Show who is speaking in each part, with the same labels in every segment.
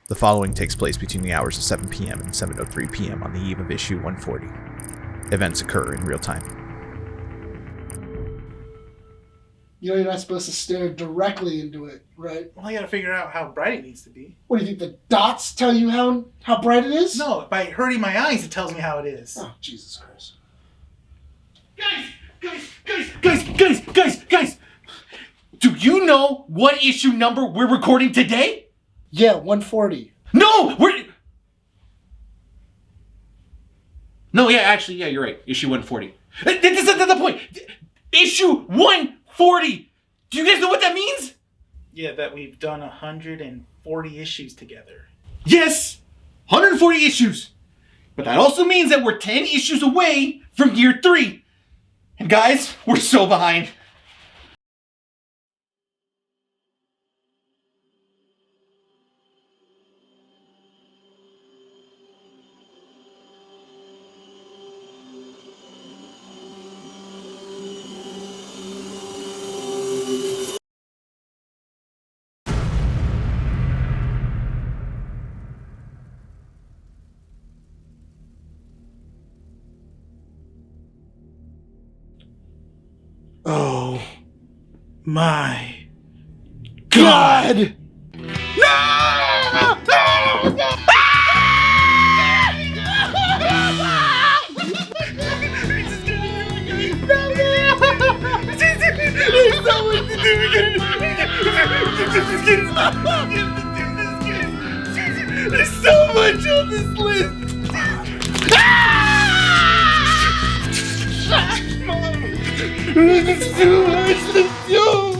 Speaker 1: The following takes place between the hours of 7 p.m. and 7:03 p.m. on the eve of issue 140. Events occur in real time.
Speaker 2: You know you're not supposed to stare directly into it, right?
Speaker 3: Well, I gotta figure out how bright it needs to be.
Speaker 2: What do you think, the dots tell you how bright it is?
Speaker 3: No, by hurting my eyes, it tells me how it is.
Speaker 2: Oh, Jesus Christ.
Speaker 4: Guys! Do you know what issue number we're recording today?
Speaker 2: Yeah, 140.
Speaker 4: No, you're right. Issue 140. This is the point. Issue 140. Do you guys know what that means?
Speaker 3: Yeah, that we've done 140 issues together.
Speaker 4: Yes, 140 issues. But that also means that we're 10 issues away from year 3. And guys, we're so behind.
Speaker 3: Oh my God!
Speaker 4: There's so much on this list. It's too much to do.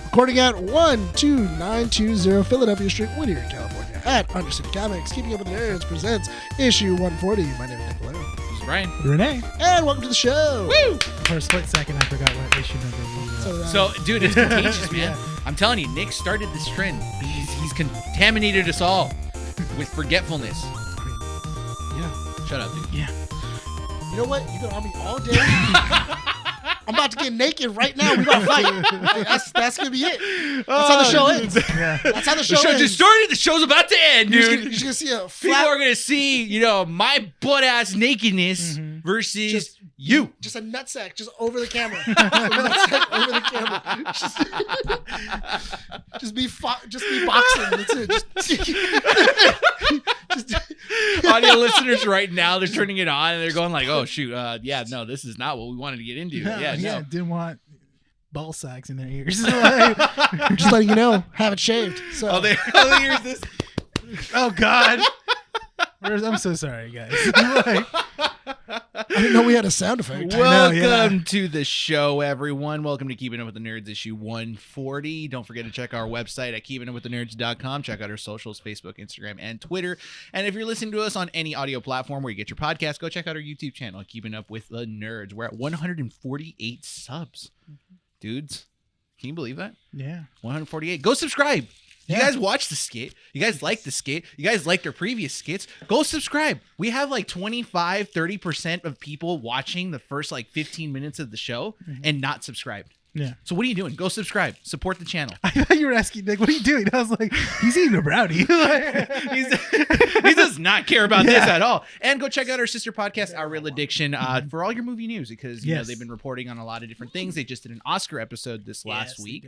Speaker 2: Recording at 12920 Philadelphia Street, Whittier, California, at Undercity Comics. Keeping Up with the Nerds presents issue 140. My name is Nick Valero.
Speaker 1: This is Ryan.
Speaker 5: Rene.
Speaker 2: And welcome to the show.
Speaker 1: Woo!
Speaker 5: For a split second, I forgot what issue number we were.
Speaker 1: So, dude, it's contagious, man. I'm telling you, Nick started this trend. He's contaminated us all with forgetfulness.
Speaker 5: Yeah.
Speaker 1: Shut up, dude.
Speaker 5: Yeah.
Speaker 2: You know what? You been on me all day. I'm about to get naked right now. We're gonna fight. Like, that's gonna be it. That's how the show ends.
Speaker 5: Yeah.
Speaker 2: That's how the show
Speaker 1: The show
Speaker 2: ends.
Speaker 1: just started. The show's about to end,
Speaker 2: You're
Speaker 1: dude.
Speaker 2: just gonna see a
Speaker 1: People
Speaker 2: flat,
Speaker 1: are gonna see, my butt ass nakedness versus
Speaker 2: Just-
Speaker 1: you.
Speaker 2: just a nutsack, just over the camera. Just a nutsack over the camera. Just be boxing. That's it. Just
Speaker 1: Audio listeners right now, they're turning it on and they're going like, "Oh shoot, no, this is not what we wanted to get into." Yeah, no.
Speaker 5: Didn't want ball sacks in their ears.
Speaker 2: just letting you know, have it shaved. So
Speaker 1: All they hear is this.
Speaker 5: Oh God. I'm so sorry, guys.
Speaker 2: I didn't know we had a sound effect.
Speaker 1: Welcome to the show, everyone. Welcome to Keeping Up with the Nerds, issue 140. Don't forget to check our website at keepingupwiththenerds.com. Check out our socials, Facebook, Instagram, and Twitter. And if you're listening to us on any audio platform where you get your podcast, go check out our YouTube channel, Keeping Up with the Nerds. We're at 148 subs. Dudes, can you believe that?
Speaker 5: Yeah.
Speaker 1: 148. Go subscribe. You guys watch the skit. You guys like the skit. You guys liked our previous skits. Go subscribe. We have like 25, 30% of people watching the first like 15 minutes of the show and not subscribed.
Speaker 5: Yeah.
Speaker 1: So what are you doing? Go subscribe. Support the channel.
Speaker 5: I thought you were asking, like, what are you doing? I was like, he's eating a brownie.
Speaker 1: He does not care about this at all. And go check out our sister podcast, Our Real Addiction, for all your movie news, because you know they've been reporting on a lot of different things. They just did an Oscar episode this last week.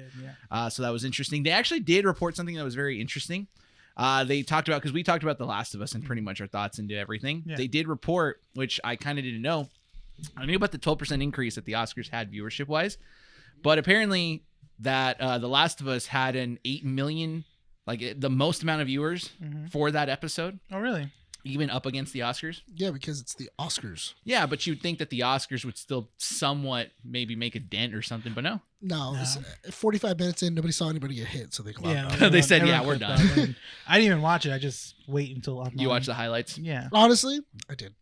Speaker 1: So that was interesting. They actually did report something that was very interesting. They talked about, because we talked about The Last of Us and pretty much our thoughts into everything. Yeah. They did report, which I kind of didn't know. I knew about the 12% increase that the Oscars had viewership-wise. But apparently that The Last of Us had an 8 million, like the most amount of viewers for that episode.
Speaker 5: Oh, really?
Speaker 1: Even up against the Oscars.
Speaker 2: Yeah, because it's the Oscars.
Speaker 1: Yeah, but you'd think that the Oscars would still somewhat maybe make a dent or something, but no.
Speaker 2: No, 45 minutes in, nobody saw anybody get hit, so they clocked out.
Speaker 5: everyone-
Speaker 1: They said,
Speaker 5: everyone
Speaker 1: yeah, we're
Speaker 5: clicked
Speaker 1: done.
Speaker 5: out, and I didn't even watch it. I just wait until I'm
Speaker 1: You
Speaker 5: on.
Speaker 1: watch the highlights?
Speaker 5: Yeah.
Speaker 2: Honestly, I did.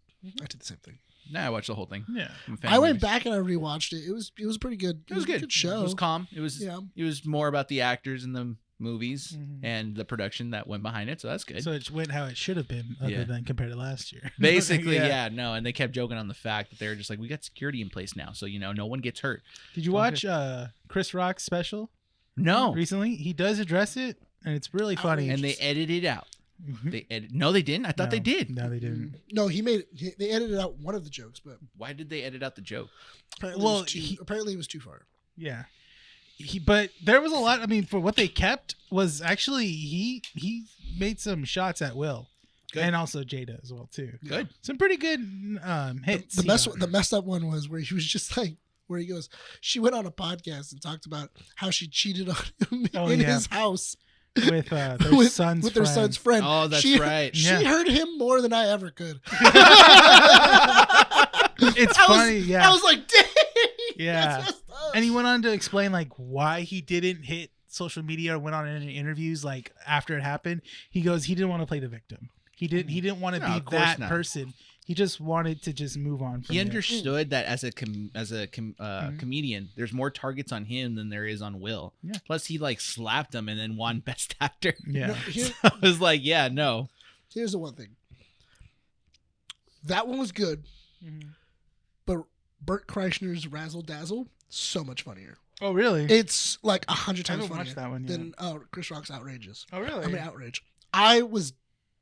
Speaker 2: I did the same thing.
Speaker 1: No, I watched the whole thing.
Speaker 5: Yeah.
Speaker 1: I'm a fan
Speaker 2: I
Speaker 1: of
Speaker 2: went
Speaker 1: movies.
Speaker 2: back and I rewatched it. It was pretty good.
Speaker 1: It was good.
Speaker 2: A good show.
Speaker 1: It was calm. It was more about the actors and the movies and the production that went behind it, so that's good.
Speaker 5: So it went how it should have been, other than compared to last year.
Speaker 1: Basically, no, and they kept joking on the fact that they were just like, we got security in place now, so no one gets hurt.
Speaker 5: Did you watch Chris Rock's special?
Speaker 1: No.
Speaker 5: Recently, he does address it, and it's really funny.
Speaker 1: And they edited it out. No, they didn't. I thought they did.
Speaker 5: No, they didn't.
Speaker 2: No, they edited out one of the jokes, but
Speaker 1: Why did they edit out the joke?
Speaker 2: apparently it was too far.
Speaker 5: Yeah. But there was a lot. I mean, for what they kept was actually he made some shots at Will, and also Jada as well too.
Speaker 1: Good.
Speaker 5: Some pretty good hits.
Speaker 2: The messed up one was where he was just like, where he goes, she went on a podcast and talked about how she cheated on him in his house
Speaker 5: with their son's
Speaker 2: with their son's friend.
Speaker 1: Oh, that's right.
Speaker 2: She hurt him more than I ever could.
Speaker 5: It's funny. Yeah,
Speaker 2: I was like, dang.
Speaker 5: Yeah.
Speaker 2: That's messed up.
Speaker 5: And he went on to explain like why he didn't hit social media or went on any interviews like after it happened. He goes, he didn't want to play the victim. He didn't want to
Speaker 1: No,
Speaker 5: be
Speaker 1: of course
Speaker 5: that
Speaker 1: not.
Speaker 5: person. He just wanted to just move on from
Speaker 1: He
Speaker 5: it.
Speaker 1: understood that as a comedian, there's more targets on him than there is on Will.
Speaker 5: Yeah.
Speaker 1: Plus, he like slapped him and then won Best Actor.
Speaker 5: Yeah.
Speaker 2: No, here-
Speaker 1: So I was like, yeah, no.
Speaker 2: Here's the one thing. That one was good, but Bert Kreischer's Razzle Dazzle, so much funnier.
Speaker 5: Oh, really?
Speaker 2: It's like 100
Speaker 5: I
Speaker 2: times
Speaker 5: haven't
Speaker 2: funnier
Speaker 5: watched that one yet.
Speaker 2: than Chris Rock's Outrageous.
Speaker 5: Oh, really?
Speaker 2: I mean, Outrage. I was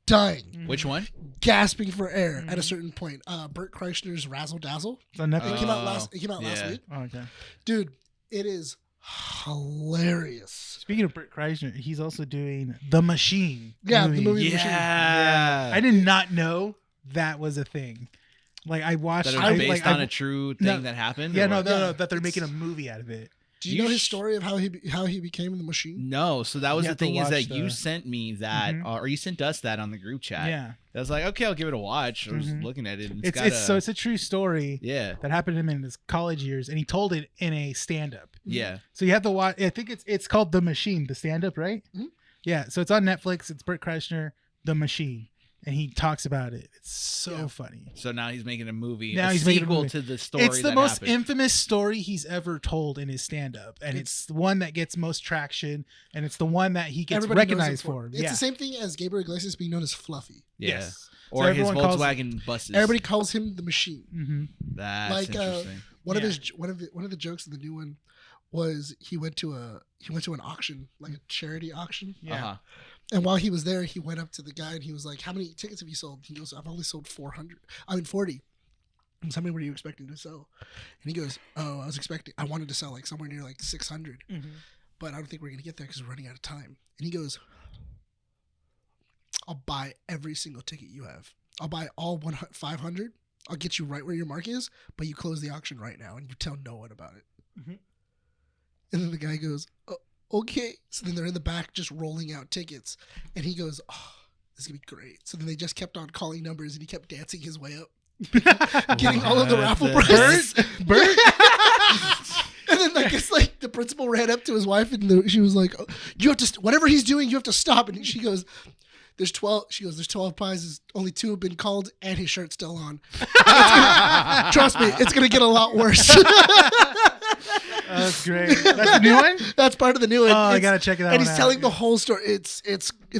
Speaker 2: dying,
Speaker 1: Which one?
Speaker 2: gasping for air at a certain point. Bert Kreischer's Razzle Dazzle.
Speaker 5: It's on Netflix?
Speaker 2: It came out last week.
Speaker 5: Oh, okay.
Speaker 2: Dude, it is hilarious.
Speaker 5: Speaking of Bert Kreischer, he's also doing The Machine.
Speaker 2: Yeah, the movie The Machine.
Speaker 1: Yeah.
Speaker 5: I did not know that was a thing. Like I watched.
Speaker 1: That it was based on a true thing that happened?
Speaker 5: Yeah,
Speaker 1: or
Speaker 5: no,
Speaker 1: what?
Speaker 5: that they're making a movie out of it.
Speaker 2: Do you know his story of how he became the Machine?
Speaker 1: No, so that was
Speaker 5: You
Speaker 1: the
Speaker 5: have to
Speaker 1: thing is that
Speaker 5: watch
Speaker 1: you
Speaker 5: the-
Speaker 1: sent me that, or you sent us that on the group chat.
Speaker 5: Yeah.
Speaker 1: I was like, okay, I'll give it a watch. I was looking at it. And
Speaker 5: It's a true story.
Speaker 1: Yeah.
Speaker 5: That happened to him in his college years, and he told it in a stand-up.
Speaker 1: Yeah.
Speaker 5: So you have to watch. I think it's called The Machine, the stand-up, right?
Speaker 2: Mm-hmm.
Speaker 5: Yeah. So it's on Netflix. It's Bert Kreischer, The Machine, and he talks about it. It's so funny.
Speaker 1: So now he's making a movie.
Speaker 5: Now
Speaker 1: a
Speaker 5: he's making a
Speaker 1: sequel
Speaker 5: movie.
Speaker 1: to the story.
Speaker 5: It's the
Speaker 1: that
Speaker 5: most
Speaker 1: happened.
Speaker 5: infamous story he's ever told in his stand-up, and it's the one that gets most traction, and it's the one that he gets
Speaker 2: Everybody knows
Speaker 5: recognized
Speaker 2: it
Speaker 5: for.
Speaker 2: It's the same thing as Gabriel Iglesias being known as Fluffy.
Speaker 1: Yeah.
Speaker 5: Yes.
Speaker 1: Or
Speaker 5: So
Speaker 1: his
Speaker 5: everyone calls-
Speaker 1: Volkswagen buses.
Speaker 2: Everybody calls him the Machine.
Speaker 5: Mm-hmm.
Speaker 1: That's
Speaker 2: Like
Speaker 1: interesting.
Speaker 2: one of the jokes in the new one was he went to an auction, like a charity auction.
Speaker 5: Yeah.
Speaker 1: Uh-huh.
Speaker 2: And while he was there, he went up to the guy and he was like, "How many tickets have you sold?" He goes, "I've only sold 40." He goes, "How many were you expecting to sell?" And he goes, "Oh, I wanted to sell like somewhere near like 600, but I don't think we're gonna get there because we're running out of time." And he goes, "I'll buy every single ticket you have. I'll buy all 500. I'll get you right where your mark is, but you close the auction right now and you tell no one about it." And then the guy goes, "Oh, okay." So then they're in the back just rolling out tickets. And he goes, "Oh, this is going to be great." So then they just kept on calling numbers and he kept dancing his way up, getting all of the raffle prizes.
Speaker 5: Bert?
Speaker 2: And then I guess like the principal ran up to his wife and she was like, "Oh, you have to, whatever he's doing, you have to stop." And she goes, "There's 12." She goes, "There's 12 prizes. Only 2 have been called and his shirt's still on." Trust me, it's going to get a lot worse.
Speaker 5: Oh, that's great. That's the new one?
Speaker 2: That's part of the new one.
Speaker 5: Oh, I gotta check it out.
Speaker 2: And he's telling the whole story. It's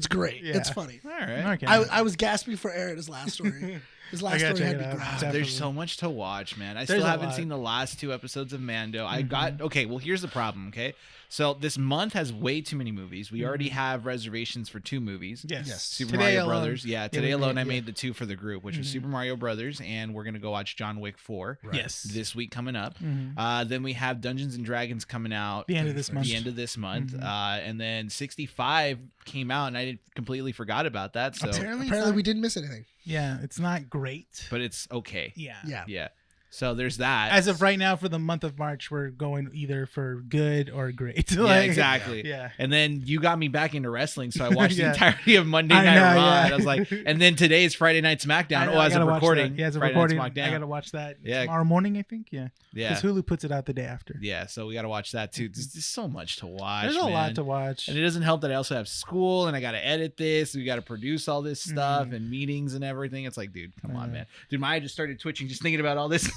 Speaker 2: great.
Speaker 5: Yeah.
Speaker 2: It's funny.
Speaker 1: All right.
Speaker 5: Okay.
Speaker 2: I was gasping for air at his last story. His last
Speaker 5: gotta
Speaker 2: story
Speaker 5: check
Speaker 2: had
Speaker 5: it
Speaker 2: me
Speaker 5: out.
Speaker 2: great.
Speaker 5: Definitely.
Speaker 1: There's so much to watch, man. I
Speaker 5: There's
Speaker 1: still
Speaker 5: a
Speaker 1: haven't
Speaker 5: lot.
Speaker 1: seen the last 2 episodes of Mando. I got okay. Well, here's the problem. Okay, so this month has way too many movies. We already have reservations for 2 movies.
Speaker 5: Yes.
Speaker 1: Super
Speaker 5: Today
Speaker 1: Mario
Speaker 5: alone.
Speaker 1: Brothers. Yeah,
Speaker 5: Yeah,
Speaker 1: today
Speaker 5: we
Speaker 1: alone
Speaker 5: made-
Speaker 1: I made the 2 for the group, which was Super Mario Brothers, and we're gonna go watch John Wick 4.
Speaker 5: Yes.
Speaker 1: This week coming up.
Speaker 5: Mhm.
Speaker 1: Then we have Dungeons and Dragons coming out
Speaker 5: The end of this month.
Speaker 1: The end of this month. And then 65 came out, and I completely forgot about that. So,
Speaker 5: Apparently
Speaker 2: Apparently, we didn't miss anything.
Speaker 5: Yeah, it's not great.
Speaker 1: but it's okay.
Speaker 5: Yeah.
Speaker 2: Yeah.
Speaker 1: Yeah. So there's that.
Speaker 5: As of right now, for the month of March, we're going either for good or great.
Speaker 1: Yeah, exactly.
Speaker 5: Yeah.
Speaker 1: And then you got me back into wrestling, so I watched the
Speaker 5: Yeah.
Speaker 1: entirety of Monday Night Raw. And I was like, and then today is Friday Night SmackDown. As of recording.
Speaker 5: Yeah, as of
Speaker 1: Friday Night
Speaker 5: recording.
Speaker 1: SmackDown.
Speaker 5: I got to watch that
Speaker 1: Yeah.
Speaker 5: tomorrow morning, I think. Yeah.
Speaker 1: Yeah.
Speaker 5: Because Hulu puts it out the day after.
Speaker 1: Yeah, so we got to watch that too. There's so much to watch.
Speaker 5: There's a lot to watch.
Speaker 1: And it doesn't help that I also have school and I got to edit this. We got to produce all this stuff and meetings and everything. It's like, dude, come on, man. Dude, Maya just started twitching just thinking about all this.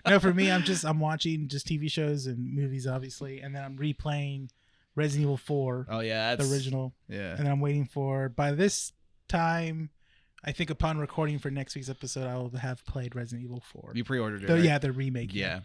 Speaker 5: No, for me, I'm watching just TV shows and movies, obviously, and then I'm replaying Resident Evil 4.
Speaker 1: Oh yeah, that's
Speaker 5: the original.
Speaker 1: Yeah.
Speaker 5: And I'm waiting for, by this time, I think upon recording for next week's episode, I will have played Resident Evil 4.
Speaker 1: You pre-ordered it,
Speaker 5: So,
Speaker 1: right?
Speaker 5: yeah, they're remaking.
Speaker 1: Yeah.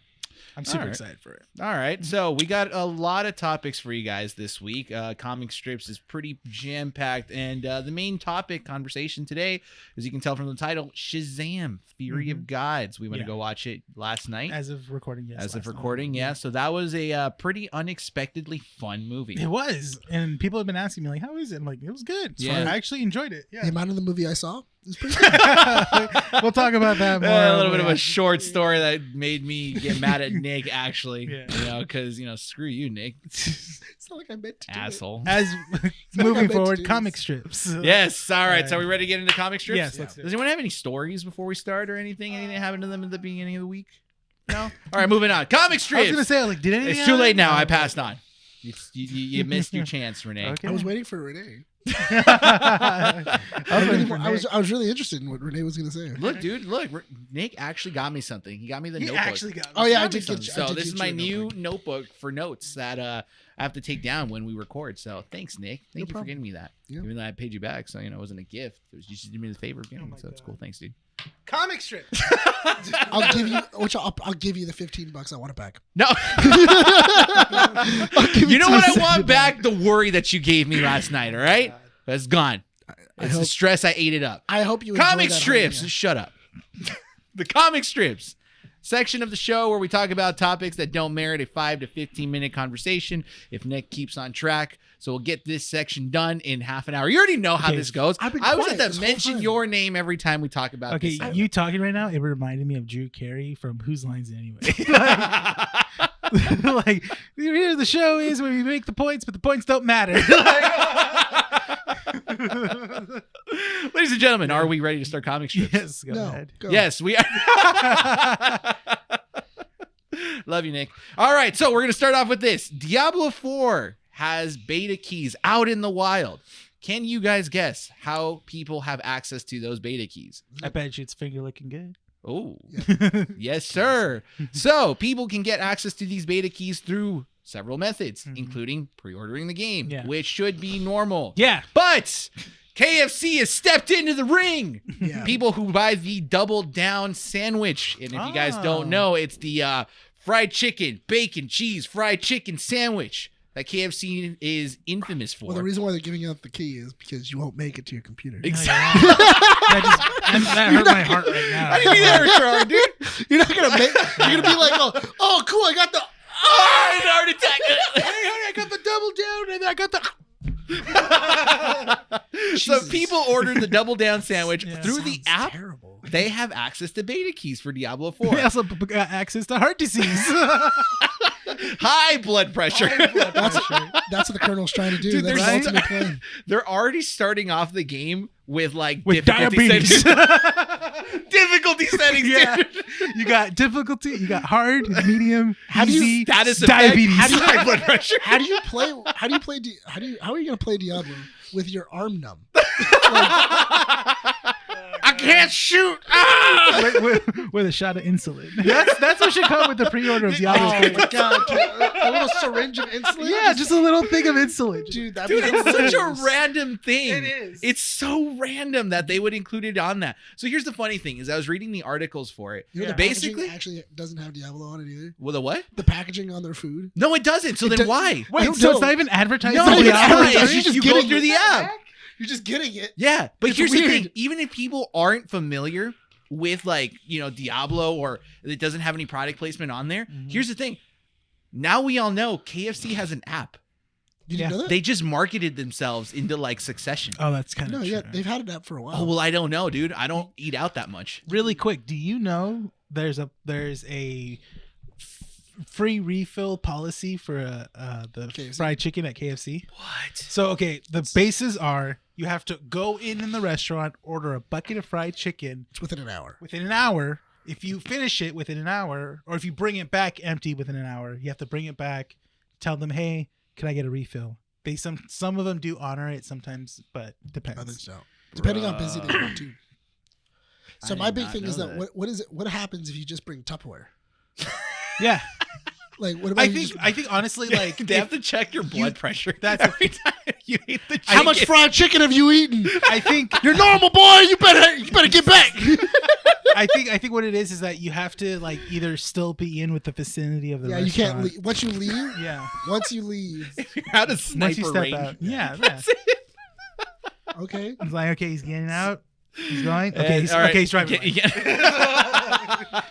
Speaker 5: I'm super excited for it.
Speaker 1: All right. So we got a lot of topics for you guys this week. Comic strips is pretty jam-packed. And the main topic conversation today, as you can tell from the title, Shazam, Fury of Gods. We went to go watch it last night.
Speaker 5: As of recording, yes.
Speaker 1: As of recording, yeah. So that was a pretty unexpectedly fun movie.
Speaker 5: It was. And people have been asking me, like, how is it? I'm like, it was good. It's fun. I actually enjoyed it. Yeah.
Speaker 2: The amount of the movie I saw is pretty good.
Speaker 5: We'll talk about that more.
Speaker 1: A little bit of a short story that made me get mad at Nick, actually.
Speaker 5: Yeah.
Speaker 1: You know, because, screw you, Nick.
Speaker 2: It's not like I meant to do
Speaker 1: Asshole.
Speaker 5: As
Speaker 2: I
Speaker 5: moving
Speaker 2: meant to
Speaker 5: forward,
Speaker 2: do
Speaker 5: comic
Speaker 2: this.
Speaker 5: strips.
Speaker 1: Yes. All right. So are we ready to get into comic strips?
Speaker 5: Yes, let's do it.
Speaker 1: Does anyone have any stories before we start or anything? Anything happened to them at the beginning of the week? No? All right, moving on. Comic
Speaker 5: I was
Speaker 1: strips.
Speaker 5: going to say, like, did anything
Speaker 1: It's too
Speaker 5: happen?
Speaker 1: late now. I passed on. You missed your chance, Rene.
Speaker 5: Okay.
Speaker 2: I was waiting for Rene.
Speaker 5: I
Speaker 2: I was really interested in what Rene was going to say.
Speaker 1: Look, dude, look. Nick actually got me something. He got me the notebook.
Speaker 5: actually got me.
Speaker 2: Oh, yeah, I
Speaker 1: Got me
Speaker 2: did
Speaker 1: something.
Speaker 2: get
Speaker 1: So this is my new notebook for notes that I have to take down when we record. So thanks, Nick. Thank you for getting me that.
Speaker 2: Yeah.
Speaker 1: Even though I paid you back, so it wasn't a gift. It was you just did me the favor of getting me. So it's cool. Thanks, dude.
Speaker 5: Comic strips.
Speaker 2: I'll give you the $15 I want it back.
Speaker 1: No. You know what I want back? The worry that you gave me last night. All right, that's gone. It's the stress. I ate it up.
Speaker 2: I hope you
Speaker 1: Comic
Speaker 2: enjoy that
Speaker 1: strips.
Speaker 2: whole-
Speaker 1: Shut up. The comic strips section of the show where we talk about topics that don't merit a 5 to 15 minute conversation if Nick keeps on track. So we'll get this section done in half an hour. You already know how this goes.
Speaker 2: I've been
Speaker 1: I was
Speaker 2: quiet
Speaker 1: at
Speaker 2: this
Speaker 1: to
Speaker 2: whole
Speaker 1: mention
Speaker 2: time.
Speaker 1: your name every time we talk about
Speaker 5: Okay,
Speaker 1: this.
Speaker 5: you talking right now, it reminded me of Drew Carey from Whose Lines It Anyway? Like, here the show is where we make the points, but the points don't matter.
Speaker 1: Ladies and gentlemen, are we ready to start comic strips?
Speaker 5: Yes, go
Speaker 2: No,
Speaker 5: ahead.
Speaker 2: go.
Speaker 1: Yes, we are. Love you, Nick. All right, so we're going to start off with this. Diablo 4 has beta keys out in the wild. Can you guys guess how people have access to those beta keys?
Speaker 5: I bet you it's finger looking good.
Speaker 1: Oh, yes, sir. So people can get access to these beta keys through several methods, including pre-ordering the game, which should be normal.
Speaker 5: Yeah.
Speaker 1: But KFC has stepped into the ring.
Speaker 2: Yeah.
Speaker 1: People who buy the Double Down sandwich. And if you guys don't know, it's the fried chicken, bacon, cheese, fried chicken sandwich that KFC is infamous for.
Speaker 2: Well, the reason why they're giving out the key is because you won't make it to your computer.
Speaker 1: Exactly.
Speaker 5: That hurt my heart right now.
Speaker 1: I didn't mean that, Richard, dude.
Speaker 2: You're not gonna make. You're gonna be like, oh, cool! I got the.
Speaker 1: Oh, heart attack.
Speaker 2: Hey, honey, I got the double down, and I got the.
Speaker 1: So
Speaker 2: Jesus.
Speaker 1: people ordered the Double Down sandwich through the
Speaker 2: Sounds
Speaker 1: app.
Speaker 2: Terrible.
Speaker 1: They have access to beta keys for Diablo 4.
Speaker 5: They also got access to heart disease.
Speaker 1: High blood pressure.
Speaker 2: That's what the Colonel's trying to do.
Speaker 1: Dude,
Speaker 2: That's
Speaker 1: they're
Speaker 2: the ultimate plan.
Speaker 1: They're already starting off the game with
Speaker 5: With
Speaker 1: difficulty
Speaker 5: diabetes.
Speaker 1: settings. Difficulty settings,
Speaker 5: Yeah.
Speaker 1: dude.
Speaker 5: You got difficulty, you got hard, medium, easy,
Speaker 1: Status
Speaker 5: diabetes.
Speaker 1: effect, high blood pressure.
Speaker 2: How are you gonna play Diablo with your arm numb?
Speaker 1: I can't shoot. Ah!
Speaker 5: with a shot of insulin. That's what should come with the pre-order of Diablo.
Speaker 2: Oh my god! A little syringe of insulin.
Speaker 5: Yeah, just a little thing of insulin.
Speaker 2: dude, that'd
Speaker 1: Dude,
Speaker 2: be
Speaker 1: it's such a
Speaker 2: hilarious.
Speaker 1: random thing.
Speaker 5: It is.
Speaker 1: It's so random that they would include it on that. So here's the funny thing: is I was reading the articles for it.
Speaker 2: You know, the
Speaker 1: Basically,
Speaker 2: packaging actually doesn't have Diablo on it either.
Speaker 1: well, the what?
Speaker 2: The packaging on their food.
Speaker 1: No, it doesn't. So
Speaker 2: It
Speaker 1: then
Speaker 2: does-
Speaker 1: why?
Speaker 2: I don't
Speaker 5: So
Speaker 2: know.
Speaker 5: it's not even advertised.
Speaker 1: No,
Speaker 5: on
Speaker 1: it's
Speaker 5: Diablo?
Speaker 1: not. It's
Speaker 2: You're
Speaker 1: just
Speaker 2: just
Speaker 1: you go
Speaker 2: getting
Speaker 1: through
Speaker 2: it.
Speaker 1: the app.
Speaker 2: You're just getting it.
Speaker 1: Yeah, but
Speaker 2: It's
Speaker 1: here's the
Speaker 2: weird.
Speaker 1: thing: even if people aren't familiar with Diablo, or it doesn't have any product placement on there, here's the thing: now we all know KFC has an app.
Speaker 2: You didn't know that?
Speaker 1: They just marketed themselves into like Succession.
Speaker 5: Oh, that's kind of
Speaker 2: No, yeah, they've had an app for a while.
Speaker 1: Oh well, I don't know, dude. I don't eat out that much.
Speaker 5: Really quick, do you know there's a free refill policy for the
Speaker 2: KFC?
Speaker 5: fried chicken at KFC?
Speaker 1: What?
Speaker 5: So okay, the bases are you have to go in the restaurant, order a bucket of fried chicken
Speaker 2: It's within an hour.
Speaker 5: within an hour. If you finish it within an hour, or if you bring it back empty within an hour, you have to bring it back. Tell them, hey, can I get a refill? Some of them do honor it sometimes, but depends.
Speaker 2: Others don't. Depending on how busy they are too. So
Speaker 1: I
Speaker 2: my
Speaker 1: did
Speaker 2: big
Speaker 1: not
Speaker 2: thing is
Speaker 1: know
Speaker 2: that what is it? What happens if you just bring Tupperware?
Speaker 5: Yeah,
Speaker 2: Like what about
Speaker 5: I
Speaker 2: you
Speaker 5: think
Speaker 2: just-
Speaker 5: I think honestly, like
Speaker 1: They have to check your blood pressure.
Speaker 5: that's
Speaker 1: every time you eat the chicken.
Speaker 2: how much fried chicken have you eaten?
Speaker 5: I think
Speaker 2: You're normal, boy. You better get back.
Speaker 5: I think what it is that you have to like either still be in with the vicinity of the
Speaker 2: Yeah, you can't
Speaker 5: restaurant.
Speaker 2: leave. Once you leave,
Speaker 5: Yeah,
Speaker 2: once you leave,
Speaker 1: How to
Speaker 5: once
Speaker 1: sniper
Speaker 5: you step
Speaker 1: range.
Speaker 5: out. Yeah, yeah.
Speaker 1: That's it.
Speaker 2: okay.
Speaker 5: It's like okay, he's getting out. He's going. Okay,
Speaker 1: And-
Speaker 5: he's,
Speaker 1: all right.
Speaker 5: okay, he's driving.
Speaker 1: Yeah.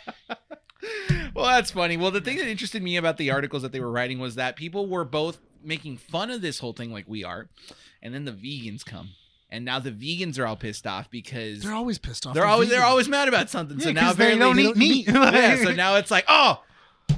Speaker 1: Well, that's funny. Well, the thing that interested me about the articles that they were writing was that people were both making fun of this whole thing like we are, and then the vegans come. And now the vegans are all pissed off because
Speaker 2: They're always pissed off.
Speaker 1: they're always mad about something. So
Speaker 5: Yeah,
Speaker 1: now
Speaker 5: 'cause they
Speaker 1: apparently
Speaker 5: don't eat meat.
Speaker 1: Yeah, so now it's like, oh,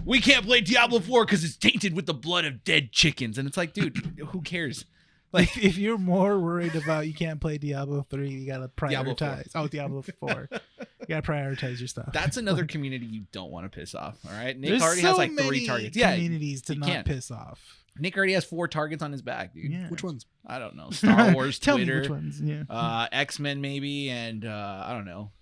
Speaker 1: we can't play Diablo 4 because it's tainted with the blood of dead chickens. And it's like, dude, who cares?
Speaker 5: Like if you're more worried about you can't play Diablo 3, you gotta
Speaker 1: Diablo 4.
Speaker 5: prioritize. Oh, Diablo 4. You gotta prioritize your stuff.
Speaker 1: That's another community you don't want to piss off. All right. Nick
Speaker 5: There's
Speaker 1: already
Speaker 5: so
Speaker 1: has like
Speaker 5: many
Speaker 1: 3 targets. Yeah.
Speaker 5: communities to
Speaker 1: you
Speaker 5: not
Speaker 1: can't.
Speaker 5: piss off.
Speaker 1: Nick already has 4 targets on his back, dude.
Speaker 5: Yeah.
Speaker 2: Which ones?
Speaker 1: I don't know. Star Wars,
Speaker 5: Tell
Speaker 1: Twitter,
Speaker 5: me which ones. Yeah.
Speaker 1: X-Men maybe, and I don't know.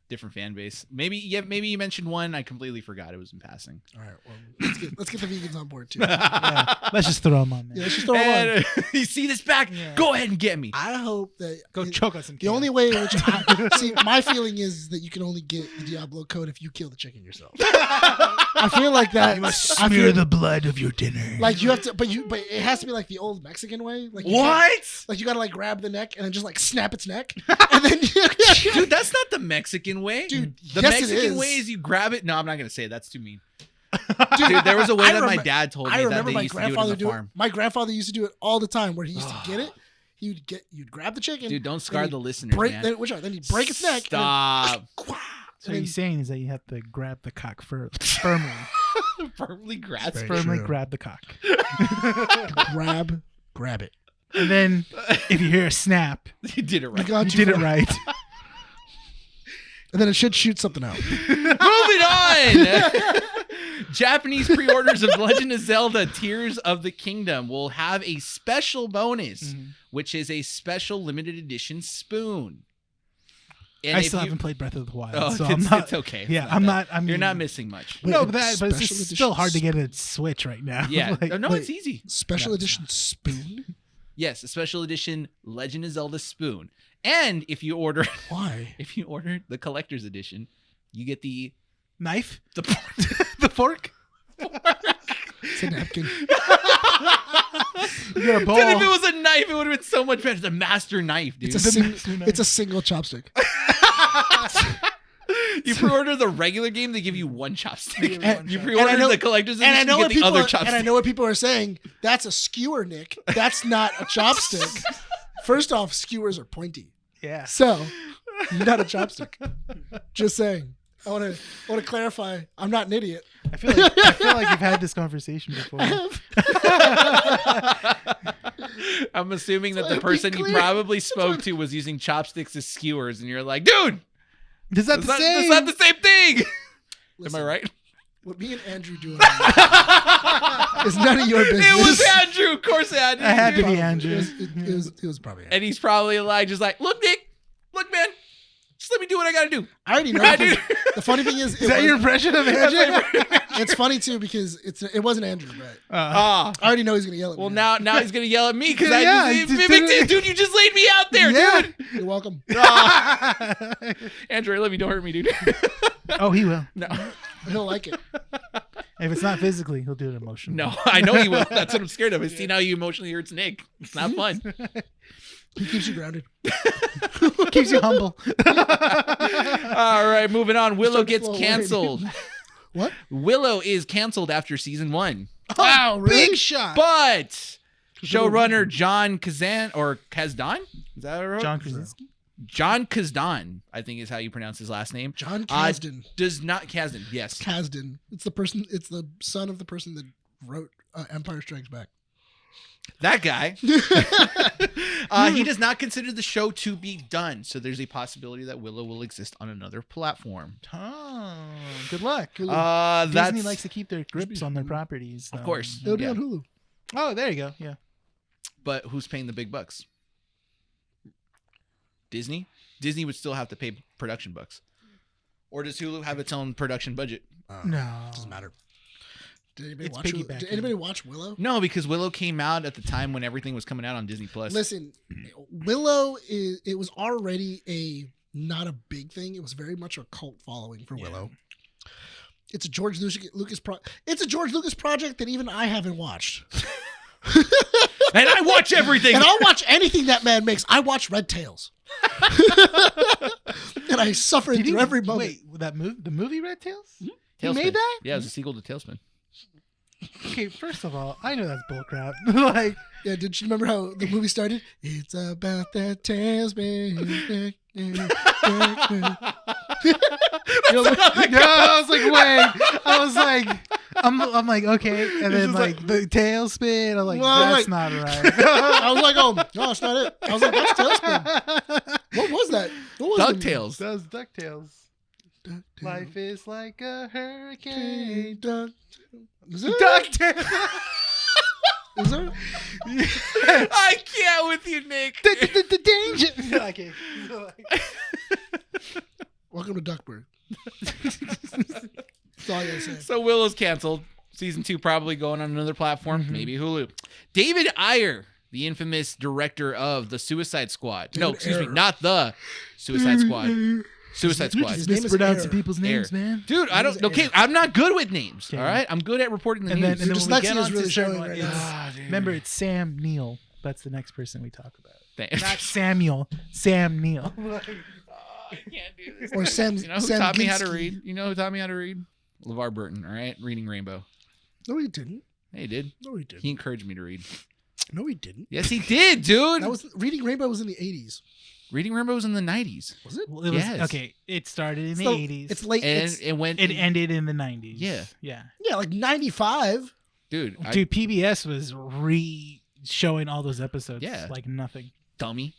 Speaker 1: Different fan base. Maybe you mentioned one. I completely forgot. It was in passing.
Speaker 2: All right. Well, let's get the vegans on board too.
Speaker 5: Yeah. Let's just throw them on there.
Speaker 2: Yeah, let's just throw 'em on.
Speaker 1: And, you see this back?
Speaker 5: Yeah.
Speaker 1: Go ahead and get me.
Speaker 2: I hope that
Speaker 5: Go choke us some.
Speaker 2: the only way in which see my feeling is that you can only get the Diablo code if you kill the chicken yourself. I feel like that. I feel
Speaker 5: the blood of your dinner.
Speaker 2: like you have to, but it has to be like the old Mexican way. Like you can't-
Speaker 1: What?
Speaker 2: Like you gotta like grab the neck and then just like snap its neck, and then
Speaker 1: Dude, that's not the Mexican way.
Speaker 2: Dude,
Speaker 1: the
Speaker 2: yes, it
Speaker 1: Mexican
Speaker 2: is.
Speaker 1: way is you grab it. No, I'm not gonna say it. That's too mean. Dude, there was a way that my dad told me
Speaker 2: I
Speaker 1: that
Speaker 2: remember
Speaker 1: they
Speaker 2: my
Speaker 1: used to do it on
Speaker 2: grandfather
Speaker 1: the farm.
Speaker 2: My grandfather used to do it all the time, where he used to get it. You'd grab the chicken.
Speaker 1: Dude, don't scar
Speaker 2: then
Speaker 1: the
Speaker 2: he'd
Speaker 1: listeners,
Speaker 2: break,
Speaker 1: man.
Speaker 2: Then he'd break its neck.
Speaker 1: Stop.
Speaker 5: So what you're saying is that you have to grab the cock firmly.
Speaker 1: Firmly grasp.
Speaker 2: Very
Speaker 5: Firmly
Speaker 2: true.
Speaker 5: grab the cock.
Speaker 2: grab it.
Speaker 5: And then if you hear a snap,
Speaker 1: You did it right.
Speaker 2: You got
Speaker 5: you
Speaker 2: too
Speaker 5: did it
Speaker 2: far.
Speaker 5: right.
Speaker 2: And then it should shoot something out.
Speaker 1: Moving on. Japanese pre-orders of Legend of Zelda Tears of the Kingdom will have a special bonus, which is a special limited edition spoon. And
Speaker 5: I
Speaker 1: if
Speaker 5: still
Speaker 1: you-
Speaker 5: haven't played Breath of the Wild,
Speaker 1: Oh,
Speaker 5: so
Speaker 1: it's,
Speaker 5: I'm not.
Speaker 1: it's okay.
Speaker 5: Yeah,
Speaker 1: It's
Speaker 5: I'm
Speaker 1: that-
Speaker 5: not. I mean,
Speaker 1: You're not missing much.
Speaker 2: Wait,
Speaker 5: No, but it's
Speaker 2: special
Speaker 5: just
Speaker 2: edition
Speaker 5: still hard to get a Switch right now.
Speaker 1: Yeah.
Speaker 5: Like,
Speaker 1: no,
Speaker 2: wait.
Speaker 1: it's easy.
Speaker 2: Special
Speaker 5: No, it's
Speaker 2: edition spoon.
Speaker 1: Yes, a special edition Legend of Zelda spoon. And if you order
Speaker 2: Why?
Speaker 1: the collector's edition, you get the
Speaker 5: knife,
Speaker 1: the
Speaker 5: the fork.
Speaker 2: It's a napkin.
Speaker 5: You got a bowl.
Speaker 1: Dude, if it was a knife, it would have been so much better. It's a master knife, dude.
Speaker 2: It's a single chopstick.
Speaker 1: You pre-order the regular game, they give you one chopstick.
Speaker 2: And-
Speaker 1: You
Speaker 2: and
Speaker 1: pre-order
Speaker 2: I know-
Speaker 1: the collector's
Speaker 2: And I
Speaker 1: edition,
Speaker 2: know
Speaker 1: you
Speaker 2: what
Speaker 1: get the
Speaker 2: people
Speaker 1: other
Speaker 2: are,
Speaker 1: chopstick.
Speaker 2: and I know what people are saying. That's a skewer, Nick. That's not a chopstick. First off, skewers are pointy,
Speaker 5: Yeah.
Speaker 2: so not a chopstick. Just saying. I want to clarify. I'm not an idiot.
Speaker 5: I feel like you've had this conversation before.
Speaker 1: I'm assuming that
Speaker 2: Let's
Speaker 1: the
Speaker 2: be
Speaker 1: person you
Speaker 2: clear.
Speaker 1: probably spoke to was using chopsticks as skewers, and you're like, dude,
Speaker 5: Is that
Speaker 1: that's
Speaker 5: the
Speaker 1: not,
Speaker 5: same?
Speaker 1: that's not the same thing.
Speaker 2: Listen,
Speaker 1: Am I right?
Speaker 2: What me and Andrew do is none of your business.
Speaker 1: It was Andrew. Of course, it had to
Speaker 5: I had to
Speaker 1: be.
Speaker 5: be Andrew.
Speaker 2: It was probably Andrew.
Speaker 1: And he's probably like, just like, look, Nick, look, man, just let me do what I gotta do.
Speaker 2: I already know.
Speaker 1: Right,
Speaker 2: because
Speaker 1: dude?
Speaker 2: the funny thing is,
Speaker 5: Is that your impression of Andrew?
Speaker 2: it's funny too because it wasn't Andrew, but
Speaker 1: Ah.
Speaker 2: I already know he's gonna yell at me.
Speaker 1: Well, now he's gonna yell at me because
Speaker 5: Yeah, he just did it.
Speaker 1: dude, you just laid me out there,
Speaker 5: Yeah.
Speaker 1: dude.
Speaker 2: You're welcome.
Speaker 1: Ah. Andrew, let me, don't hurt me, dude.
Speaker 5: Oh, he will.
Speaker 1: No,
Speaker 2: He'll like it.
Speaker 5: If it's not physically, he'll do it emotionally.
Speaker 1: no, I know he will. That's what I'm scared of. I've seen how you emotionally hurts Nick. It's not fun.
Speaker 2: He keeps you grounded.
Speaker 5: Keeps you humble.
Speaker 1: All right, moving on. Willow
Speaker 2: Start to
Speaker 1: gets
Speaker 2: flow away.
Speaker 1: canceled.
Speaker 2: What?
Speaker 1: Willow is canceled after season 1.
Speaker 2: Wow, really?
Speaker 5: Big shot.
Speaker 1: But Showrunner John Kasdan? Is that right?
Speaker 5: John Krasinski.
Speaker 1: John Kasdan, I think is how you pronounce his last name.
Speaker 2: John Kasdan.
Speaker 1: Kasdan, yes.
Speaker 2: Kasdan. It's the son of the person that wrote Empire Strikes Back.
Speaker 1: That guy. He does not consider the show to be done, so there's a possibility that Willow will exist on another platform.
Speaker 5: Oh, good luck. Disney
Speaker 1: That's
Speaker 5: likes to keep their grips on their properties.
Speaker 1: of course.
Speaker 2: It'll be
Speaker 1: Yeah.
Speaker 2: on Hulu.
Speaker 5: Oh, there you go. Yeah.
Speaker 1: But who's paying the big bucks? Disney? Disney would still have to pay production bucks. Or does Hulu have its own production budget?
Speaker 5: No.
Speaker 2: Doesn't matter. Did
Speaker 5: It's
Speaker 2: did anybody watch Willow?
Speaker 1: No, because Willow came out at the time when everything was coming out on Disney Plus.
Speaker 2: Listen, Willow was already not a big thing. It was very much a cult following for Willow. It's a George Lucas project that even I haven't watched.
Speaker 1: And I watch everything.
Speaker 2: And I'll watch anything that man makes. I watch Red Tails. And I suffered through every moment.
Speaker 5: Wait, the movie Red Tails?
Speaker 1: Tailspin.
Speaker 5: You made that?
Speaker 1: Yeah, it was a sequel to Tailspin.
Speaker 5: Okay, first of all, I know that's bullcrap. Like,
Speaker 2: yeah, did you remember how the movie started? It's about that tailspin.
Speaker 5: I was like, I'm like, okay, and then like the tailspin. I'm like, that's not right.
Speaker 2: I was like, oh no, that's not it. I was like, that's Tailspin. What was that? What was
Speaker 1: DuckTales.
Speaker 5: That was DuckTales. Life is like a hurricane.
Speaker 2: Is it?
Speaker 5: DuckTales.
Speaker 2: Is there?
Speaker 1: I can't with you, Nick.
Speaker 5: The danger. Okay.
Speaker 2: Welcome to Duckburg. That's all I gotta say.
Speaker 1: So Willow's canceled. Season 2 probably going on another platform, maybe Hulu. David Ayer, the infamous director of The Suicide Squad. No, excuse me, not The Suicide Squad. Suicide Squad.
Speaker 2: His name is
Speaker 5: Mispronouncing
Speaker 2: Ayer.
Speaker 5: people's names, man.
Speaker 1: Dude, I don't. Okay, I'm not good with names.
Speaker 5: Okay.
Speaker 1: All right, I'm good at reporting the
Speaker 5: And then,
Speaker 1: news.
Speaker 5: and then
Speaker 2: Your
Speaker 5: when we get
Speaker 2: dyslexia is
Speaker 5: on
Speaker 2: really
Speaker 5: to
Speaker 2: showing
Speaker 5: certain
Speaker 2: right
Speaker 5: ones,
Speaker 2: now.
Speaker 5: remember, it's Sam Neill. That's the next person we talk about.
Speaker 1: Thanks.
Speaker 5: Not Samuel. Sam Neill.
Speaker 1: I can't do this.
Speaker 2: Or Sam.
Speaker 1: You know who
Speaker 2: Sam
Speaker 1: taught me how to
Speaker 2: Ginsky.
Speaker 1: read? You know who taught me how to read? LeVar Burton. All right, Reading Rainbow.
Speaker 2: No, he didn't.
Speaker 1: Hey, he did.
Speaker 2: No, he didn't.
Speaker 1: He encouraged me to read.
Speaker 2: No, he didn't.
Speaker 1: Yes, he did, dude.
Speaker 2: That was Reading Rainbow was in the 80s.
Speaker 1: Reading Rainbow was in the 90s.
Speaker 2: Was it?
Speaker 5: Well, it was,
Speaker 1: Yes.
Speaker 5: Okay, it started in
Speaker 2: It's
Speaker 5: the 80s.
Speaker 2: It's late.
Speaker 1: And
Speaker 2: It's,
Speaker 1: it went.
Speaker 5: It ended in the 90s.
Speaker 1: Yeah.
Speaker 5: Yeah.
Speaker 2: yeah, like 95.
Speaker 1: Dude,
Speaker 5: Dude, PBS was showing all those episodes
Speaker 1: Yeah.
Speaker 5: like nothing.
Speaker 1: dummy.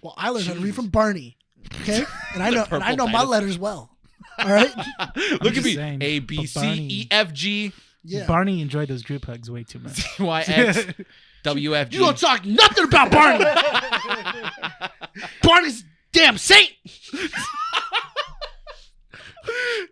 Speaker 2: Well, I learned how to read from Barney. Okay, and I know
Speaker 1: purple
Speaker 2: my
Speaker 1: dinosaur.
Speaker 2: letters well. All right.
Speaker 1: Look at
Speaker 5: just
Speaker 1: me.
Speaker 5: saying,
Speaker 1: A, B,
Speaker 5: but
Speaker 1: C,
Speaker 5: Barney-
Speaker 1: E, F, G,
Speaker 2: Yeah.
Speaker 5: Barney enjoyed those group hugs way too much.
Speaker 1: Y, X, W, F, G.
Speaker 2: You don't talk nothing about Barney. Barney's damn saint.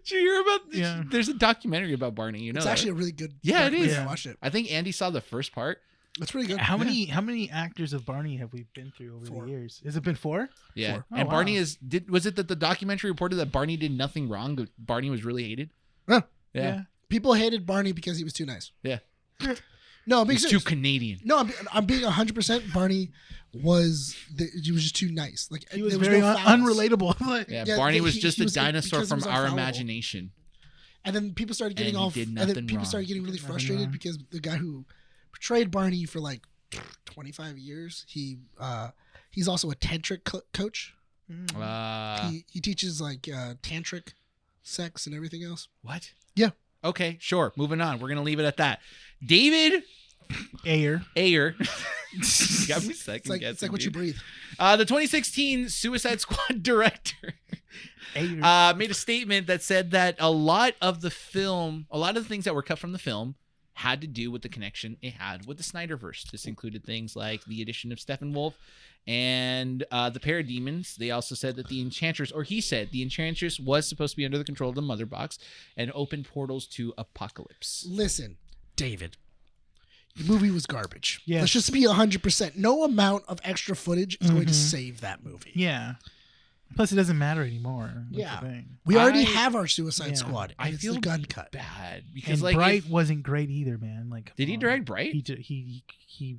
Speaker 1: Did you hear about?
Speaker 5: Yeah.
Speaker 1: There's a documentary about Barney. You know,
Speaker 2: It's
Speaker 1: that,
Speaker 2: actually
Speaker 1: right?
Speaker 2: a really good.
Speaker 1: Yeah, it
Speaker 2: documentary.
Speaker 1: is.
Speaker 2: I watched it.
Speaker 1: I think Andy saw the first part.
Speaker 2: That's pretty good.
Speaker 5: How many actors of Barney have we been through over
Speaker 2: 4.
Speaker 5: the years? Has it been 4?
Speaker 1: Yeah,
Speaker 2: 4.
Speaker 1: and
Speaker 5: Oh,
Speaker 1: Barney
Speaker 5: wow.
Speaker 1: was it that the documentary reported that Barney did nothing wrong, but Barney was really hated?
Speaker 2: Huh.
Speaker 1: Yeah,
Speaker 2: People hated Barney because he was too nice.
Speaker 1: yeah.
Speaker 2: No, I'm being
Speaker 1: He's too
Speaker 2: serious.
Speaker 1: Canadian.
Speaker 2: No, I'm being 100%. Barney he was just too nice. Like
Speaker 5: He was
Speaker 2: there
Speaker 5: very
Speaker 2: no fouls.
Speaker 5: unrelatable. Like,
Speaker 1: Yeah,
Speaker 2: Yeah,
Speaker 1: Barney was
Speaker 2: he
Speaker 1: just a
Speaker 2: was-
Speaker 1: dinosaur
Speaker 2: because he
Speaker 1: from
Speaker 2: was
Speaker 1: our
Speaker 2: unfollowable.
Speaker 1: imagination.
Speaker 2: And then people started getting
Speaker 1: And he
Speaker 2: off.
Speaker 1: did
Speaker 2: And
Speaker 1: nothing
Speaker 2: then people
Speaker 1: wrong.
Speaker 2: started getting really
Speaker 5: Nothing
Speaker 2: frustrated
Speaker 5: wrong.
Speaker 2: because the guy who portrayed Barney for like 25 years, he's also a tantric coach. He teaches like tantric sex and everything else.
Speaker 1: What?
Speaker 2: Yeah.
Speaker 1: Okay, sure. Moving on. We're gonna leave it at that. David
Speaker 5: Ayer.
Speaker 1: Ayer. You got me second
Speaker 2: It's like
Speaker 1: guessing,
Speaker 2: what you
Speaker 1: dude.
Speaker 2: breathe.
Speaker 1: The 2016 Suicide Squad director
Speaker 5: Ayer.
Speaker 1: made a statement that said that a lot of the things that were cut from the film had to do with the connection it had with the Snyderverse. This included things like the addition of Steppenwolf and the Parademons. They also said that the Enchantress, or he said the Enchantress was supposed to be under the control of the Mother Box and open portals to Apocalypse.
Speaker 2: Listen, David. The movie was garbage.
Speaker 5: Yes.
Speaker 2: Let's just be 100%. No amount of extra footage is going to save that movie.
Speaker 5: Yeah. Plus, it doesn't matter anymore. That's the
Speaker 2: Yeah.
Speaker 5: thing.
Speaker 2: We already
Speaker 1: I-
Speaker 2: have our Suicide
Speaker 5: yeah.
Speaker 2: Squad. And
Speaker 1: I
Speaker 2: it's
Speaker 1: feel
Speaker 2: the gun cut.
Speaker 1: Bad because
Speaker 5: And Bright wasn't great either, man. Like,
Speaker 1: did he
Speaker 5: come on.
Speaker 1: direct Bright?
Speaker 5: He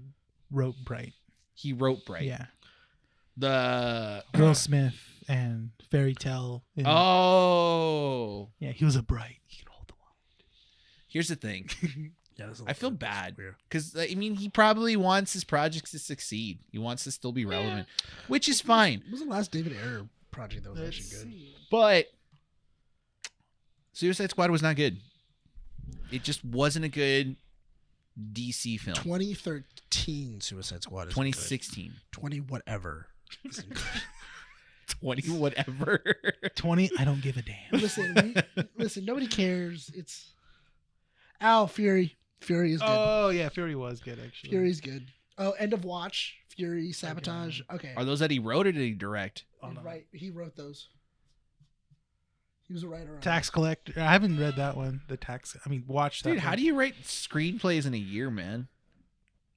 Speaker 5: wrote Bright.
Speaker 1: He wrote Bright.
Speaker 5: Yeah.
Speaker 1: The
Speaker 5: Will Smith and Fairy Tale. And,
Speaker 1: Oh.
Speaker 5: yeah, he was a Bright. He can hold the wand.
Speaker 1: Here's the thing.
Speaker 2: Yeah,
Speaker 1: I feel bad because I mean he probably wants his projects to succeed. He wants to still be relevant, which is fine.
Speaker 2: What was the last David Ayer project that was actually good?
Speaker 1: But Suicide Squad was not good. It just wasn't a good DC film.
Speaker 2: 2013 Suicide Squad is
Speaker 1: 2016.
Speaker 2: 20 whatever.
Speaker 1: 20 whatever.
Speaker 5: 20. I don't give a damn.
Speaker 2: Listen. Nobody cares. It's Fury. Fury is good.
Speaker 5: Oh yeah, Fury was good actually.
Speaker 2: Fury's good. Oh, End of Watch. Fury, Sabotage. Okay.
Speaker 1: Are those that he wrote or did he direct?
Speaker 2: He wrote those. He was a writer on
Speaker 5: Tax Collector. I haven't read that one. Watch that.
Speaker 1: Dude,
Speaker 5: one.
Speaker 1: how do you write screenplays in a year, man?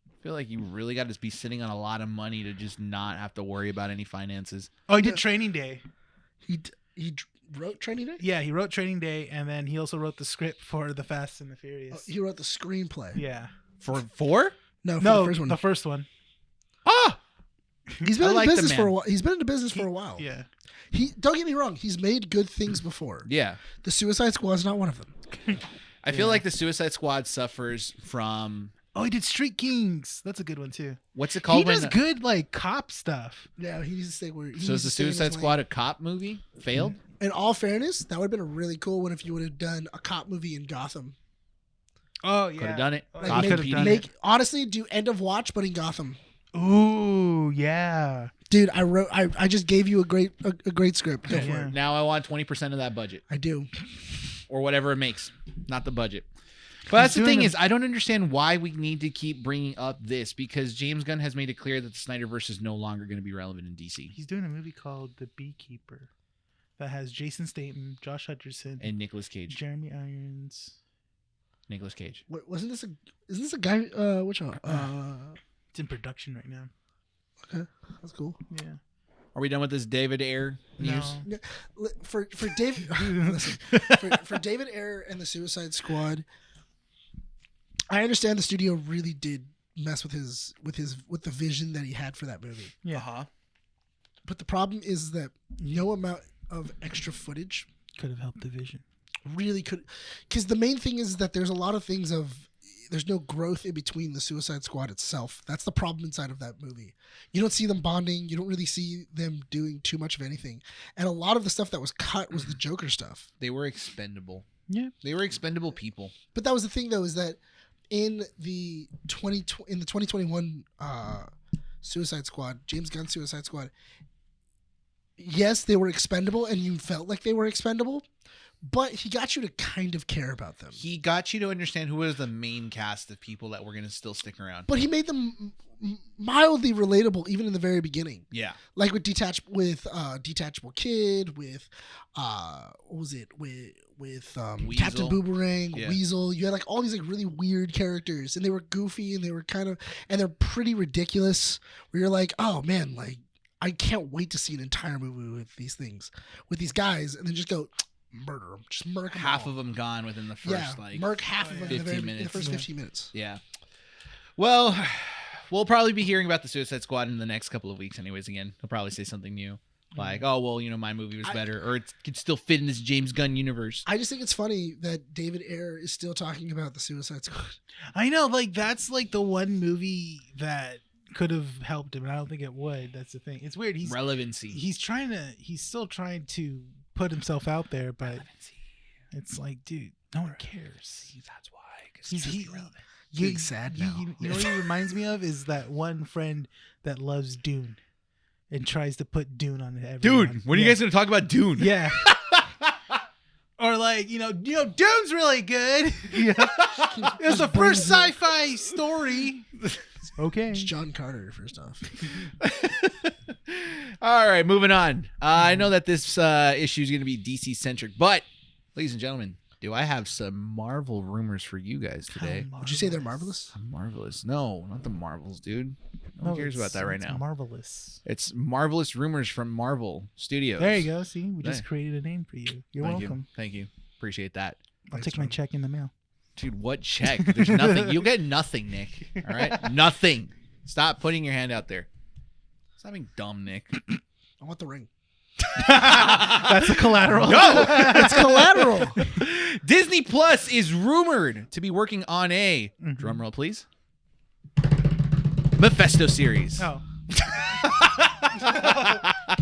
Speaker 1: I feel like you really got to be sitting on a lot of money to just not have to worry about any finances.
Speaker 5: Oh, he did Training Day.
Speaker 2: He wrote Training Day?
Speaker 5: Yeah, he wrote Training Day, and then he also wrote the script for The Fast and the Furious.
Speaker 2: He wrote the screenplay.
Speaker 5: Yeah.
Speaker 1: For 4?
Speaker 2: No, the first one.
Speaker 5: The first one.
Speaker 1: Ah!
Speaker 2: He's been in the business for a while. He's been in the business for a while.
Speaker 5: Yeah.
Speaker 2: Don't get me wrong. He's made good things before.
Speaker 1: Yeah.
Speaker 2: The Suicide Squad is not one of them.
Speaker 1: I feel like the Suicide Squad suffers from...
Speaker 5: Oh, he did Street Kings. That's a good one too.
Speaker 1: What's it called?
Speaker 5: He does good like cop stuff.
Speaker 2: Yeah, he needs to stay where.
Speaker 1: So is the Suicide Squad a cop movie? Failed?
Speaker 2: In all fairness, that would have been a really cool one if you would have done a cop movie in Gotham.
Speaker 5: Oh yeah,
Speaker 1: could have done it.
Speaker 2: Like, honestly, do End of Watch, but in Gotham.
Speaker 5: Ooh, yeah.
Speaker 2: Dude, I just gave you a great script. Go for it.
Speaker 1: Now I want 20% of that budget.
Speaker 2: I do.
Speaker 1: Or whatever it makes, not the budget. But that's the thing is, I don't understand why we need to keep bringing up this because James Gunn has made it clear that the Snyderverse is no longer going to be relevant in DC.
Speaker 5: He's doing a movie called The Beekeeper that has Jason Statham, Josh Hutcherson,
Speaker 1: and Nicolas Cage.
Speaker 5: Jeremy Irons.
Speaker 1: Nicolas Cage.
Speaker 2: Wait, isn't this a guy? Which one?
Speaker 5: It's in production right now.
Speaker 2: Okay, that's cool.
Speaker 5: Yeah.
Speaker 1: Are we done with this David Ayer news?
Speaker 2: No. For David, listen, for David Ayer and the Suicide Squad, I understand the studio really did mess with the vision that he had for that movie.
Speaker 5: Yeah.
Speaker 1: Uh-huh.
Speaker 2: But the problem is that no amount of extra footage
Speaker 5: could have helped the vision.
Speaker 2: Really could, because the main thing is that there's a lot of things there's no growth in between the Suicide Squad itself. That's the problem inside of that movie. You don't see them bonding. You don't really see them doing too much of anything. And a lot of the stuff that was cut was the Joker stuff.
Speaker 1: They were expendable.
Speaker 5: Yeah.
Speaker 1: They were expendable people.
Speaker 2: But that was the thing, though, is that in the 2021 Suicide Squad, James Gunn Suicide Squad, yes, they were expendable, and you felt like they were expendable, but he got you to kind of care about them.
Speaker 1: He got you to understand who was the main cast of people that were going to still stick around.
Speaker 2: But he made them mildly relatable, even in the very beginning.
Speaker 1: Yeah,
Speaker 2: like with Detachable Kid, with what was it with Captain Boomerang,
Speaker 1: yeah.
Speaker 2: Weasel. You had like all these like really weird characters, and they were goofy, and they were and they're pretty ridiculous. Where you're like, oh man, like I can't wait to see an entire movie with these guys, and then just go murder them, just murk them
Speaker 1: half
Speaker 2: all.
Speaker 1: of them gone within the first
Speaker 2: murk half of them in the first 15
Speaker 1: minutes.
Speaker 2: minutes.
Speaker 1: Yeah. Well, we'll probably be hearing about the Suicide Squad in the next couple of weeks anyways. Again, he'll probably say something new. Like, oh, well, my movie was better. Or it could still fit in this James Gunn universe.
Speaker 2: I just think it's funny that David Ayer is still talking about the Suicide Squad.
Speaker 5: I know, like, that's like the one movie that could have helped him, and I don't think it would. That's the thing. It's weird.
Speaker 1: Relevancy.
Speaker 5: He's still trying to put himself out there, but it's like, dude, no one cares.
Speaker 1: That's why. Because
Speaker 5: he's
Speaker 1: irrelevant.
Speaker 2: Getting sad now.
Speaker 5: You know what he reminds me of is that one friend that loves Dune and tries to put Dune on everyone.
Speaker 1: Dude, when are you guys going to talk about Dune?
Speaker 5: Yeah. Or like, Dune's really good. Yeah. It's the first sci-fi story. Okay.
Speaker 2: It's John Carter, first off.
Speaker 1: All right, moving on. I know that this issue is going to be DC-centric, but, ladies and gentlemen, do I have some Marvel rumors for you guys today?
Speaker 2: Would you say they're marvelous?
Speaker 1: Marvelous. No, not the Marvels, dude. No one cares about that right now.
Speaker 5: Marvelous.
Speaker 1: It's marvelous rumors from Marvel Studios.
Speaker 5: There you go. See, we just created a name for you. You're welcome.
Speaker 1: Thank you. Appreciate that.
Speaker 5: I'll take my check in the mail.
Speaker 1: Dude, what check? There's nothing. You'll get nothing, Nick. All right? Nothing. Stop putting your hand out there. Stop being dumb, Nick.
Speaker 2: I want the ring.
Speaker 5: That's the collateral.
Speaker 1: No,
Speaker 2: It's collateral.
Speaker 1: Disney Plus is rumored to be working on a drum roll, please. Mephisto series.
Speaker 5: Oh.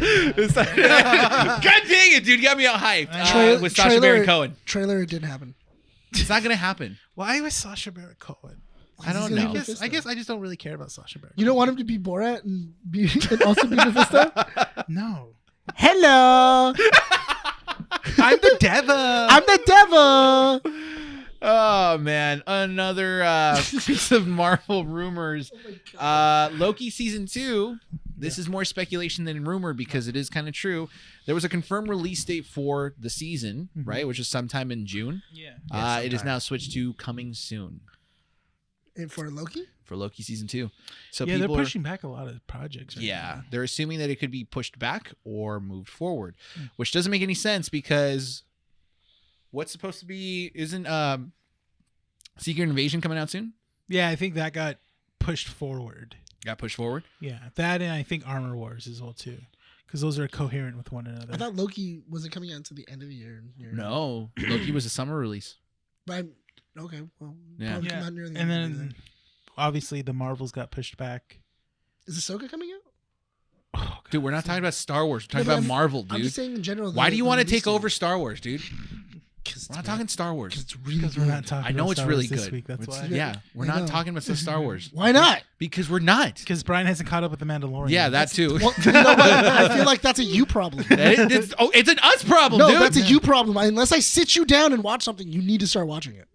Speaker 1: It's like- God dang it, dude! You got me all hyped with Sacha Baron Cohen.
Speaker 2: Trailer, it didn't happen.
Speaker 1: It's not gonna happen.
Speaker 5: Why was Sacha Baron Cohen?
Speaker 1: I don't
Speaker 2: He's gonna
Speaker 1: know.
Speaker 2: be
Speaker 5: I
Speaker 2: Mephisto.
Speaker 5: guess I just don't really care about Sacha Baron.
Speaker 2: You don't want him to be Borat and also be Mephisto?
Speaker 5: No.
Speaker 2: Hello,
Speaker 5: I'm the devil.
Speaker 2: I'm the devil.
Speaker 1: Oh man, another piece of Marvel rumors. Loki season 2. This is more speculation than rumor because it is kind of true. There was a confirmed release date for the season, right, which is sometime in June.
Speaker 5: Yeah.
Speaker 1: It is now switched to coming soon
Speaker 2: And for Loki?
Speaker 1: for Loki season 2. So
Speaker 5: Yeah, they're
Speaker 1: people are,
Speaker 5: pushing back a lot of projects. Right now.
Speaker 1: they're assuming that it could be pushed back or moved forward, which doesn't make any sense because what's supposed to be isn't Secret Invasion coming out soon?
Speaker 5: Yeah, I think that got pushed forward.
Speaker 1: Got pushed forward.
Speaker 5: Yeah, that and I think Armor Wars as well too, because those are coherent with one another.
Speaker 2: I thought Loki wasn't coming out until the end of the year.
Speaker 1: No, Loki was a summer release.
Speaker 2: But okay, well,
Speaker 1: Yeah.
Speaker 2: probably come
Speaker 5: Yeah,
Speaker 2: out near the
Speaker 5: and
Speaker 2: end of the
Speaker 5: then
Speaker 2: year.
Speaker 5: obviously the Marvels got pushed back.
Speaker 2: Is Ahsoka coming out?
Speaker 5: Oh,
Speaker 1: Dude, we're not talking about Star Wars. We're talking
Speaker 2: No, but
Speaker 1: about Marvel,
Speaker 2: I'm
Speaker 1: dude.
Speaker 2: just saying in general.
Speaker 1: Why do you
Speaker 2: the
Speaker 1: want to
Speaker 2: release
Speaker 1: take
Speaker 2: date.
Speaker 1: over Star Wars, dude?
Speaker 2: 'Cause
Speaker 1: We're not
Speaker 2: it's
Speaker 1: talking Star Wars.
Speaker 2: It's really
Speaker 5: because
Speaker 2: good.
Speaker 5: we're not talking.
Speaker 1: I know
Speaker 5: about
Speaker 1: it's
Speaker 5: Star
Speaker 1: really
Speaker 5: Wars this
Speaker 1: good.
Speaker 5: week. That's
Speaker 1: It's-
Speaker 5: why.
Speaker 1: Yeah, we're
Speaker 2: I
Speaker 1: not
Speaker 2: know.
Speaker 1: talking about Star Wars.
Speaker 2: Why not?
Speaker 1: Because we're not.
Speaker 5: Because Brian hasn't caught up with the Mandalorian.
Speaker 1: Yeah, that too.
Speaker 2: Well, you know what? I feel like that's a you problem.
Speaker 1: It's an us problem,
Speaker 2: No,
Speaker 1: dude.
Speaker 2: that's a you problem. Unless I sit you down and watch something, you need to start watching it.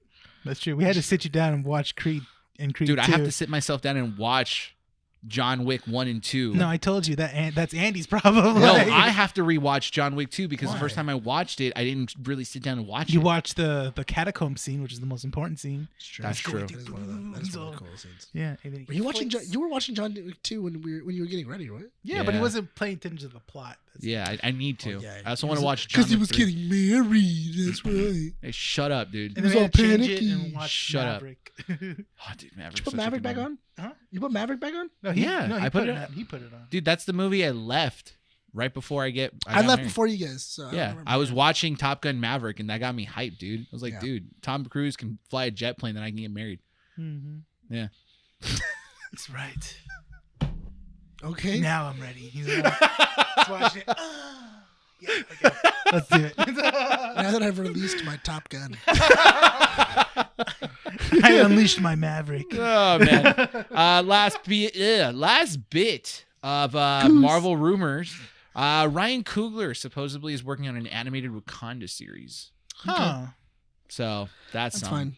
Speaker 5: That's true. We had to sit you down and watch Creed and Creed
Speaker 1: Dude,
Speaker 5: 2.
Speaker 1: I have to sit myself down and watch John Wick 1 and 2.
Speaker 5: No, I told you that. That's Andy's problem.
Speaker 1: No,
Speaker 5: Like,
Speaker 1: I have to rewatch John Wick 2 because the
Speaker 2: Why?
Speaker 1: first time I watched it, I didn't really sit down and watch
Speaker 5: You
Speaker 1: it.
Speaker 5: watched the catacomb scene, which is the most important scene.
Speaker 1: That's true.
Speaker 2: That is one of the cool scenes.
Speaker 5: Yeah. And then
Speaker 2: Were you watching? You were watching John Wick 2 when you were getting ready, right?
Speaker 5: Yeah, but he
Speaker 1: Yeah.
Speaker 5: wasn't paying attention to the plot.
Speaker 1: Yeah, I need to.
Speaker 2: Oh, yeah.
Speaker 1: I also want to watch John
Speaker 2: Because he
Speaker 1: Wick
Speaker 2: was
Speaker 1: 3.
Speaker 2: getting married. That's right.
Speaker 1: Hey, shut up, dude.
Speaker 5: And
Speaker 2: was
Speaker 5: then we
Speaker 2: all
Speaker 5: had to change
Speaker 2: panicky.
Speaker 5: it and watch
Speaker 1: Shut up.
Speaker 5: Maverick.
Speaker 1: Oh, dude, Maverick's
Speaker 2: Did you put
Speaker 1: such a
Speaker 2: Maverick
Speaker 1: good
Speaker 2: back
Speaker 1: movie.
Speaker 2: on?
Speaker 5: Huh?
Speaker 2: You put Maverick back on?
Speaker 5: No,
Speaker 1: Yeah,
Speaker 5: he
Speaker 1: I put
Speaker 5: put
Speaker 1: it
Speaker 5: it
Speaker 1: on.
Speaker 5: on. He put it on.
Speaker 1: Dude, that's the movie I left right before I
Speaker 2: I
Speaker 1: got
Speaker 2: left
Speaker 1: married.
Speaker 2: before you guys. So don't
Speaker 1: Yeah,
Speaker 2: remember
Speaker 1: I was
Speaker 2: that.
Speaker 1: watching Top Gun Maverick, and that got me hyped, dude. I was like,
Speaker 2: Yeah.
Speaker 1: dude, Tom Cruise can fly a jet plane, then I can get married.
Speaker 5: Mm-hmm.
Speaker 1: Yeah.
Speaker 5: That's right.
Speaker 2: Okay.
Speaker 5: Now I'm ready. He's watching it. Yeah, okay. Let's do it.
Speaker 2: Now that I've released my Top Gun.
Speaker 5: I unleashed my Maverick.
Speaker 1: Oh man. Last bit of Marvel rumors. Ryan Coogler supposedly is working on an animated Wakanda series.
Speaker 5: Huh.
Speaker 1: So that's
Speaker 2: That's fine.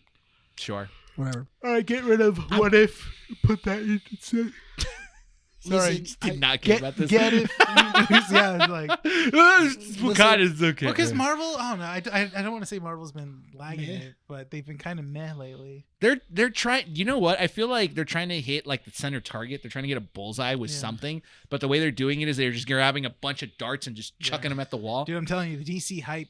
Speaker 1: Sure.
Speaker 2: Whatever.
Speaker 5: All right, get rid of what if. Put that in instead. Sorry.
Speaker 2: Listen,
Speaker 1: Did not care about this.
Speaker 5: Get it? Yeah, it's like.
Speaker 1: Wakanda's okay.
Speaker 5: Well, because Marvel, I don't know. I don't want to say Marvel's been lagging
Speaker 2: Meh.
Speaker 5: it, but they've been kind of meh lately.
Speaker 1: They're trying. You know what? I feel like they're trying to hit like the center target. They're trying to get a bullseye with
Speaker 5: Yeah.
Speaker 1: something. But the way they're doing it is they're just grabbing a bunch of darts and just chucking them at the wall.
Speaker 5: Dude, I'm telling you, the DC hype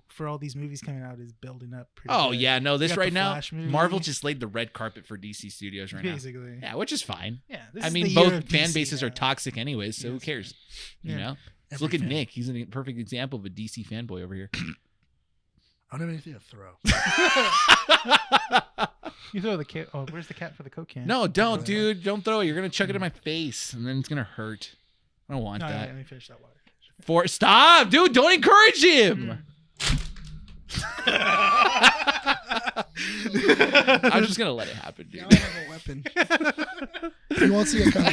Speaker 5: for all these movies coming out is building up. Pretty
Speaker 1: Oh
Speaker 5: good.
Speaker 1: yeah, no. This
Speaker 5: got
Speaker 1: right
Speaker 5: the
Speaker 1: now,
Speaker 5: Flash movie.
Speaker 1: Marvel just laid the red carpet for DC Studios right now.
Speaker 5: Basically.
Speaker 1: Yeah, which is fine.
Speaker 5: Yeah. This
Speaker 1: I
Speaker 5: is
Speaker 1: mean,
Speaker 5: the year
Speaker 1: both
Speaker 5: of
Speaker 1: fan
Speaker 5: DC
Speaker 1: bases are
Speaker 5: now.
Speaker 1: toxic anyways, so who
Speaker 5: Yes.
Speaker 1: cares? You
Speaker 5: Yeah.
Speaker 1: know. Let's
Speaker 2: Every
Speaker 1: look at
Speaker 2: fan.
Speaker 1: Nick. He's a perfect example of a DC fanboy over here.
Speaker 2: I don't have anything to throw.
Speaker 5: You throw the cat. Oh, where's the cat for the Coke can?
Speaker 1: No, don't, dude. Don't throw it. You're gonna chuck it in my face, and then it's gonna hurt. I don't want
Speaker 5: No,
Speaker 1: that.
Speaker 5: let me finish that water.
Speaker 1: Stop, dude. Don't encourage him. I'm just gonna let it happen,
Speaker 2: Now
Speaker 1: dude.
Speaker 2: I have a weapon. You won't see it coming.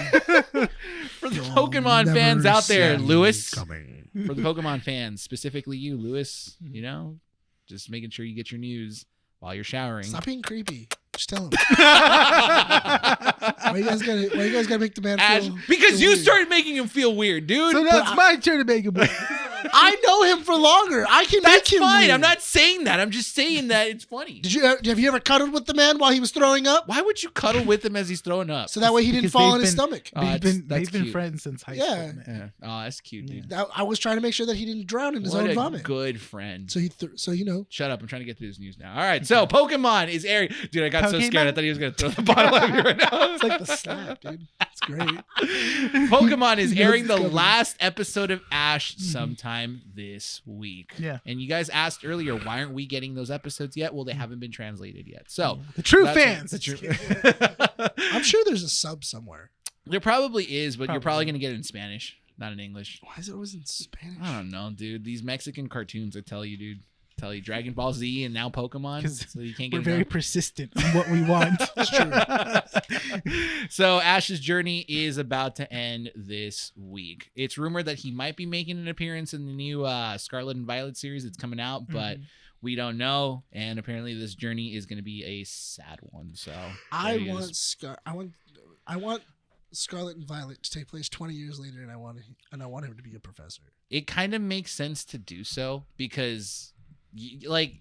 Speaker 1: For the Pokemon fans out there, Lewis.
Speaker 2: Coming.
Speaker 1: For the Pokemon fans, specifically you, Lewis. You know, just making sure you get your news while you're showering.
Speaker 2: Stop being creepy. Just tell him. Why you guys gotta make the man feel?
Speaker 1: Because
Speaker 2: feel
Speaker 1: you
Speaker 2: weird?
Speaker 1: started making him feel weird, dude.
Speaker 5: So now it's my turn to make a move.
Speaker 2: I know him for longer. I can make
Speaker 1: That's
Speaker 2: him
Speaker 1: fine.
Speaker 2: weird.
Speaker 1: I'm not saying that. I'm just saying that it's funny.
Speaker 2: Have you ever cuddled with the man while he was throwing up?
Speaker 1: Why would you cuddle with him as he's throwing up?
Speaker 2: So that way he didn't
Speaker 5: Because
Speaker 2: fall
Speaker 5: they've
Speaker 2: on his
Speaker 5: been-
Speaker 2: stomach.
Speaker 1: Oh,
Speaker 5: they've
Speaker 1: that's
Speaker 5: been
Speaker 1: cute.
Speaker 5: friends since high
Speaker 2: Yeah.
Speaker 5: school. Man.
Speaker 1: Yeah. Oh, that's cute, dude.
Speaker 2: I was trying to make sure that he didn't drown in his
Speaker 1: What
Speaker 2: own
Speaker 1: a
Speaker 2: vomit.
Speaker 1: good friend.
Speaker 2: So you know.
Speaker 1: Shut up. I'm trying to get through this news now. All right. So Pokemon is airing. Dude, I got so
Speaker 5: Pokemon?
Speaker 1: scared. I thought he was going to throw the bottle at me right now.
Speaker 2: It's like the slap, dude. It's great.
Speaker 1: Pokemon is
Speaker 2: You know
Speaker 1: airing
Speaker 2: it's
Speaker 1: the
Speaker 2: coming.
Speaker 1: last episode of Ash sometime this week.
Speaker 5: Yeah.
Speaker 1: And you guys asked earlier, why aren't we getting those episodes yet? Well, they haven't been translated yet. So
Speaker 5: The true
Speaker 1: that's
Speaker 5: fans.
Speaker 1: the true-
Speaker 2: I'm sure there's a sub somewhere.
Speaker 1: There probably is, but you're probably
Speaker 5: Probably.
Speaker 1: going to get it in Spanish, not in English.
Speaker 2: Why is it always in Spanish?
Speaker 1: I don't know, dude. These Mexican cartoons, I tell you, dude. Dragon Ball Z and now Pokemon.
Speaker 5: 'Cause
Speaker 1: So you can't
Speaker 5: We're
Speaker 1: get
Speaker 5: very
Speaker 1: enough.
Speaker 5: persistent in what we want.
Speaker 2: That's true.
Speaker 1: So Ash's journey is about to end this week. It's rumored that he might be making an appearance in the new Scarlet and Violet series that's coming out, but we don't know. And apparently this journey is going to be a sad one. So
Speaker 2: I
Speaker 1: there he
Speaker 2: want
Speaker 1: is.
Speaker 2: I want Scarlet and Violet to take place 20 years later, and I want him to be a professor.
Speaker 1: It kind of makes sense to do so because like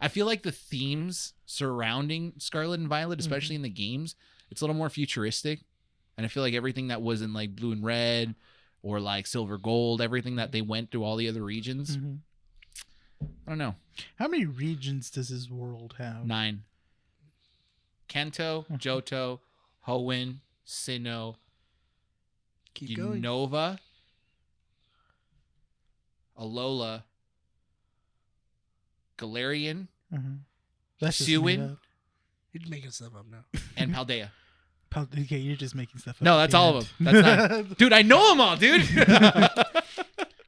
Speaker 1: I feel like the themes surrounding Scarlet and Violet, especially in the games, it's a little more futuristic. And I feel like everything that was in like Blue and Red or like Silver Gold, everything that they went through all the other regions. I don't know.
Speaker 5: How many regions does his world have?
Speaker 1: 9. Kanto, Johto, Hoenn, Sinnoh,
Speaker 2: Keep going.
Speaker 1: Unova, Alola, Galarian,
Speaker 5: That's just made
Speaker 1: Sewin,
Speaker 5: up.
Speaker 2: You're making stuff up now.
Speaker 1: and Paldea.
Speaker 5: Okay, you're just making stuff up.
Speaker 1: No,
Speaker 5: at
Speaker 1: that's
Speaker 5: the
Speaker 1: all
Speaker 5: end.
Speaker 1: of them. That's not. Dude, I know them all, dude.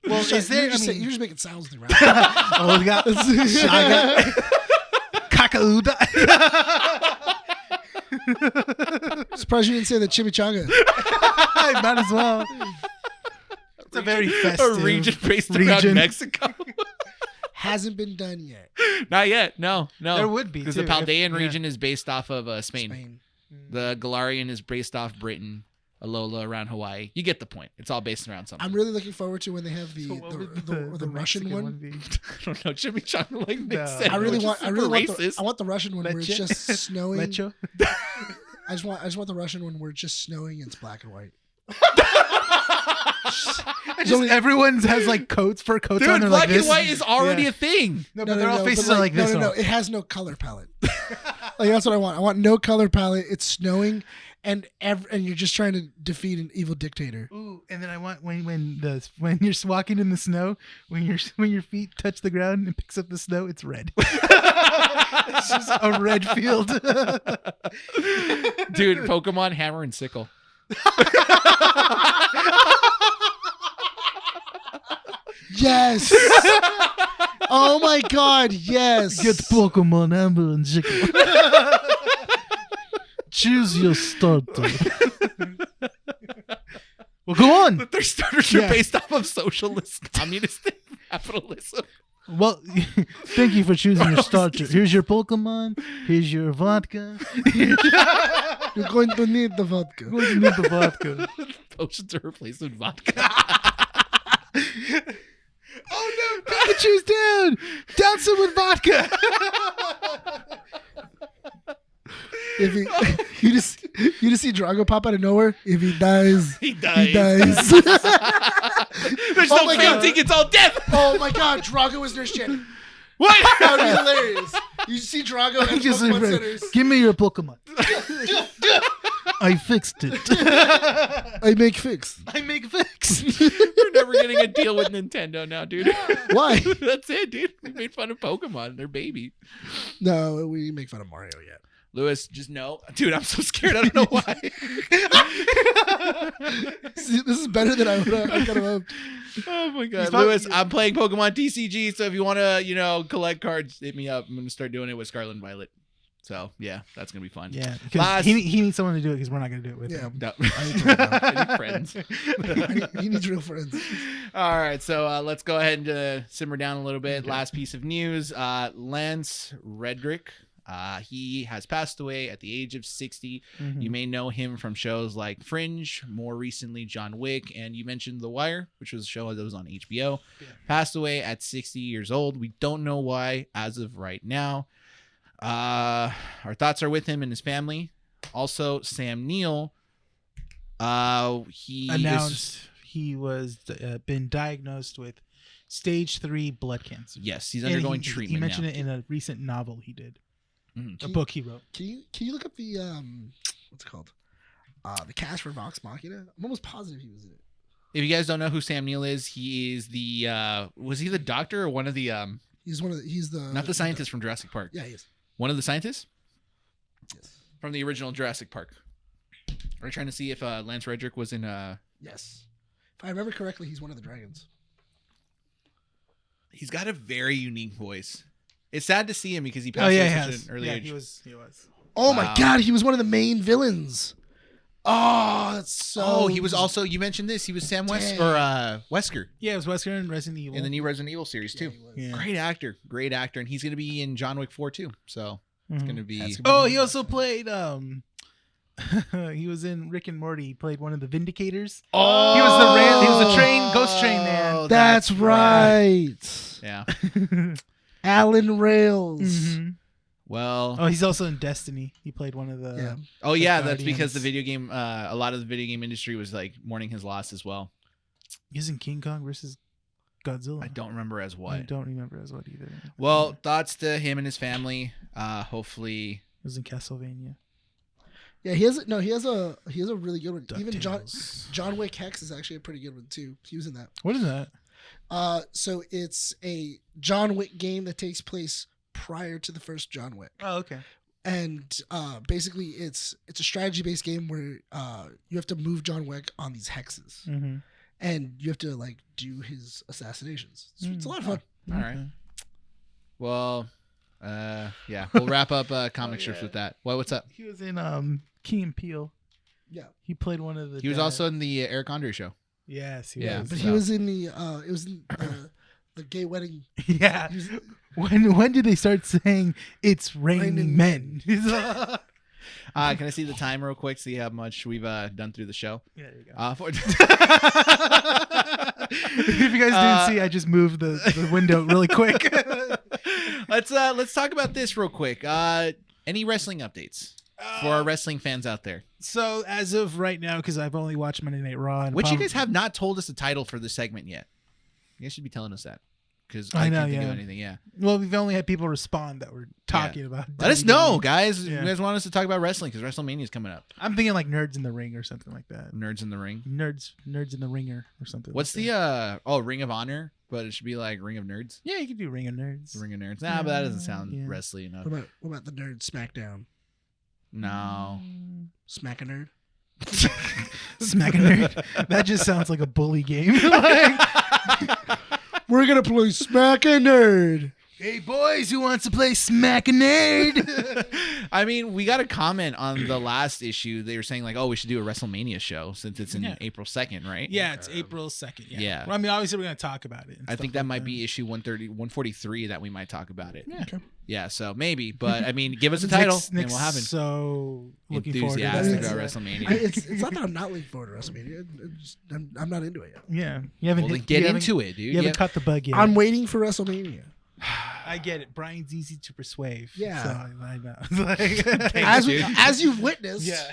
Speaker 5: Well, is there?
Speaker 2: You're just making sounds around.
Speaker 5: Oh, we got Shaga, Kakauda.
Speaker 2: Surprised you didn't say the chimichanga.
Speaker 5: Might as well. It's a very festive
Speaker 1: A region based around
Speaker 5: region.
Speaker 1: Mexico.
Speaker 2: Hasn't been done yet.
Speaker 1: Not yet. No.
Speaker 5: There would be
Speaker 1: Because the
Speaker 5: too,
Speaker 1: Paldean
Speaker 5: if- yeah.
Speaker 1: region is based off of Spain.
Speaker 2: Spain.
Speaker 1: The Galarian is based off Britain. Alola around Hawaii. You get the point. It's all based around something.
Speaker 2: I'm really looking forward to when they have
Speaker 5: So what would
Speaker 2: the Russian
Speaker 5: Mexican
Speaker 2: one.
Speaker 5: be?
Speaker 1: I don't know. Chimichanga like makes
Speaker 5: No.
Speaker 1: sense.
Speaker 2: I really
Speaker 1: which
Speaker 2: want.
Speaker 1: is
Speaker 2: I really
Speaker 1: super
Speaker 2: want.
Speaker 1: racist.
Speaker 2: I want the Russian one where it's
Speaker 5: Leche?
Speaker 2: just snowing.
Speaker 5: Lecho?
Speaker 2: I just want the Russian one where it's just snowing and it's black and white.
Speaker 5: Just everyone has like fur coats
Speaker 1: Dude,
Speaker 5: on. They're
Speaker 1: black
Speaker 5: like this.
Speaker 1: and white is already
Speaker 5: Yeah.
Speaker 1: a thing.
Speaker 5: No, but their all faces
Speaker 2: but
Speaker 5: are like this.
Speaker 2: No,
Speaker 5: one.
Speaker 2: it has no color palette. Like that's what I want. I want no color palette. It's snowing, and you're just trying to defeat an evil dictator.
Speaker 5: Ooh, and then I want when you're walking in the snow, when your feet touch the ground and picks up the snow, it's red. It's just a red field.
Speaker 1: Dude, Pokemon Hammer and Sickle.
Speaker 2: Yes. Oh my God. Yes.
Speaker 5: Get Pokemon Amber and Sickle. Choose your starter. Well, go on.
Speaker 1: Their starters are based off of socialist, communist, capitalism.
Speaker 5: Well, thank you for choosing your starter. Here's your Pokemon. Here's your vodka.
Speaker 2: You're going to need the vodka.
Speaker 5: Going to need the vodka.
Speaker 1: Potions are replaced with vodka.
Speaker 5: Oh no, Pikachu's down! Douse him with vodka!
Speaker 2: If you just see Drago pop out of nowhere. If he dies,
Speaker 1: He dies.
Speaker 2: he dies.
Speaker 1: There's
Speaker 2: Oh
Speaker 1: no
Speaker 2: my God.
Speaker 1: fainting, it's all death.
Speaker 2: Oh my God, Drago is Nurse Jenny.
Speaker 1: What?
Speaker 2: That would be hilarious. You see Drago at
Speaker 5: Just
Speaker 2: Pokemon
Speaker 5: like,
Speaker 2: Centers.
Speaker 5: give me your Pokemon. I fixed it.
Speaker 2: I make fix.
Speaker 5: I make fix.
Speaker 1: We're never getting a deal with Nintendo now, dude.
Speaker 2: Why?
Speaker 1: That's it, dude. We made fun of Pokemon. They're baby.
Speaker 2: No, we didn't make fun of Mario yet.
Speaker 1: Lewis, just no. Dude, I'm so scared. I don't know why.
Speaker 2: See, this is better than I could have hoped.
Speaker 1: Oh my God.
Speaker 5: probably-
Speaker 1: Lewis, I'm playing Pokemon TCG, so if you want to, collect cards, hit me up. I'm going to start doing it with Scarlet and Violet. So, yeah, that's going to be fun.
Speaker 5: Yeah, because
Speaker 1: Last-
Speaker 5: he needs someone to do it because we're not going to do it with
Speaker 2: Yeah.
Speaker 5: him.
Speaker 1: No.
Speaker 2: I need to know.
Speaker 1: I need friends.
Speaker 2: He needs real friends.
Speaker 1: All right, so let's go ahead and simmer down a little bit. Last piece of news: Lance Reddick. He has passed away at the age of 60. You may know him from shows like Fringe, more recently John Wick, and you mentioned The Wire, which was a show that was on HBO.
Speaker 5: Yeah.
Speaker 1: Passed away at 60 years old. We don't know why as of right now. Our thoughts are with him and his family. Also, Sam Neill. He
Speaker 5: Announced he was been diagnosed with stage 3 blood cancer.
Speaker 1: Yes, he's
Speaker 5: And
Speaker 1: undergoing
Speaker 5: he
Speaker 1: treatment
Speaker 5: mentioned
Speaker 1: now.
Speaker 5: it in a recent novel he did.
Speaker 1: Mhm.
Speaker 5: A book he wrote.
Speaker 2: Can you look up the what's it called? the cast for Vox Machina. I'm almost positive he was in it.
Speaker 1: If you guys don't know who Sam Neill is, he is the was he the doctor or one of the
Speaker 2: He's the
Speaker 1: not the scientist from Jurassic Park.
Speaker 2: Yeah, he is.
Speaker 1: One of the scientists
Speaker 2: Yes.
Speaker 1: from the original Jurassic Park. Are you trying to see if Lance Reddick was in
Speaker 2: Yes. If I remember correctly, he's one of the dragons.
Speaker 1: He's got a very unique voice. It's sad to see him because he passed away at such an early age.
Speaker 5: He was.
Speaker 2: Oh my God, he was one of the main villains. Oh, that's so.
Speaker 1: Oh, he was also. You mentioned this. He was Sam West or Wesker
Speaker 5: Yeah, it was Wesker in Resident Evil.
Speaker 1: in the new Resident Evil series too.
Speaker 2: Yeah.
Speaker 1: Great actor, and he's going to be in John Wick 4 too. So it's going to be.
Speaker 5: Oh, he also played. He was in Rick and Morty. He played one of the Vindicators.
Speaker 1: Oh,
Speaker 5: He was the ghost train man.
Speaker 2: That's right.
Speaker 1: Yeah.
Speaker 2: Alan Rails.
Speaker 5: Mm-hmm.
Speaker 1: Well.
Speaker 5: Oh, he's also in Destiny. He played one of the.
Speaker 2: Yeah.
Speaker 1: Oh yeah,
Speaker 5: the
Speaker 1: that's because
Speaker 5: Guardians.
Speaker 1: the video game. A lot of the video game industry was like mourning his loss as well.
Speaker 5: He was in King Kong versus Godzilla.
Speaker 1: I don't remember as
Speaker 5: I
Speaker 1: what.
Speaker 5: don't remember as what either.
Speaker 1: Well, thoughts to him and his family. Hopefully.
Speaker 5: He was in Castlevania.
Speaker 2: Yeah, he has a really good one. Even
Speaker 5: DuckTales.
Speaker 2: John Wick Hex is actually a pretty good one too. He was in that.
Speaker 5: What is that?
Speaker 2: So it's a John Wick game that takes place prior to the first John Wick.
Speaker 5: Oh, okay.
Speaker 2: And basically it's a strategy based game where you have to move John Wick on these hexes.
Speaker 5: Mm-hmm.
Speaker 2: And you have to like do his assassinations. It's a lot of fun.
Speaker 1: All right. Well, yeah, we'll wrap up comic strips with that. What's up?
Speaker 5: He was in Key and Peele.
Speaker 2: Yeah.
Speaker 5: He played one of the.
Speaker 1: He was also in the Eric Andre show.
Speaker 5: Yes, he
Speaker 1: Yeah,
Speaker 5: was.
Speaker 2: But
Speaker 1: So-
Speaker 2: he was in the the gay wedding.
Speaker 5: Yeah.
Speaker 2: He was-
Speaker 5: When did they start saying it's raining
Speaker 2: Raining
Speaker 5: men?
Speaker 1: Can I see the time real quick? See how much we've done through the show.
Speaker 5: Yeah, there you go.
Speaker 1: For-
Speaker 5: If you guys didn't see, I just moved the window really quick.
Speaker 1: let's talk about this real quick. Any wrestling updates for our wrestling fans out there?
Speaker 5: So as of right now, because I've only watched Monday Night Raw, and
Speaker 1: Which you guys have not told us the title for the segment yet. You guys should be telling us that. Because I can't think of anything, yeah.
Speaker 5: Well, we've only had people respond that we're talking about.
Speaker 1: Let us
Speaker 5: WWE.
Speaker 1: know, guys.
Speaker 5: Yeah.
Speaker 1: You guys want us to talk about wrestling because WrestleMania is coming up.
Speaker 5: I'm thinking like Nerds in the Ring or something like that.
Speaker 1: Nerds in the Ring.
Speaker 5: Nerds in the Ringer or something.
Speaker 1: What's
Speaker 5: like
Speaker 1: the
Speaker 5: that.
Speaker 1: Ring of Honor? But it should be like Ring of Nerds.
Speaker 5: Yeah, you could do Ring of Nerds.
Speaker 1: Ring of Nerds. Nah, but that doesn't
Speaker 5: Yeah.
Speaker 1: sound wrestly enough.
Speaker 2: What about the nerd SmackDown?
Speaker 1: No.
Speaker 2: Smack a nerd?
Speaker 5: Smack a Nerd. That just sounds like a bully game. Like,
Speaker 2: We're gonna play Smack a Nerd.
Speaker 5: hey boys, who wants to play Smack a Nerd?
Speaker 1: I mean, we got a comment on the last issue. They were saying like, "Oh, we should do a WrestleMania show since it's in
Speaker 5: Yeah.
Speaker 1: April 2nd, right?"
Speaker 5: Yeah, it's April 2nd. Yeah.
Speaker 1: Yeah.
Speaker 5: Well, I mean, obviously we're gonna talk about it. and
Speaker 1: I
Speaker 5: stuff
Speaker 1: think that
Speaker 5: like
Speaker 1: might be issue 143 that we might talk about it.
Speaker 5: Yeah.
Speaker 2: Okay.
Speaker 1: Yeah, so maybe, but I mean, give us a title and we'll have it.
Speaker 5: So looking forward to
Speaker 1: Enthusiastic
Speaker 5: that.
Speaker 1: about WrestleMania.
Speaker 2: It's not that I'm not looking forward to WrestleMania. I'm not into it yet.
Speaker 5: Yeah, you haven't.
Speaker 1: Well, then get into it, dude.
Speaker 5: You haven't
Speaker 1: Yeah.
Speaker 5: cut the bug yet.
Speaker 2: I'm waiting for WrestleMania.
Speaker 5: I get it. Brian's easy to persuade.
Speaker 2: Yeah.
Speaker 5: So I know. Like,
Speaker 2: As you've witnessed.
Speaker 5: yeah.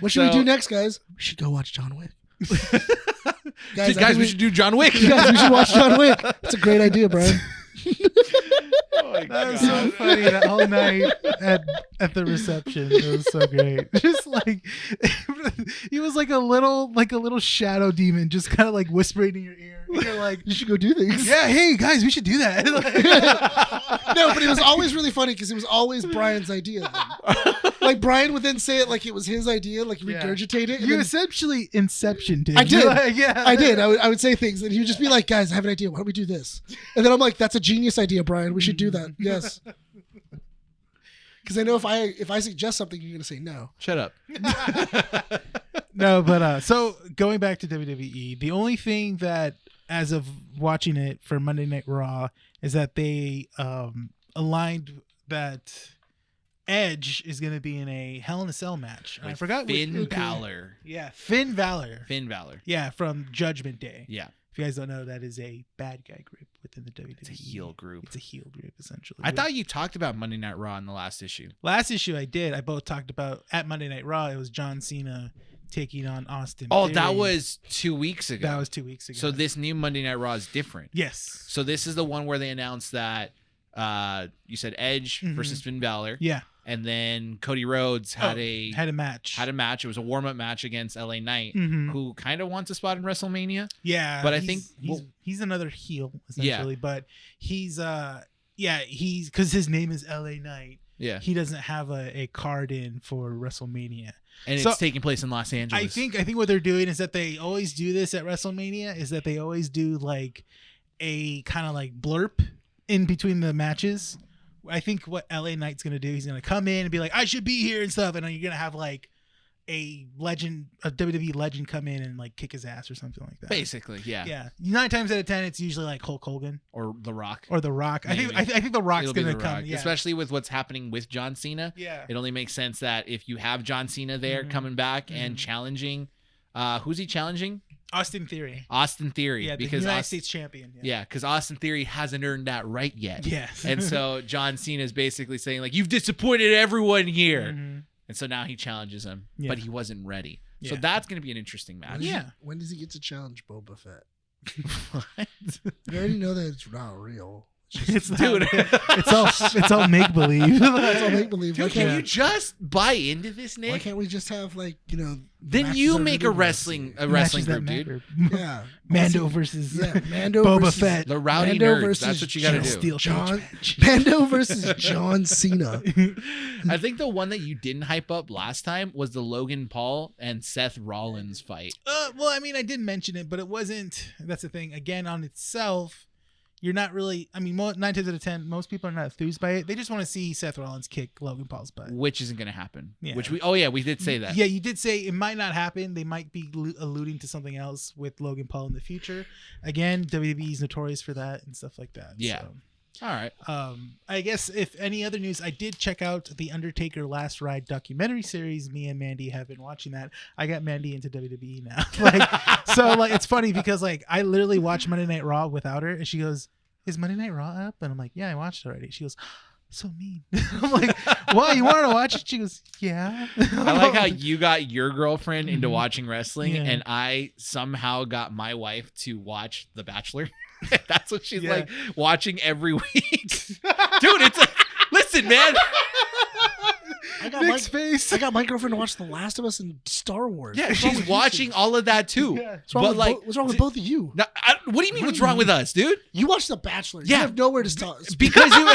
Speaker 2: What should we
Speaker 1: So-
Speaker 2: do next, guys? We should go watch John Wick.
Speaker 1: Guys,
Speaker 2: I think
Speaker 1: we should do John Wick.
Speaker 2: guys, we should watch John Wick. That's a great idea, Brian.
Speaker 5: That was so funny that whole night at the reception. It was so great. Just like he was like a little shadow demon, just kind of like whispering in your ear. And you're like,
Speaker 2: You should go do things.
Speaker 5: yeah, hey guys, we should do that.
Speaker 2: No, but it was always really funny because it was always Brian's idea. Then. Like Brian would then say it like it was his idea, like
Speaker 5: Yeah.
Speaker 2: regurgitate it. and
Speaker 5: You
Speaker 2: then-
Speaker 5: essentially Inception did.
Speaker 2: I did.
Speaker 5: Like, yeah,
Speaker 2: I did. I would say things, and he would just be like, "Guys, I have an idea. Why don't we do this?" And then I'm like, "That's a genius idea, Brian. We should do that." Yes. Because I know if I suggest something, you're gonna say no.
Speaker 1: Shut up.
Speaker 5: No, but so going back to WWE, the only thing that, as of watching it for Monday Night Raw, is that they aligned that Edge is going to be in a Hell in a Cell match. And I forgot
Speaker 1: Finn
Speaker 5: which.
Speaker 1: Balor.
Speaker 5: Yeah, Finn Balor.
Speaker 1: Finn Balor.
Speaker 5: Yeah, from Judgment Day.
Speaker 1: Yeah,
Speaker 5: If you guys don't know, that is a bad guy group within the WWE.
Speaker 1: it's a heel group.
Speaker 5: It's a heel group, essentially.
Speaker 1: I thought you talked about Monday Night Raw in the last issue.
Speaker 5: Last issue I did. I both talked about at Monday Night Raw. It was John Cena taking on Austin.
Speaker 1: Oh,
Speaker 5: Theory.
Speaker 1: that was 2 weeks ago.
Speaker 5: That was 2 weeks ago.
Speaker 1: So this new Monday Night Raw is different.
Speaker 5: yes.
Speaker 1: So this is the one where they announced that You said Edge versus Finn Balor.
Speaker 5: Yeah.
Speaker 1: And then Cody Rhodes had a
Speaker 5: match.
Speaker 1: It was a warm-up match against LA Knight,
Speaker 5: Mm-hmm.
Speaker 1: who kind of wants a spot in WrestleMania.
Speaker 5: Yeah.
Speaker 1: But I think
Speaker 5: he's another heel, essentially. But he's because his name is LA Knight.
Speaker 1: Yeah.
Speaker 5: He doesn't have a card in for WrestleMania.
Speaker 1: And it's taking place in Los Angeles.
Speaker 5: I think what they're doing is that they always do this at WrestleMania, is that they always do like a kind of like blurb in between the matches. I think what LA Knight's going to do, he's going to come in and be like, I should be here and stuff. And then you're going to have like a WWE legend come in and like kick his ass or something like that.
Speaker 1: Basically, yeah.
Speaker 5: Yeah. 9 times out of 10, it's usually like Hulk Hogan.
Speaker 1: Or The Rock.
Speaker 5: I think The Rock's going to come. Yeah.
Speaker 1: Especially with what's happening with John Cena.
Speaker 5: Yeah.
Speaker 1: It only makes sense that if you have John Cena there coming back and challenging, who's he challenging?
Speaker 5: Austin Theory.
Speaker 1: Yeah,
Speaker 5: because United States champion.
Speaker 1: Yeah, because Austin Theory hasn't earned that right yet.
Speaker 5: Yes.
Speaker 1: And so John Cena is basically saying, like, you've disappointed everyone here.
Speaker 5: Mm-hmm.
Speaker 1: And so now he challenges him, but he wasn't ready.
Speaker 5: Yeah.
Speaker 1: So that's going to be an interesting match.
Speaker 2: When does he get to challenge Boba Fett?
Speaker 1: What?
Speaker 2: You already know that it's not real.
Speaker 1: Dude,
Speaker 5: it's all make believe.
Speaker 2: It's all make believe.
Speaker 1: Dude, can you just buy into this, Nick?
Speaker 2: Why can't we just have
Speaker 1: Then you make a wrestling group, dude.
Speaker 2: Yeah,
Speaker 5: Mando versus
Speaker 2: Mando
Speaker 5: Boba
Speaker 2: versus
Speaker 5: Fett.
Speaker 1: The rowdy
Speaker 2: Mando
Speaker 1: nerds.
Speaker 2: versus
Speaker 1: That's what you got to do.
Speaker 2: Mando versus John Cena.
Speaker 1: I think the one that you didn't hype up last time was the Logan Paul and Seth Rollins fight.
Speaker 5: Well, I mean, I did mention it, but it wasn't. That's the thing. Again, on itself, you're not really. I mean, 9 times out of 10, most people are not enthused by it. They just want to see Seth Rollins kick Logan Paul's butt,
Speaker 1: Which isn't going to happen.
Speaker 5: Yeah.
Speaker 1: We did say that.
Speaker 5: Yeah, you did say it might not happen. They might be alluding to something else with Logan Paul in the future. Again, WWE is notorious for that and stuff like that.
Speaker 1: Yeah.
Speaker 5: So.
Speaker 1: All right.
Speaker 5: I guess if any other news, I did check out the Undertaker Last Ride documentary series. Me and Mandy have been watching that. I got Mandy into WWE now. So it's funny because I literally watched Monday Night Raw without her, and she goes, "Is Monday Night Raw up?" And I'm like, "Yeah, I watched it already." She goes, "So mean." I'm like, "Why? You wanted to watch it?" She goes, "Yeah."
Speaker 1: I like how you got your girlfriend into watching wrestling,
Speaker 5: Yeah.
Speaker 1: and I somehow got my wife to watch The Bachelor. That's what she's like watching every week. Dude, listen, man.
Speaker 2: I got my girlfriend to watch The Last of Us and Star Wars.
Speaker 1: Yeah, she's watching all of that too.
Speaker 5: Yeah.
Speaker 2: What's wrong with both of you?
Speaker 1: What do you mean? What's wrong with us, dude?
Speaker 2: You watch The Bachelor.
Speaker 1: Yeah.
Speaker 2: You have nowhere to start.
Speaker 1: Because you.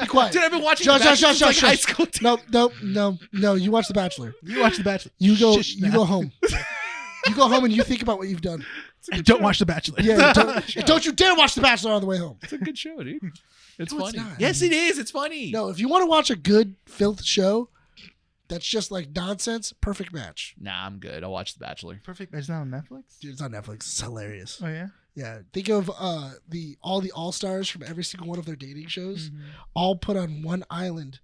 Speaker 2: Be quiet.
Speaker 1: Dude, I've been watching The Bachelor since high school.
Speaker 2: No. You watch The Bachelor.
Speaker 5: You watch The Bachelor.
Speaker 2: You go home. You go home and you think about what you've done.
Speaker 5: And don't watch The Bachelor.
Speaker 2: Yeah, don't you dare watch The Bachelor on the way home.
Speaker 1: It's a good show, dude. It's
Speaker 2: No, it's
Speaker 1: funny.
Speaker 2: not.
Speaker 1: Yes, it is. It's funny.
Speaker 2: No, if you want to watch a good filth show that's just like nonsense, perfect match.
Speaker 1: Nah, I'm good. I'll watch The Bachelor.
Speaker 5: Perfect. It's not on Netflix.
Speaker 2: Dude, it's on Netflix. It's hilarious.
Speaker 5: Oh yeah.
Speaker 2: Yeah, think of all the all-stars from every single one of their dating shows, all put on one island,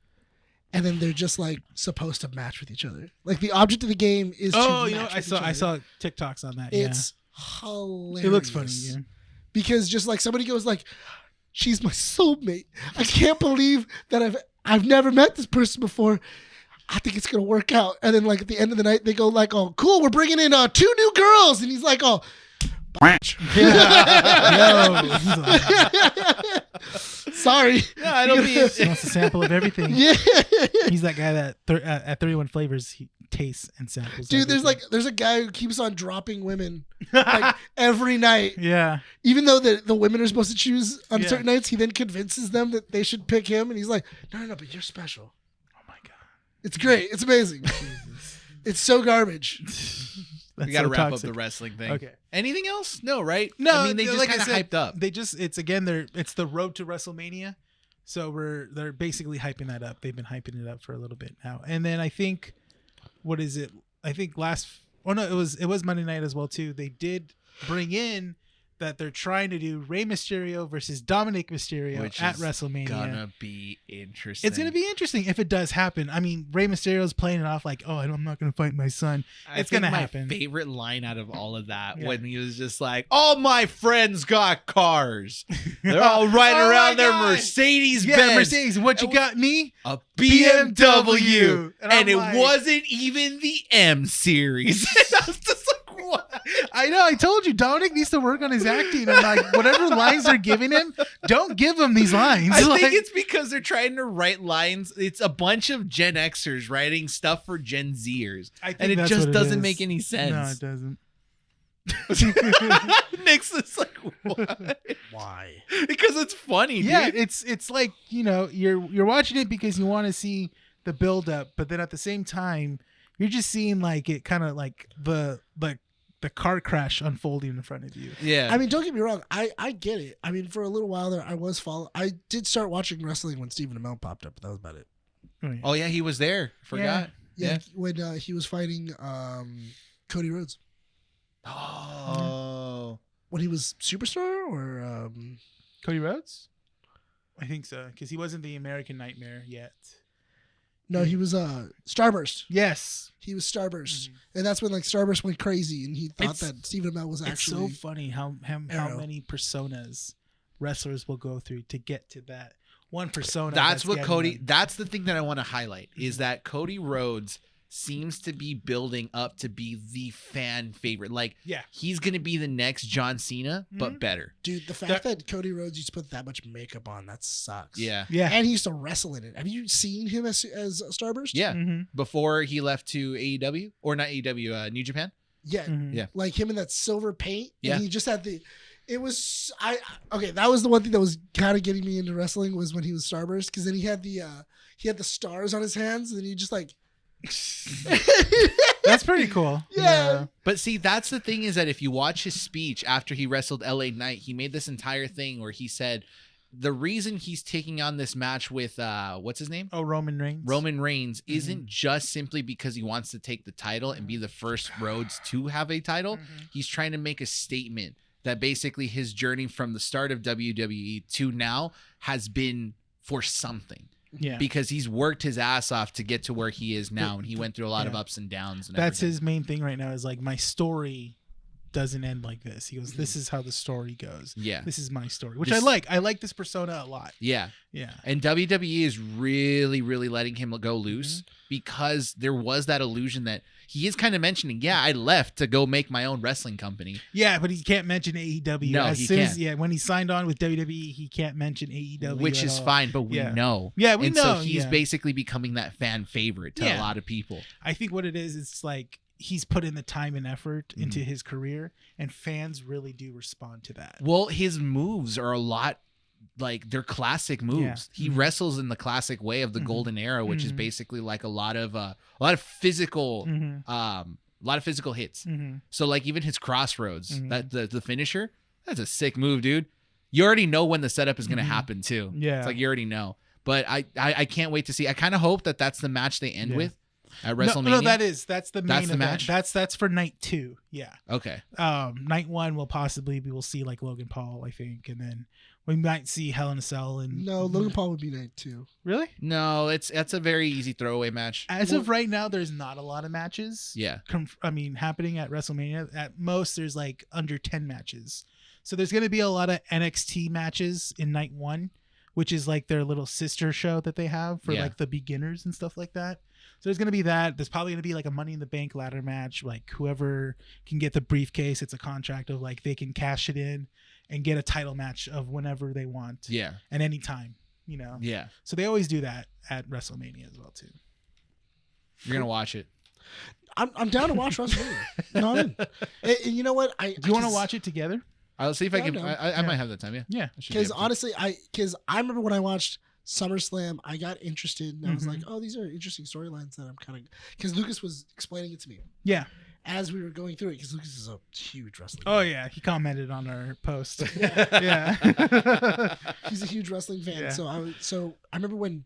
Speaker 2: and then they're just supposed to match with each other. Like the object of the game is.
Speaker 5: I saw TikToks on that.
Speaker 2: It's hilarious.
Speaker 5: It looks funny. Yeah.
Speaker 2: Because just somebody goes she's my soulmate. I can't believe that I've never met this person before. I think it's gonna work out. And then at the end of the night, they go "Oh, cool, we're bringing in 2 new girls," and he's like, "Oh." Sorry.
Speaker 1: Yeah, it'll be.
Speaker 5: He wants a sample of everything.
Speaker 2: Yeah.
Speaker 5: He's that guy that at 31 Flavors he tastes and samples.
Speaker 2: Dude,
Speaker 5: everything.
Speaker 2: there's a guy who keeps on dropping women every night.
Speaker 5: Yeah.
Speaker 2: Even though the women are supposed to choose on certain nights, he then convinces them that they should pick him, and he's like, "No, but you're special."
Speaker 5: Oh my god.
Speaker 2: It's great. It's amazing. It's so garbage.
Speaker 1: We got to wrap up the wrestling thing.
Speaker 5: Okay.
Speaker 1: Anything else? No, right?
Speaker 5: No,
Speaker 1: I mean, they just kind of hyped up.
Speaker 5: It's the road to WrestleMania. So they're basically hyping that up. They've been hyping it up for a little bit now. And then I think, what is it? I think it was Monday night as well too. They did bring in that they're trying to do Rey Mysterio versus Dominic Mysterio at WrestleMania.
Speaker 1: Gonna be interesting.
Speaker 5: It's gonna be interesting if it does happen. I mean, Rey Mysterio's playing it off I'm not gonna fight my son. It's gonna happen.
Speaker 1: My favorite line out of all of that when he was just like, "All my friends got cars. They're all riding around their Mercedes Benz.
Speaker 5: Yeah, Mercedes. What you got me?
Speaker 1: A BMW,
Speaker 5: And
Speaker 1: it wasn't even the M series." I was just like,
Speaker 5: I know. I told you, Dominic needs to work on his acting. And like, whatever lines they're giving him, don't give him these lines.
Speaker 1: I
Speaker 5: Like,
Speaker 1: think it's because they're trying to write lines. It's a bunch of Gen Xers writing stuff for Gen Zers.
Speaker 5: I think
Speaker 1: And it
Speaker 5: that's
Speaker 1: just
Speaker 5: what
Speaker 1: doesn't
Speaker 5: is.
Speaker 1: make any sense.
Speaker 5: No, it doesn't.
Speaker 1: Nick's just like, what?
Speaker 2: Why?
Speaker 1: Because it's funny,
Speaker 5: Yeah,
Speaker 1: dude.
Speaker 5: it's like, you know, you're watching it because you want to see the build up, but then at the same time, you're just seeing like it kind of like the car crash unfolding in front of you.
Speaker 1: Yeah.
Speaker 2: I mean, don't get me wrong. I get it. I mean, for a little while there, I did start watching wrestling when Stephen Amell popped up, but that was about it.
Speaker 1: Oh, yeah, he was there. Forgot.
Speaker 2: Yeah, when he was fighting Cody Rhodes.
Speaker 1: Oh.
Speaker 2: When he was Superstar or
Speaker 5: Cody Rhodes? I think so, because he wasn't the American Nightmare yet.
Speaker 2: no, he was Starburst.
Speaker 5: Yes.
Speaker 2: He was Starburst, and that's when like Starburst went crazy, and he thought
Speaker 5: It's-
Speaker 2: that Stephen Amell was
Speaker 5: It's
Speaker 2: actually.
Speaker 5: so funny how
Speaker 2: Arrow.
Speaker 5: many personas wrestlers will go through to get to that one persona.
Speaker 1: That's what
Speaker 5: getting
Speaker 1: Cody.
Speaker 5: them.
Speaker 1: That's the thing that I want to highlight is that Cody Rhodes seems to be building up to be the fan favorite. Like,
Speaker 5: Yeah.
Speaker 1: he's gonna be the next John Cena, but better.
Speaker 2: Dude, the fact that Cody Rhodes used to put that much makeup on, that sucks.
Speaker 1: Yeah.
Speaker 5: Yeah.
Speaker 2: And he used to wrestle in it. Have you seen him as Starburst?
Speaker 1: Yeah.
Speaker 5: Mhm.
Speaker 1: Before he left to AEW or not AEW, New Japan.
Speaker 2: Yeah.
Speaker 5: Mhm.
Speaker 1: Yeah.
Speaker 2: Like him in that silver paint.
Speaker 1: Yeah.
Speaker 2: And he just had it was okay, that was the one thing that was kind of getting me into wrestling was when he was Starburst, because then he had the stars on his hands, and he just like
Speaker 5: That's pretty cool.
Speaker 2: Yeah.
Speaker 1: But see, that's the thing is that if you watch his speech after he wrestled LA Knight, he made this entire thing where he said the reason he's taking on this match with what's his name?
Speaker 5: Oh, Roman Reigns.
Speaker 1: Roman Reigns isn't just simply because he wants to take the title and be the first Rhodes to have a title. He's trying to make a statement that basically his journey from the start of WWE to now has been for something.
Speaker 5: Yeah.
Speaker 1: Because he's worked his ass off to get to where he is now, and he went through a lot of
Speaker 5: Yeah.
Speaker 1: ups and downs. And
Speaker 5: That's
Speaker 1: everything.
Speaker 5: his main thing right now is like, my story doesn't end like this. He goes, this is how the story goes.
Speaker 1: Yeah.
Speaker 5: This is my story, which
Speaker 1: This-
Speaker 5: I like. I like this persona a lot.
Speaker 1: Yeah.
Speaker 5: Yeah.
Speaker 1: And WWE is really, really letting him go loose because there was that illusion that he is kind of mentioning, yeah, I left to go make my own wrestling company.
Speaker 5: Yeah, but he can't mention AEW.
Speaker 1: No,
Speaker 5: as
Speaker 1: he
Speaker 5: soon as,
Speaker 1: can't.
Speaker 5: yeah, when he signed on with WWE, he can't mention AEW.
Speaker 1: Which
Speaker 5: at
Speaker 1: is
Speaker 5: all.
Speaker 1: fine, but we
Speaker 5: Yeah.
Speaker 1: know.
Speaker 5: Yeah, we
Speaker 1: and
Speaker 5: know.
Speaker 1: so he's
Speaker 5: yeah.
Speaker 1: basically becoming that fan favorite to a
Speaker 5: Yeah.
Speaker 1: lot of people.
Speaker 5: I think what it is, it's like he's put in the time and effort into his career, and fans really do respond to that.
Speaker 1: Well, his moves are a lot like they're classic moves.
Speaker 5: Yeah.
Speaker 1: He wrestles in the classic way of the golden era, which is basically like a lot of physical a lot of physical hits. So like even his crossroads, that the finisher, that's a sick move, dude. You already know when the setup is going to happen too.
Speaker 5: Yeah.
Speaker 1: It's like you already know. But I can't wait to see. I kind of hope that that's the match they end with at WrestleMania.
Speaker 5: No, that's the main
Speaker 1: That's the
Speaker 5: event.
Speaker 1: match?
Speaker 5: That's for night 2. Yeah.
Speaker 1: Okay.
Speaker 5: Night 1 we'll see like Logan Paul, I think, and then we might see Hell in a Cell and
Speaker 2: no, Logan Paul would be night 2.
Speaker 5: Really?
Speaker 1: No, that's a very easy throwaway match.
Speaker 5: As of right now, there's not a lot of matches.
Speaker 1: Yeah.
Speaker 5: Happening at WrestleMania. At most, there's like under 10 matches. So there's going to be a lot of NXT matches in night 1, which is like their little sister show that they have for like the beginners and stuff like that. So there's going to be that. There's probably going to be like a Money in the Bank ladder match. Like whoever can get the briefcase, it's a contract of like they can cash it in and get a title match of whenever they want.
Speaker 1: Yeah.
Speaker 5: At any time, you know?
Speaker 1: Yeah.
Speaker 5: So they always do that at WrestleMania as well, too.
Speaker 1: You're going to watch it.
Speaker 2: I'm down to watch WrestleMania. No, I'm in. And you know what?
Speaker 5: Do you want to watch it together?
Speaker 1: I'll see if I
Speaker 2: Yeah,
Speaker 1: can.
Speaker 2: no.
Speaker 1: I might have that time. Yeah.
Speaker 5: Yeah.
Speaker 1: I should be
Speaker 2: Because
Speaker 1: able to.
Speaker 2: honestly, I remember when I watched SummerSlam, I got interested, and I was like, oh, these are interesting storylines that I'm kind of, because Lucas was explaining it to me
Speaker 5: Yeah.
Speaker 2: as we were going through it, because Lucas is a huge wrestling
Speaker 5: Oh
Speaker 2: fan.
Speaker 5: yeah, he commented on our post. Yeah.
Speaker 2: He's a huge wrestling fan.
Speaker 5: Yeah.
Speaker 2: So I remember when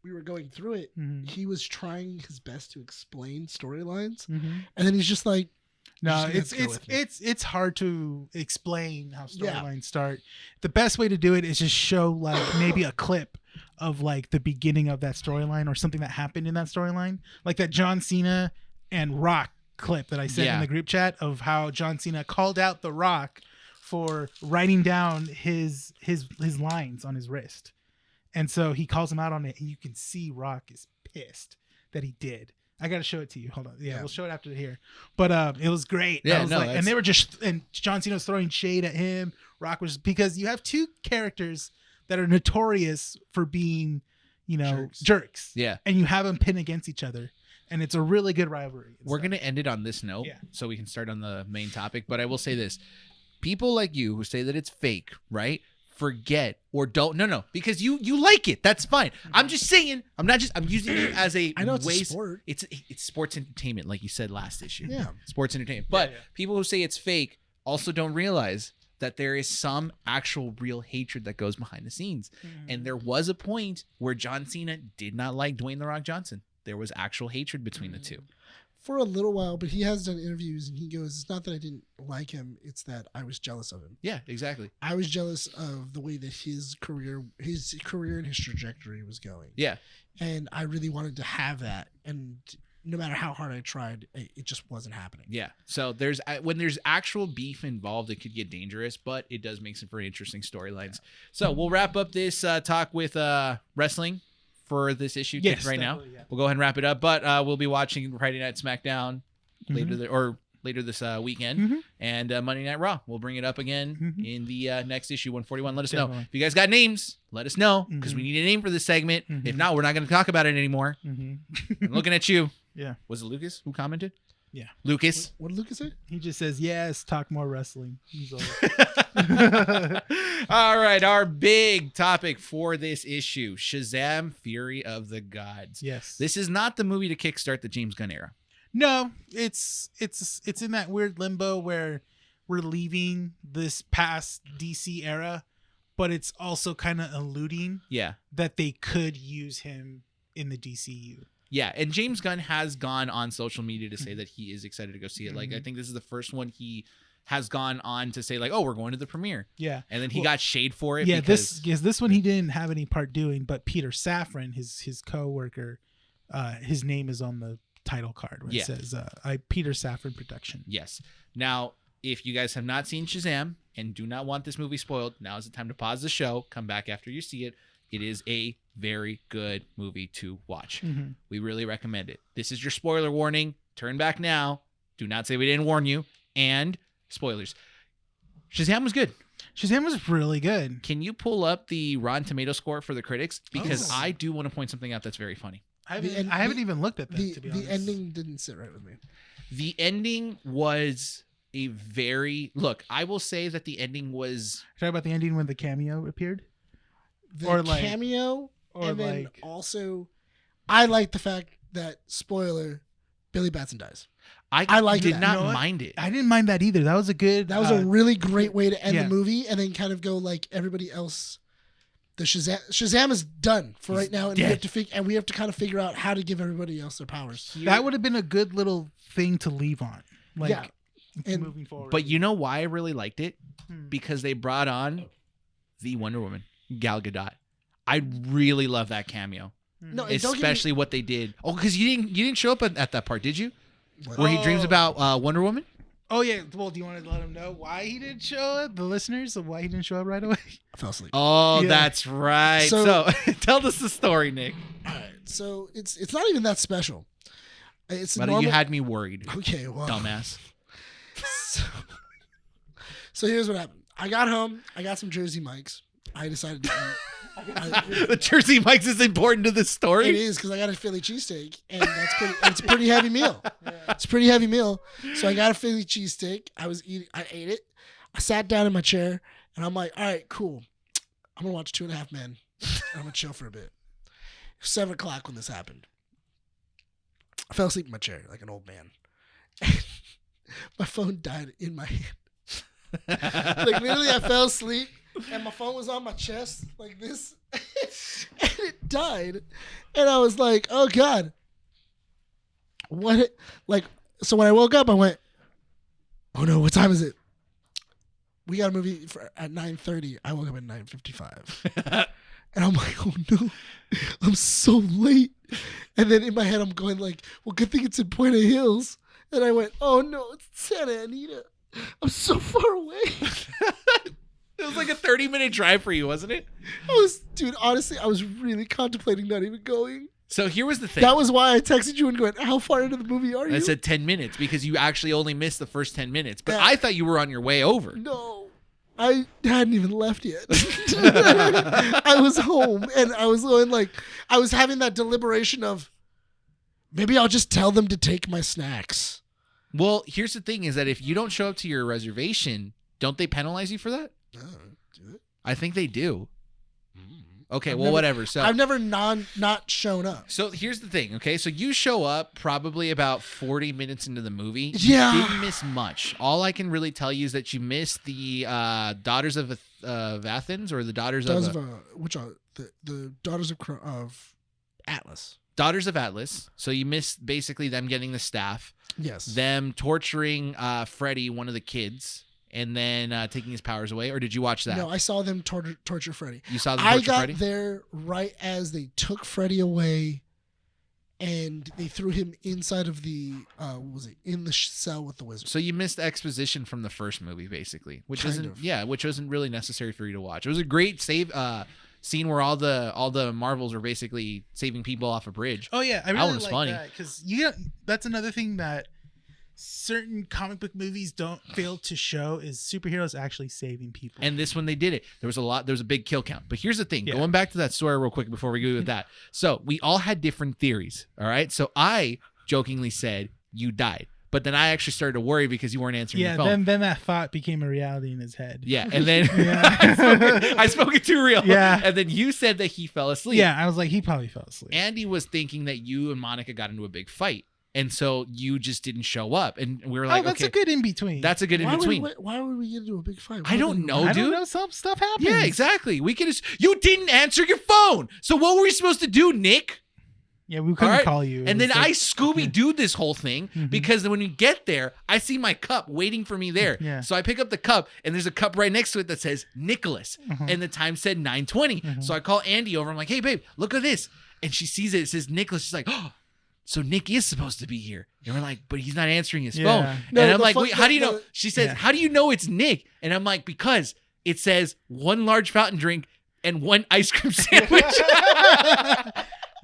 Speaker 2: we were going through it,
Speaker 5: Mhm.
Speaker 2: he was trying his best to explain storylines,
Speaker 5: Mhm.
Speaker 2: and then he's just like,
Speaker 5: No,
Speaker 2: You're just gonna have to go with me.
Speaker 5: it's hard to explain how
Speaker 2: Yeah.
Speaker 5: storylines start. The best way to do it is just show like maybe a clip of like the beginning of that storyline or something that happened in that storyline, like that John Cena and Rock clip that I sent in
Speaker 1: Yeah.
Speaker 5: the group chat of how John Cena called out The Rock for writing down his lines on his wrist. And so he calls him out on it, and you can see Rock is pissed that he did, I gotta show it to you. Hold on. Yeah,
Speaker 2: Yeah.
Speaker 5: we'll show it after here. But it was great.
Speaker 1: Yeah,
Speaker 5: I was
Speaker 1: no,
Speaker 5: like,
Speaker 1: that's-
Speaker 5: and they were and John Cena was throwing shade at him. Rock was, because you have two characters that are notorious for being, jerks.
Speaker 1: Yeah.
Speaker 5: And you have them pin against each other, and it's a really good rivalry.
Speaker 1: We're going to end it on this note so we can start on the main topic. But I will say this. People like you who say that it's fake, right? Forget or don't. No, because you like it. That's fine. I'm just saying, I'm using it as a
Speaker 2: I know it's a
Speaker 1: waste.
Speaker 2: sport.
Speaker 1: It's sports entertainment, like you said last issue.
Speaker 2: Yeah.
Speaker 1: Sports entertainment. But people who say it's fake also don't realize that there is some actual real hatred that goes behind the scenes. And there was a point where John Cena did not like Dwayne The Rock Johnson. There was actual hatred between the two.
Speaker 2: For a little while, but he has done interviews and he goes, it's not that I didn't like him, it's that I was jealous of him.
Speaker 1: Yeah, exactly.
Speaker 2: I was jealous of the way that his career and his trajectory was going.
Speaker 1: Yeah.
Speaker 2: And I really wanted to have that. And no matter how hard I tried, it just wasn't happening.
Speaker 1: Yeah. So when there's actual beef involved, it could get dangerous, but it does make some very interesting storylines. So we'll wrap up this talk with wrestling for this issue right now.
Speaker 5: Yeah.
Speaker 1: We'll go ahead and wrap it up, but we'll be watching Friday Night SmackDown later this weekend, and Monday Night Raw. We'll bring it up again in the next issue, 141. Let us know if you guys got names. Let us know, because we need a name for this segment. If not, we're not going to talk about it anymore. I'm looking at you.
Speaker 5: Yeah.
Speaker 1: Was it Lucas who commented?
Speaker 5: Yeah.
Speaker 1: Lucas.
Speaker 2: What did Lucas say?
Speaker 5: He just says, yes, talk more wrestling. He's all
Speaker 1: All right, our big topic for this issue, Shazam! Fury of the Gods.
Speaker 5: Yes.
Speaker 1: This is not the movie to kickstart the James Gunn era.
Speaker 5: No, it's in that weird limbo where we're leaving this past DC era, but it's also kind of alluding that they could use him in the DCEU.
Speaker 1: Yeah, and James Gunn has gone on social media to say that he is excited to go see it. Like, I think this is the first one he has gone on to say, like, oh, we're going to the premiere.
Speaker 5: Yeah.
Speaker 1: And then he got shade for it.
Speaker 5: Yeah,
Speaker 1: because...
Speaker 5: this one he didn't have any part doing, but Peter Safran, his co-worker, his name is on the title card where it says Peter Safran production.
Speaker 1: Yes. Now, if you guys have not seen Shazam and do not want this movie spoiled, now is the time to pause the show, come back after you see it. It is a very good movie to watch. We really recommend it. This is your spoiler warning. Turn back now. Do not say we didn't warn you. And spoilers. Shazam was good.
Speaker 5: Shazam was really good.
Speaker 1: Can you pull up the Rotten Tomato score for the critics? Because I do want to point something out that's very funny.
Speaker 5: I haven't even looked at that, to be honest.
Speaker 2: The ending didn't sit right with me.
Speaker 1: The ending was a very... Look, I will say that the ending was...
Speaker 5: Talk about the ending when the cameo appeared?
Speaker 2: The cameo, and then also, I like the fact that, spoiler, Billy Batson dies.
Speaker 1: I
Speaker 2: like
Speaker 1: did
Speaker 2: that.
Speaker 1: not mind it.
Speaker 5: I didn't mind that either. That was a good...
Speaker 2: That was a really great way to end the movie, and then kind of go like everybody else. The Shazam is done for right now, and we have to kind of figure out how to give everybody else their powers.
Speaker 5: That would have been a good little thing to leave on. Like,
Speaker 2: and
Speaker 5: moving forward.
Speaker 1: But you know why I really liked it? Because they brought on the Wonder Woman, Gal Gadot. I really love that cameo.
Speaker 2: No,
Speaker 1: especially what they did. Oh, because you didn't show up at that part, did you?
Speaker 2: What?
Speaker 1: Where he dreams about Wonder Woman?
Speaker 5: Oh, yeah. Well, do you want to let them know why he didn't show up? The listeners, of why he didn't show up right away?
Speaker 2: I fell asleep.
Speaker 1: Oh, that's right. So tell us the story, Nick.
Speaker 2: All right. So it's not even that special. It's
Speaker 1: but
Speaker 2: normal...
Speaker 1: you had me worried.
Speaker 2: Okay, well,
Speaker 1: dumbass.
Speaker 2: So here's what happened. I got home. I got some Jersey Mike's. I decided to eat.
Speaker 1: The Jersey Mike's is important to this story.
Speaker 2: It is, because I got a Philly cheesesteak, and it's a pretty heavy meal. It's a pretty heavy meal. So I got a Philly cheesesteak. I ate it. I sat down in my chair, and I'm like, all right, cool. I'm gonna watch 2.5 Men. And I'm gonna chill for a bit. It was 7 o'clock when this happened. I fell asleep in my chair like an old man. My phone died in my hand. Like, literally, I fell asleep. And my phone was on my chest like this. And it died. And I was like, oh, God. What? Like, so when I woke up, I went, oh, no, what time is it? We got a movie at 9:30. I woke up at 9:55. And I'm like, oh, no. I'm so late. And then in my head, I'm going like, well, good thing it's in Point of Hills. And I went, oh, no, it's Santa Anita. I'm so far away.
Speaker 1: It was like a 30-minute drive for you, wasn't it?
Speaker 2: Dude, honestly, I was really contemplating not even going.
Speaker 1: So here was the thing.
Speaker 2: That was why I texted you and went, "How far into the movie are you?"
Speaker 1: I said 10 minutes because you actually only missed the first 10 minutes. But
Speaker 2: Yeah.
Speaker 1: I thought you were on your way over.
Speaker 2: No, I hadn't even left yet. I was home and I was going I was having that deliberation of maybe I'll just tell them to take my snacks.
Speaker 1: Well, here's the thing is that if you don't show up to your reservation, don't they penalize you for that?
Speaker 2: No, do it.
Speaker 1: I think they do. Okay,
Speaker 2: I've
Speaker 1: well,
Speaker 2: never-
Speaker 1: whatever. So
Speaker 2: I've never not shown up.
Speaker 1: So here's the thing, okay? So you show up probably about 40 minutes into the movie.
Speaker 2: Yeah.
Speaker 1: You didn't miss much. All I can really tell you is that you missed the Daughters of Athens or the Daughters of
Speaker 2: which are the Daughters of Atlas.
Speaker 1: Daughters of Atlas. So you missed basically them getting the staff,
Speaker 2: Yes.
Speaker 1: them torturing Freddy, one of the kids, and then taking his powers away. Or did you watch that?
Speaker 2: No, I saw them torture Freddy.
Speaker 1: You saw them
Speaker 2: I
Speaker 1: torture
Speaker 2: got
Speaker 1: Freddy?
Speaker 2: there right as they took Freddy away, and they threw him inside of the in the cell with the wizard.
Speaker 1: So you missed exposition from the first movie, basically, which
Speaker 2: Kind
Speaker 1: isn't
Speaker 2: of.
Speaker 1: which wasn't really necessary for you to watch. It was a great scene where all the Marvels were basically saving people off a bridge.
Speaker 5: Oh yeah, I
Speaker 1: That
Speaker 5: really
Speaker 1: one was
Speaker 5: like
Speaker 1: funny.
Speaker 5: that because that's another thing that certain comic book movies don't fail to show is superheroes actually saving people.
Speaker 1: And this one they did it. There was a big kill count. But here's the thing.
Speaker 5: Yeah.
Speaker 1: Going back to that story real quick before we go with that. So we all had different theories. All right. So I jokingly said you died. But then I actually started to worry because you weren't answering
Speaker 5: yeah,
Speaker 1: your phone.
Speaker 5: then that thought became a reality in his head.
Speaker 1: Yeah. And then
Speaker 5: Yeah.
Speaker 1: I spoke it too real.
Speaker 5: Yeah.
Speaker 1: And then you said that he fell asleep.
Speaker 5: Yeah, I was like, he probably fell asleep.
Speaker 1: Andy was thinking that you and Monica got into a big fight. And so you just didn't show up. And we were like,
Speaker 5: that's
Speaker 1: okay,
Speaker 5: a good in between.
Speaker 1: that's a good in between.
Speaker 2: Why would we get into a big fight?
Speaker 1: I don't know,
Speaker 5: I
Speaker 1: dude.
Speaker 5: don't know. Some stuff happens.
Speaker 1: Yeah, exactly. We could just, you didn't answer your phone. So what were we supposed to do, Nick?
Speaker 5: Yeah, we couldn't
Speaker 1: All right.
Speaker 5: call you. It
Speaker 1: And then
Speaker 5: was
Speaker 1: I
Speaker 5: like-
Speaker 1: Scooby-Dooed this whole thing
Speaker 5: Mhm.
Speaker 1: because when you get there, I see my cup waiting for me there.
Speaker 5: Yeah.
Speaker 1: So I pick up the cup and there's a cup right next to it that says Nicholas.
Speaker 5: Mhm.
Speaker 1: And the time said 9:20.
Speaker 5: Mhm.
Speaker 1: So I call Andy over. I'm like, hey, babe, look at this. And she sees it. It says Nicholas. She's like, oh, so Nick is supposed to be here. And we're like, but he's not answering his
Speaker 5: Yeah.
Speaker 1: phone.
Speaker 2: No,
Speaker 1: and I'm
Speaker 2: the
Speaker 1: like,
Speaker 2: fu-
Speaker 1: wait, how do you
Speaker 2: the-
Speaker 1: know? She says,
Speaker 5: Yeah.
Speaker 1: how do you know it's Nick? And I'm like, because it says one large fountain drink and one ice cream sandwich.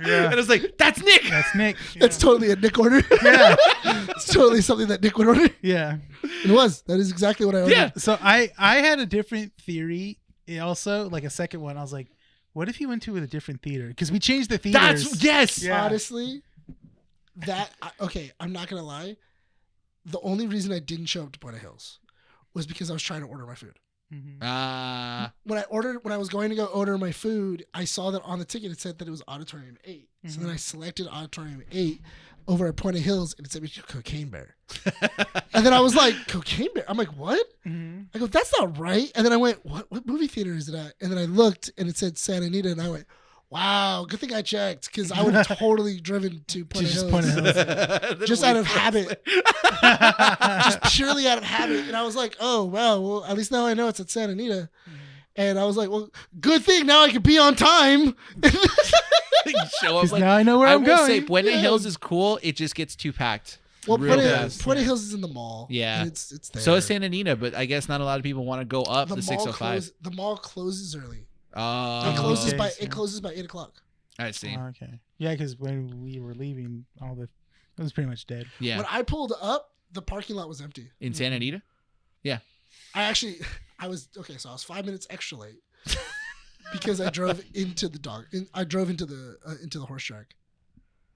Speaker 5: Yeah.
Speaker 1: And I was like, that's Nick.
Speaker 5: That's Nick.
Speaker 2: That's totally a Nick order.
Speaker 5: Yeah.
Speaker 2: It's totally something that Nick would order.
Speaker 5: Yeah.
Speaker 2: It was. That is exactly what I ordered.
Speaker 1: Yeah.
Speaker 5: So I had a different theory. Also, like a second one. I was like, what if he went to a different theater? Because we changed the theaters.
Speaker 1: That's, yes.
Speaker 5: Yeah.
Speaker 2: Honestly, okay, I'm not gonna lie. The only reason I didn't show up to Point of Hills was because I was trying to order my food.
Speaker 5: Mhm.
Speaker 2: When I was going to go order my food, I saw that on the ticket it said that it was Auditorium 8. So then I selected Auditorium 8 over at Point of Hills, and it said Cocaine Bear. And then I was like, Cocaine Bear? I'm like, what?
Speaker 5: Mhm.
Speaker 2: I go, that's not right. And then I went, what movie theater is it at? And then I looked, and it said Santa Anita, and I went, wow, good thing I checked, because I would have totally driven to Point of
Speaker 5: Just
Speaker 2: Hills.
Speaker 5: Point of Hills.
Speaker 2: Just out of habit. Just purely out of habit. And I was like, oh, wow, well, at least now I know it's at Santa Anita. And I was like, well, good thing now I can be on time.
Speaker 1: Show up
Speaker 5: 'Cause
Speaker 1: like,
Speaker 5: now I know where
Speaker 1: I
Speaker 5: I'm
Speaker 1: will
Speaker 5: going.
Speaker 1: say Buena
Speaker 2: Yeah.
Speaker 1: Hills is cool. It just gets too packed.
Speaker 2: Well,
Speaker 1: real
Speaker 2: Point
Speaker 1: fast.
Speaker 2: of Hills is in the mall.
Speaker 1: Yeah.
Speaker 2: And it's there.
Speaker 1: So is Santa Anita, but I guess not a lot of people want to go up the
Speaker 2: mall
Speaker 1: 605.
Speaker 2: the mall closes early.
Speaker 1: Oh,
Speaker 2: It closes
Speaker 5: okay.
Speaker 2: by
Speaker 5: Yeah.
Speaker 2: it closes by 8:00.
Speaker 1: I see.
Speaker 5: Okay. Yeah, because when we were leaving, it was pretty much dead.
Speaker 1: Yeah,
Speaker 2: When I pulled up, the parking lot was empty.
Speaker 1: in Santa Anita.
Speaker 2: I was 5 minutes extra late because I drove into the into the horse track.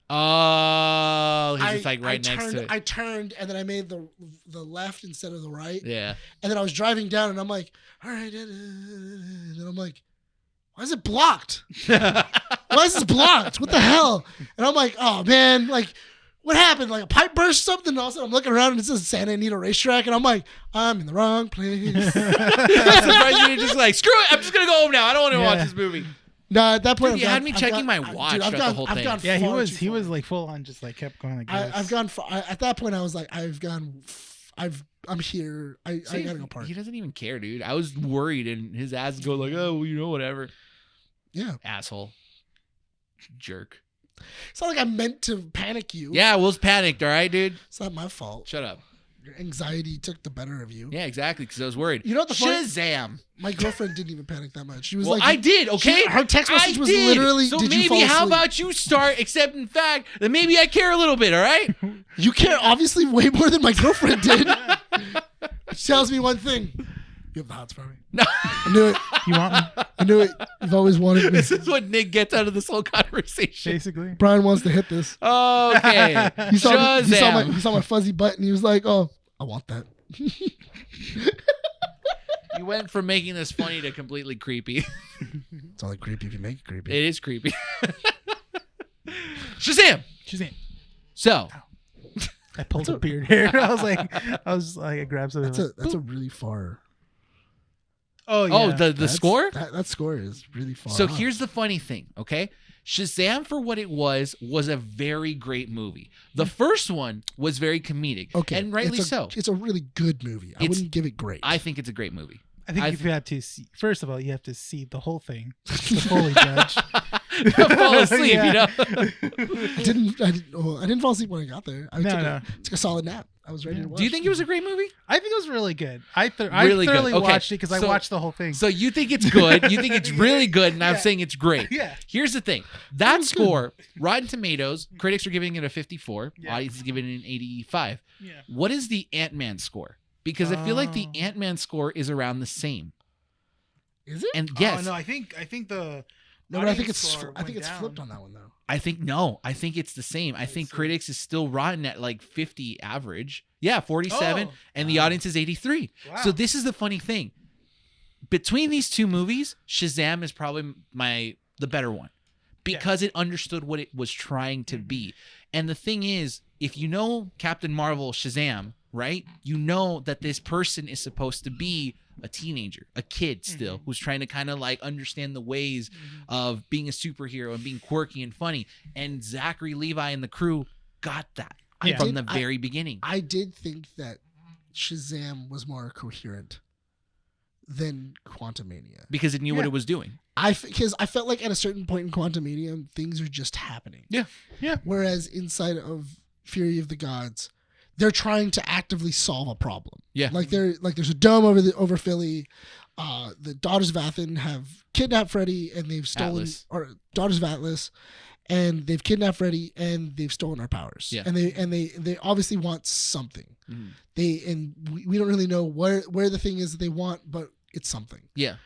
Speaker 1: Oh, he's just like right next
Speaker 2: turned,
Speaker 1: to it.
Speaker 2: I turned and then I made the left instead of the right.
Speaker 1: Yeah.
Speaker 2: And then I was driving down and I'm like, all right. And then I'm like, why is it blocked? Why is this blocked? What the hell? And I'm like, oh man, like what happened? Like a pipe burst or something? And all of a sudden I'm looking around and it says Santa Anita Racetrack. And I'm like, I'm in the wrong place.
Speaker 1: I'm surprised you're just like, screw it. I'm just gonna go home now. I don't want to
Speaker 5: Yeah.
Speaker 1: watch this movie.
Speaker 2: No, at that point,
Speaker 1: Dude, you
Speaker 2: I've
Speaker 1: had
Speaker 2: gone-
Speaker 1: me
Speaker 2: I've
Speaker 1: checking
Speaker 2: gone-
Speaker 1: my
Speaker 2: I-
Speaker 1: watch
Speaker 2: dude, I've
Speaker 1: throughout the
Speaker 2: gone-
Speaker 1: whole
Speaker 2: I've
Speaker 1: thing.
Speaker 2: gone
Speaker 5: Yeah,
Speaker 2: far too
Speaker 5: he was
Speaker 2: far.
Speaker 5: like full on, just like kept going like this.
Speaker 2: I've gone. At that point, I was like, I'm here. I gotta go park.
Speaker 1: He doesn't even care, dude. I was worried, and his ass go like, oh, well, you know, whatever.
Speaker 2: Yeah,
Speaker 1: Asshole. Jerk.
Speaker 2: it's not like I meant to panic you.
Speaker 1: Yeah, Will's panicked. All right, dude.
Speaker 2: It's not my fault.
Speaker 1: Shut up.
Speaker 2: Your anxiety took the better of you.
Speaker 1: Yeah, exactly. Because I was worried.
Speaker 2: You know what the funny-
Speaker 1: Shazam.
Speaker 2: My girlfriend didn't even panic that much. She was
Speaker 1: Well,
Speaker 2: like,
Speaker 1: I did. Okay,
Speaker 2: her text message
Speaker 1: I
Speaker 2: was
Speaker 1: did.
Speaker 2: literally,
Speaker 1: So
Speaker 2: "Did you
Speaker 1: maybe
Speaker 2: fall
Speaker 1: how
Speaker 2: asleep?"
Speaker 1: about you start accepting the fact that maybe I care a little bit. All right.
Speaker 2: You care obviously way more than my girlfriend did. She tells me one thing. You have the hots for me.
Speaker 1: No.
Speaker 2: I knew it.
Speaker 5: You want me?
Speaker 2: I knew it. You've always wanted me.
Speaker 1: This is what Nick gets out of this whole conversation.
Speaker 5: Basically.
Speaker 2: Brian wants to hit this.
Speaker 1: Okay.
Speaker 2: He saw
Speaker 1: Shazam.
Speaker 2: he saw my fuzzy butt and he was like, "Oh, I want that."
Speaker 1: You went from making this funny to completely creepy.
Speaker 2: It's only creepy if you make it creepy.
Speaker 1: It is creepy. Shazam.
Speaker 5: Shazam.
Speaker 1: So,
Speaker 5: I pulled a beard hair. I was like, I grabbed something.
Speaker 2: That's a really far.
Speaker 5: Oh yeah.
Speaker 1: oh, the
Speaker 2: That's-
Speaker 1: score?
Speaker 2: That score is really far.
Speaker 1: So
Speaker 2: off.
Speaker 1: here's the funny thing, okay? Shazam, for what it was a very great movie. The first one was very comedic,
Speaker 2: Okay,
Speaker 1: and rightly so.
Speaker 2: It's a really good movie. I wouldn't give it great.
Speaker 1: I think it's a great movie.
Speaker 5: I think
Speaker 1: I
Speaker 5: you have to see. First of all, you have to see the whole thing to fully judge.
Speaker 1: Fall asleep,
Speaker 5: Yeah.
Speaker 1: you know.
Speaker 2: I didn't fall asleep when I got there. I took a solid nap. I was ready to watch.
Speaker 1: Do you think it was a great movie?
Speaker 5: I think it was really good. I
Speaker 1: Really good.
Speaker 5: thoroughly
Speaker 1: Okay,
Speaker 5: watched it because I
Speaker 1: so-
Speaker 5: watched the whole thing.
Speaker 1: So you think it's good? You think it's really good? And I'm
Speaker 5: Yeah.
Speaker 1: saying it's great.
Speaker 5: Yeah.
Speaker 1: Here's the thing: that score, Rotten Tomatoes, critics are giving it a 54.
Speaker 5: Yeah.
Speaker 1: Audience is giving it an 85.
Speaker 5: Yeah.
Speaker 1: What is the Ant-Man score? Because I feel like the
Speaker 5: Oh.
Speaker 1: Ant-Man score is around the same.
Speaker 2: Is it?
Speaker 1: And yes,
Speaker 5: Oh, no, I think the.
Speaker 2: No, but I think
Speaker 5: audience
Speaker 2: it's
Speaker 5: score went down.
Speaker 2: flipped on that one though.
Speaker 1: I think no. I think it's the same. I think critics is still rotten at like 50 average. Yeah, 47,
Speaker 5: Oh.
Speaker 1: and the audience is 83.
Speaker 5: Wow.
Speaker 1: So this is the funny thing. Between these two movies, Shazam is probably the better one because it understood what it was trying to be. And the thing is, if you know Captain Marvel, Shazam, right? You know that this person is supposed to be a teenager, a kid still, who's trying to kind of like understand the ways of being a superhero and being quirky and funny. And Zackary Levi and the crew got that
Speaker 5: Yeah.
Speaker 1: from the very beginning.
Speaker 2: I did think that Shazam was more coherent than Quantumania.
Speaker 1: Because it knew what
Speaker 5: Yeah.
Speaker 1: it was doing.
Speaker 2: Because I felt like at a certain point in Quantumania, things are just happening.
Speaker 1: Yeah.
Speaker 5: Yeah.
Speaker 2: Whereas inside of Fury of the Gods, they're trying to actively solve a problem.
Speaker 1: Yeah.
Speaker 2: Like there's a dome over Philly. The Daughters of Athen have kidnapped Freddy and they've stolen
Speaker 1: Atlas.
Speaker 2: or Daughters of Atlas, and they've kidnapped Freddy and they've stolen our powers.
Speaker 1: Yeah.
Speaker 2: And they obviously want something.
Speaker 1: Mhm.
Speaker 2: We don't really know where the thing is that they want, but it's something.
Speaker 1: Yeah.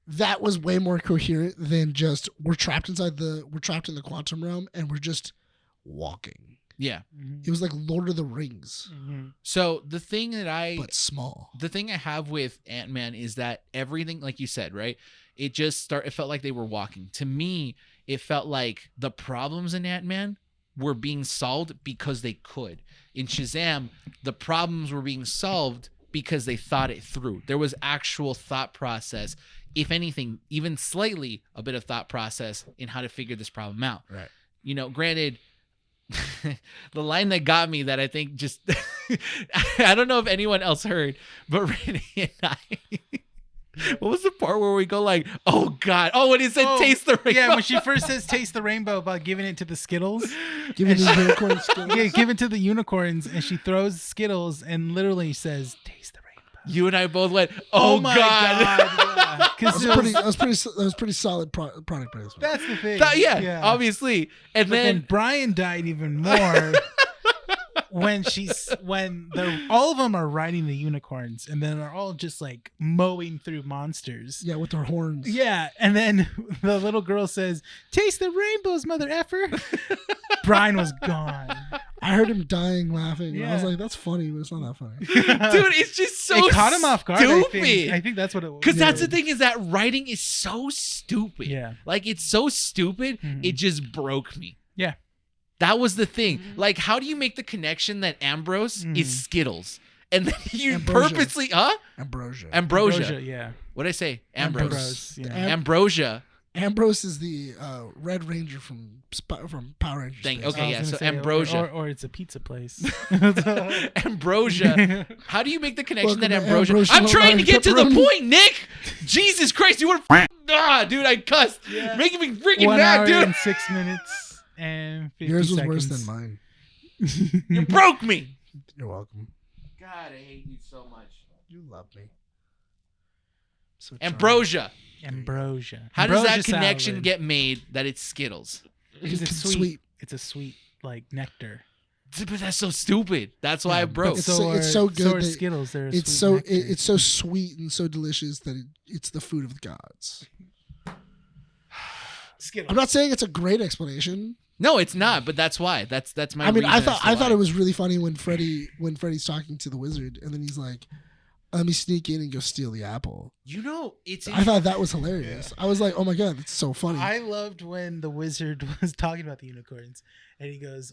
Speaker 2: That was way more coherent than just we're trapped in the quantum realm and we're just walking.
Speaker 1: Yeah.
Speaker 2: It was like Lord of the Rings,
Speaker 1: So the thing that
Speaker 2: but small.
Speaker 1: the thing I have with Ant-Man is that everything, like you said, right? It felt like they were walking. To me, it felt like the problems in Ant-Man were being solved because they could. In Shazam, the problems were being solved because they thought it through. There was actual thought process. If anything, even slightly a bit of thought process in how to figure this problem out.
Speaker 2: Right.
Speaker 1: You know, granted, the line that got me that I think just I don't know if anyone else heard, but Rene and I what was the part where we go like, oh God, when he said taste the rainbow?
Speaker 5: Yeah, when she first says taste the rainbow about giving it to the Skittles.
Speaker 2: Give it the unicorn skills.
Speaker 5: Yeah, give it to the unicorns, and she throws Skittles and literally says, taste the rainbow.
Speaker 1: You and I both went, oh
Speaker 5: my
Speaker 1: God.
Speaker 5: yeah. 'Cause
Speaker 2: That was pretty solid product placement.
Speaker 5: that's the thing.
Speaker 1: yeah, obviously. And
Speaker 5: But then
Speaker 1: then
Speaker 5: Brian died even more when all of them are riding the unicorns, and then they're all just like mowing through monsters.
Speaker 2: Yeah, with their horns.
Speaker 5: Yeah, and then the little girl says, "Taste the rainbows, mother effer." Brian was gone.
Speaker 2: I heard him dying laughing. And I was
Speaker 5: Yeah.
Speaker 2: like, that's funny, but it's not that funny.
Speaker 1: dude, it's just so
Speaker 5: It caught him off guard.
Speaker 1: stupid.
Speaker 5: I think that's what it was.
Speaker 1: Because that's the thing, is that writing is so stupid.
Speaker 5: Yeah.
Speaker 1: Like, it's so stupid,
Speaker 5: Mhm.
Speaker 1: it just broke me.
Speaker 5: Yeah.
Speaker 1: That was the thing. Like, how do you make the connection that Ambrose is Skittles? And then you
Speaker 2: Ambrosia.
Speaker 1: purposely,
Speaker 2: Ambrosia.
Speaker 1: Ambrosia.
Speaker 5: Yeah.
Speaker 1: What did I say? Ambrose.
Speaker 5: Ambrose, yeah.
Speaker 1: Ambrosia.
Speaker 2: Ambrose is the Red Ranger from Power Rangers.
Speaker 1: Thank-
Speaker 2: Space.
Speaker 1: okay,
Speaker 5: I was
Speaker 1: yeah,
Speaker 5: gonna
Speaker 1: so
Speaker 5: say,
Speaker 1: Ambrosia.
Speaker 5: or it's a pizza place.
Speaker 1: Ambrosia. How do you make the connection
Speaker 2: Welcome
Speaker 1: that
Speaker 2: to
Speaker 1: Ambrosia?
Speaker 2: Ambrosia
Speaker 1: I'm trying to get to the
Speaker 2: pepperoni.
Speaker 1: point, Nick. Jesus Christ, you want to? Dude, I cussed.
Speaker 5: Yeah.
Speaker 1: Making me freaking
Speaker 5: 1
Speaker 1: mad,
Speaker 5: hour
Speaker 1: dude.
Speaker 5: and 6 minutes and 50
Speaker 2: Yours was
Speaker 5: seconds.
Speaker 2: worse than mine.
Speaker 1: You broke me.
Speaker 2: You're welcome.
Speaker 1: God, I hate you so much.
Speaker 2: You love me. So
Speaker 1: Ambrosia. How does that
Speaker 5: Ambrosia
Speaker 1: connection
Speaker 5: salad.
Speaker 1: get made that it's Skittles?
Speaker 5: Because it's
Speaker 2: It's
Speaker 5: sweet. It's a sweet like nectar.
Speaker 1: But that's so stupid. That's why I broke.
Speaker 2: It's so good
Speaker 5: So are
Speaker 2: that
Speaker 5: Skittles. They're a
Speaker 2: It's
Speaker 5: sweet
Speaker 2: so
Speaker 5: nectar.
Speaker 2: it's so sweet and so delicious that it's the food of the gods.
Speaker 5: Skittles.
Speaker 2: I'm not saying it's a great explanation.
Speaker 1: No, it's not. But that's why. That's my.
Speaker 2: I mean, I
Speaker 1: reason as to
Speaker 2: thought
Speaker 1: why.
Speaker 2: it was really funny when Freddy's talking to the wizard and then he's like, "Let me sneak in and go steal the apple."
Speaker 1: You know, it's.
Speaker 2: I thought that was hilarious. I was like, "Oh my god, that's so funny."
Speaker 5: I loved when the wizard was talking about the unicorns, and he goes,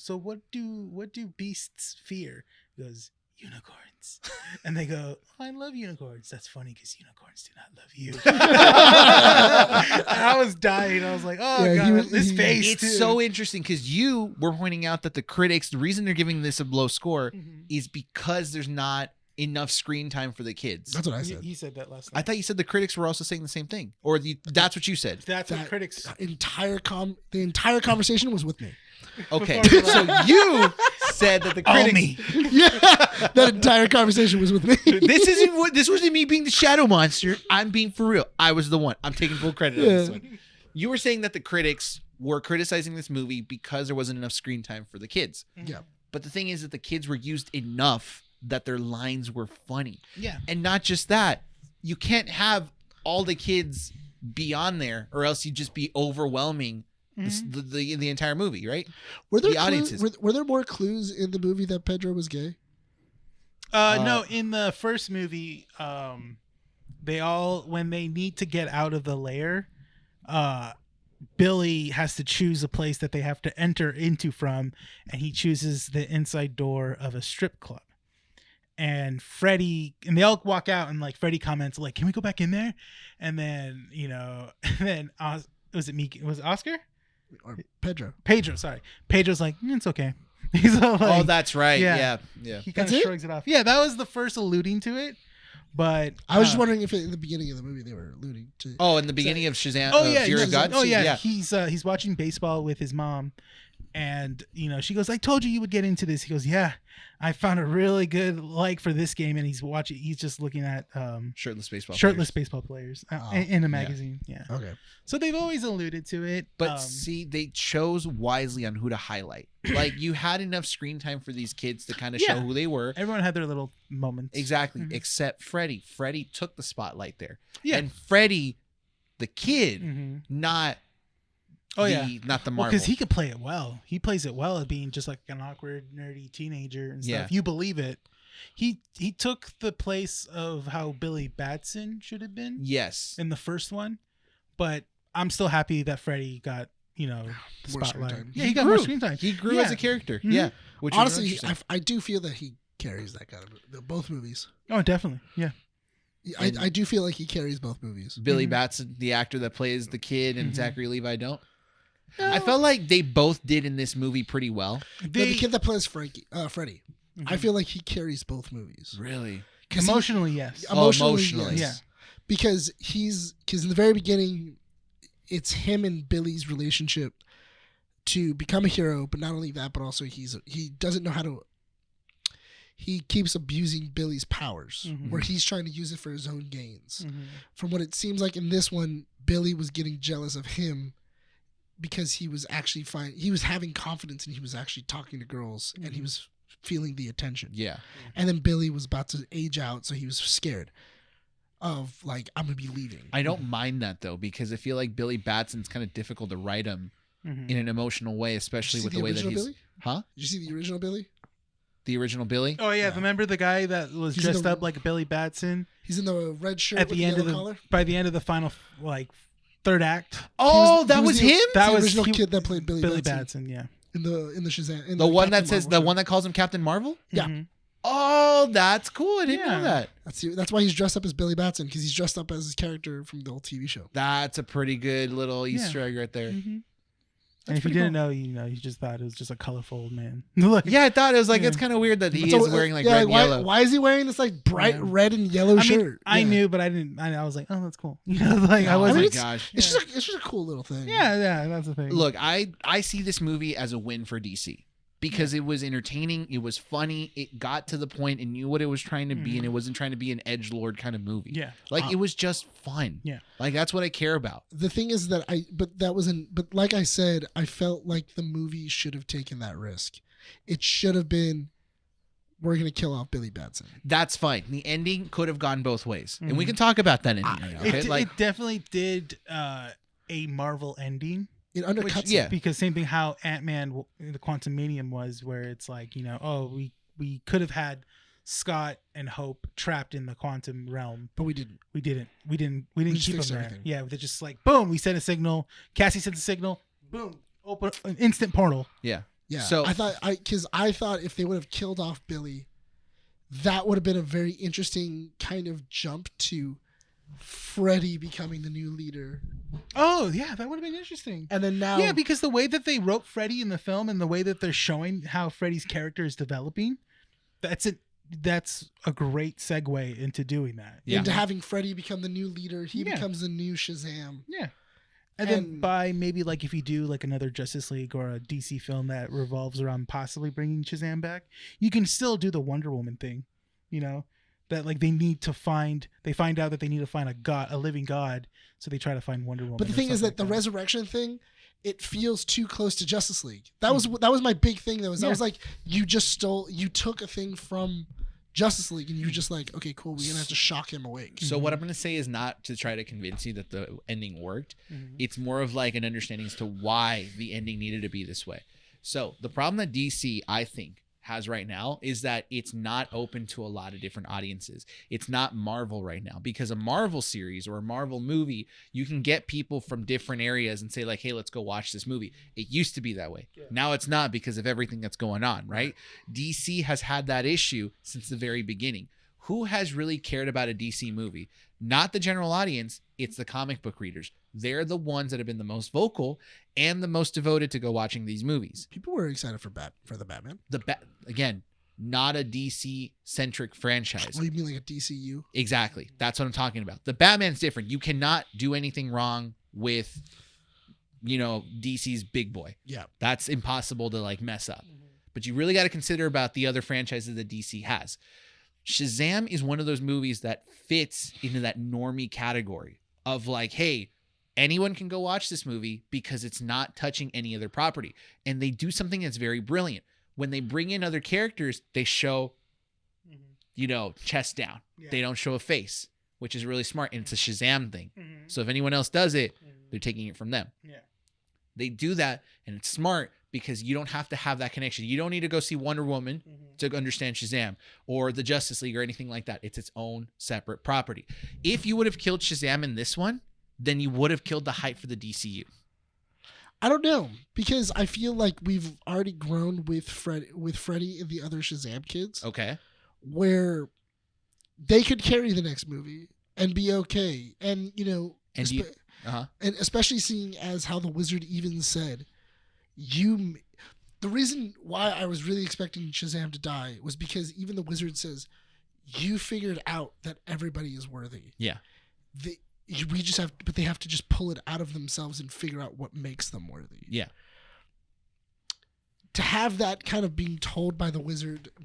Speaker 5: "So what do beasts fear?" He goes, "Unicorns," and they go, "Oh, I love unicorns." That's funny because unicorns do not love you. I was dying. I was like, "Oh
Speaker 2: Yeah,
Speaker 5: god,
Speaker 2: he-
Speaker 5: his
Speaker 2: he-
Speaker 5: face."
Speaker 1: It's
Speaker 5: too.
Speaker 1: so interesting because you were pointing out that the critics, the reason they're giving this a low score
Speaker 5: Mhm.
Speaker 1: is because there's not enough screen time for the kids.
Speaker 2: That's what I said.
Speaker 5: He said that last
Speaker 1: I
Speaker 5: night.
Speaker 1: thought you said the critics were also saying the same thing, or that's what you said.
Speaker 5: That's what
Speaker 2: That
Speaker 5: critics.
Speaker 2: the entire conversation was with me.
Speaker 1: Okay,
Speaker 5: Before we
Speaker 1: so
Speaker 5: left.
Speaker 1: you said that the
Speaker 5: All
Speaker 1: critics.
Speaker 5: me.
Speaker 2: Yeah, that entire conversation was with me.
Speaker 1: This wasn't me being the shadow monster. I'm being for real. I was the one. I'm taking full credit on this
Speaker 2: Yeah.
Speaker 1: one. You were saying that the critics were criticizing this movie because there wasn't enough screen time for the kids.
Speaker 2: Yeah.
Speaker 1: But the thing is that the kids were used enough that their lines were funny.
Speaker 5: Yeah.
Speaker 1: And not just that, you can't have all the kids be on there or else you'd just be overwhelming the entire movie, right?
Speaker 2: Were there
Speaker 1: The audiences.
Speaker 2: were there more clues in the movie that Pedro was gay?
Speaker 5: No, in the first movie, they all when they need to get out of the lair, Billy has to choose a place that they have to enter into from, and he chooses the inside door of a strip club. And Freddy and they all walk out, and like Freddy comments like, "Can we go back in there?" And then was it Oscar?
Speaker 2: Or Pedro?
Speaker 5: Pedro, sorry. Pedro's like, it's okay. He's all like,
Speaker 1: Oh, that's right.
Speaker 5: yeah.
Speaker 1: Yeah.
Speaker 5: he kind
Speaker 2: That's
Speaker 5: of
Speaker 2: it?
Speaker 5: shrugs it off. Yeah, that was the first alluding to it. But
Speaker 2: I was just wondering if in the beginning of the movie they were alluding to.
Speaker 1: Oh, in the beginning of Shazam,
Speaker 5: Oh yeah,
Speaker 1: Fury of God.
Speaker 5: oh yeah. He's watching baseball with his mom, and she goes, "I told you would get into this." He goes, "Yeah, I found a really good for this game," and he's watching. He's just looking at
Speaker 1: Shirtless baseball.
Speaker 5: baseball players
Speaker 2: Oh,
Speaker 5: in a magazine. Yeah.
Speaker 2: Okay.
Speaker 5: So they've always alluded to it,
Speaker 1: But see, they chose wisely on who to highlight. Like you had enough screen time for these kids to kind of show
Speaker 5: Yeah.
Speaker 1: who they were.
Speaker 5: everyone had their little moments.
Speaker 1: Exactly,
Speaker 5: Mhm.
Speaker 1: except Freddy. Freddy took the spotlight there.
Speaker 5: Yeah.
Speaker 1: And Freddy, the kid,
Speaker 5: Mm-hmm.
Speaker 1: not
Speaker 5: Oh
Speaker 1: the,
Speaker 5: yeah.
Speaker 1: not the
Speaker 5: Well,
Speaker 1: Marvel.
Speaker 5: because he could play it well. He plays it well as being just like an awkward, nerdy teenager and stuff.
Speaker 1: Yeah.
Speaker 5: You believe it. He took the place of how Billy Batson should have been
Speaker 1: Yes.
Speaker 5: in the first one, but I'm still happy that Freddy got the
Speaker 2: More screen
Speaker 5: spotlight.
Speaker 2: time.
Speaker 5: Yeah, he got more screen time.
Speaker 1: He grew
Speaker 5: Yeah.
Speaker 1: as a character.
Speaker 5: Mhm.
Speaker 1: Yeah. Which was
Speaker 2: Honestly,
Speaker 1: interesting.
Speaker 2: I do feel that he carries that kind of both movies.
Speaker 5: Oh, definitely. Yeah.
Speaker 1: And-
Speaker 2: I do feel like he carries both movies.
Speaker 1: Billy
Speaker 5: Mhm.
Speaker 1: Batson, the actor that plays the kid, and
Speaker 5: Mhm.
Speaker 1: Zackary Levi don't. I felt like they both did in this movie pretty well.
Speaker 2: The kid that plays Freddy, I
Speaker 5: Mhm.
Speaker 2: feel like he carries both movies.
Speaker 1: Really?
Speaker 2: 'Cause he-
Speaker 5: Emotionally, yes.
Speaker 1: Emotionally.
Speaker 2: yes. Because in the very beginning, it's him and Billy's relationship to become a hero, but not only that, but also he doesn't know how to. He keeps abusing Billy's powers,
Speaker 5: Mhm.
Speaker 2: where he's trying to use it for his own gains.
Speaker 5: Mhm.
Speaker 2: From what it seems like in this one, Billy was getting jealous of him because he was actually fine. He was having confidence and he was actually talking to girls and he
Speaker 5: Mhm.
Speaker 2: was feeling the attention.
Speaker 1: Yeah.
Speaker 2: And then Billy was about to age out, so he was scared of like, I'm gonna be leaving.
Speaker 1: I don't mind that though, because I feel like Billy Batson's kind of difficult to write him
Speaker 5: Mhm.
Speaker 1: in an emotional way, especially
Speaker 2: Did you
Speaker 1: with
Speaker 2: see
Speaker 1: the
Speaker 2: the
Speaker 1: way that
Speaker 2: original
Speaker 1: he's.
Speaker 2: Billy?
Speaker 1: Huh?
Speaker 2: Did you see the original Billy?
Speaker 1: The original Billy?
Speaker 5: Oh yeah,
Speaker 2: Yeah.
Speaker 5: remember the guy that was
Speaker 2: He's in
Speaker 5: dressed
Speaker 2: the-
Speaker 5: up like Billy Batson
Speaker 2: He's in the red shirt
Speaker 5: at
Speaker 2: with
Speaker 5: the end
Speaker 2: yellow
Speaker 5: of the
Speaker 2: collar.
Speaker 5: by the end of the final third act.
Speaker 1: Oh,
Speaker 2: He
Speaker 1: that was
Speaker 2: the-
Speaker 1: him?
Speaker 5: That
Speaker 2: the
Speaker 5: was
Speaker 2: original
Speaker 5: he-
Speaker 2: kid that played Billy Batson
Speaker 5: Batson, yeah.
Speaker 2: in the Shazam. In
Speaker 1: The one that
Speaker 2: Captain
Speaker 1: says
Speaker 2: Marvel
Speaker 1: the one that calls him Captain Marvel?
Speaker 2: Yeah.
Speaker 5: Mhm.
Speaker 1: Oh, that's cool. I didn't
Speaker 5: Yeah.
Speaker 1: know that.
Speaker 2: That's why he's dressed up as Billy Batson, because he's dressed up as his character from the old TV show.
Speaker 1: That's a pretty good little
Speaker 5: Yeah.
Speaker 1: Easter egg right there.
Speaker 5: Mhm.
Speaker 1: That's
Speaker 5: And if you
Speaker 1: pretty
Speaker 5: didn't know, you just thought it was just a colorful old man. Like,
Speaker 1: Yeah, I thought it was like
Speaker 5: Yeah.
Speaker 1: it's kind of weird that he
Speaker 2: So,
Speaker 1: is wearing like
Speaker 2: yeah,
Speaker 1: red and
Speaker 2: why,
Speaker 1: yellow.
Speaker 2: Why is he wearing this like bright
Speaker 5: Yeah.
Speaker 2: red and yellow
Speaker 5: I mean,
Speaker 2: shirt?
Speaker 5: I
Speaker 2: Yeah.
Speaker 5: knew, but I didn't. I was like, oh, that's cool. Like I
Speaker 1: Oh
Speaker 5: wasn't.
Speaker 1: my
Speaker 2: it's-
Speaker 1: gosh.
Speaker 2: It's just a cool little thing.
Speaker 5: Yeah, that's the thing.
Speaker 1: Look, I see this movie as a win for DC. because it was entertaining, it was funny, it got to the point and knew what it was trying to be, and it wasn't trying to be an edgelord kind of movie.
Speaker 5: Yeah.
Speaker 1: Like it was just fun.
Speaker 5: Yeah.
Speaker 1: Like that's what I care about.
Speaker 2: The thing is that but like I said, I felt like the movie should have taken that risk. It should have been, we're going to kill off Billy Batson.
Speaker 1: That's fine. The ending could have gone both ways. And we can talk about that ending. Okay?
Speaker 5: It definitely did a Marvel ending.
Speaker 2: It undercuts
Speaker 1: yeah.
Speaker 2: it.
Speaker 5: Because same thing how Ant-Man, the Quantum Manium was, where it's like, we could have had Scott and Hope trapped in the quantum realm.
Speaker 2: But we didn't.
Speaker 5: We didn't
Speaker 2: just
Speaker 5: keep them
Speaker 2: fixed
Speaker 5: there.
Speaker 2: everything.
Speaker 5: Yeah, they're just like, boom, we sent a signal. Cassie sent a signal. Boom, open an instant portal.
Speaker 1: Yeah.
Speaker 2: Yeah.
Speaker 1: So
Speaker 2: I thought if they would have killed off Billy, that would have been a very interesting kind of jump to Freddy becoming the new leader.
Speaker 5: Oh, yeah, that would have been interesting.
Speaker 2: And then now,
Speaker 5: Yeah, because the way that they wrote Freddy in the film and the way that they're showing how Freddy's character is developing, that's a great segue into doing that.
Speaker 1: Yeah.
Speaker 2: into having Freddy become the new leader, he
Speaker 5: Yeah.
Speaker 2: becomes the new Shazam.
Speaker 5: Yeah. And then by maybe like if you do like another Justice League or a DC film that revolves around possibly bringing Shazam back, you can still do the Wonder Woman thing, that like they find out that they need to find a living god, so they try to find Wonder Woman.
Speaker 2: But the thing is that the resurrection thing, it feels too close to Justice League. That was my big thing. I was like, you took a thing from Justice League and you were just like, okay, cool, we're gonna have to shock him awake.
Speaker 1: So what I'm going to say is not to try to convince you that the ending worked. It's more of like an understanding as to why the ending needed to be this way. So the problem that DC, I think, has right now is that it's not open to a lot of different audiences. It's not Marvel right now, because a Marvel series or a Marvel movie, you can get people from different areas and say like, hey, let's go watch this movie. It used to be that way. Yeah. Now it's not, because of everything that's going on, right? DC has had that issue since the very beginning. Who has really cared about a DC movie? Not the general audience, it's the comic book readers. They're the ones that have been the most vocal and the most devoted to go watching these movies.
Speaker 2: People were excited for the Batman.
Speaker 1: Again, not a DC centric franchise.
Speaker 2: What do you mean, like a DCEU?
Speaker 1: Exactly. That's what I'm talking about. The Batman's different. You cannot do anything wrong with, DC's big boy.
Speaker 2: Yeah.
Speaker 1: That's impossible to like mess up. But you really got to consider about the other franchises that DC has. Shazam is one of those movies that fits into that normie category of like, hey, anyone can go watch this movie because it's not touching any other property. And they do something that's very brilliant. When they bring in other characters, they show, chest down. Yeah. They don't show a face, which is really smart. And it's a Shazam thing. So if anyone else does it, they're taking it from them. Yeah. They do that, and it's smart because you don't have to have that connection. You don't need to go see Wonder Woman to understand Shazam or the Justice League or anything like that. It's its own separate property. If you would have killed Shazam in this one, then you would have killed the hype for the DCU.
Speaker 2: I don't know, because I feel like we've already grown with Freddy and the other Shazam kids.
Speaker 1: Okay.
Speaker 2: Where they could carry the next movie and be okay. And, and especially seeing as how the Wizard even said, the reason why I was really expecting Shazam to die was because even the Wizard says, you figured out that everybody is worthy.
Speaker 1: Yeah.
Speaker 2: But they have to just pull it out of themselves and figure out what makes them worthy.
Speaker 1: Yeah.
Speaker 2: To have that kind of being told by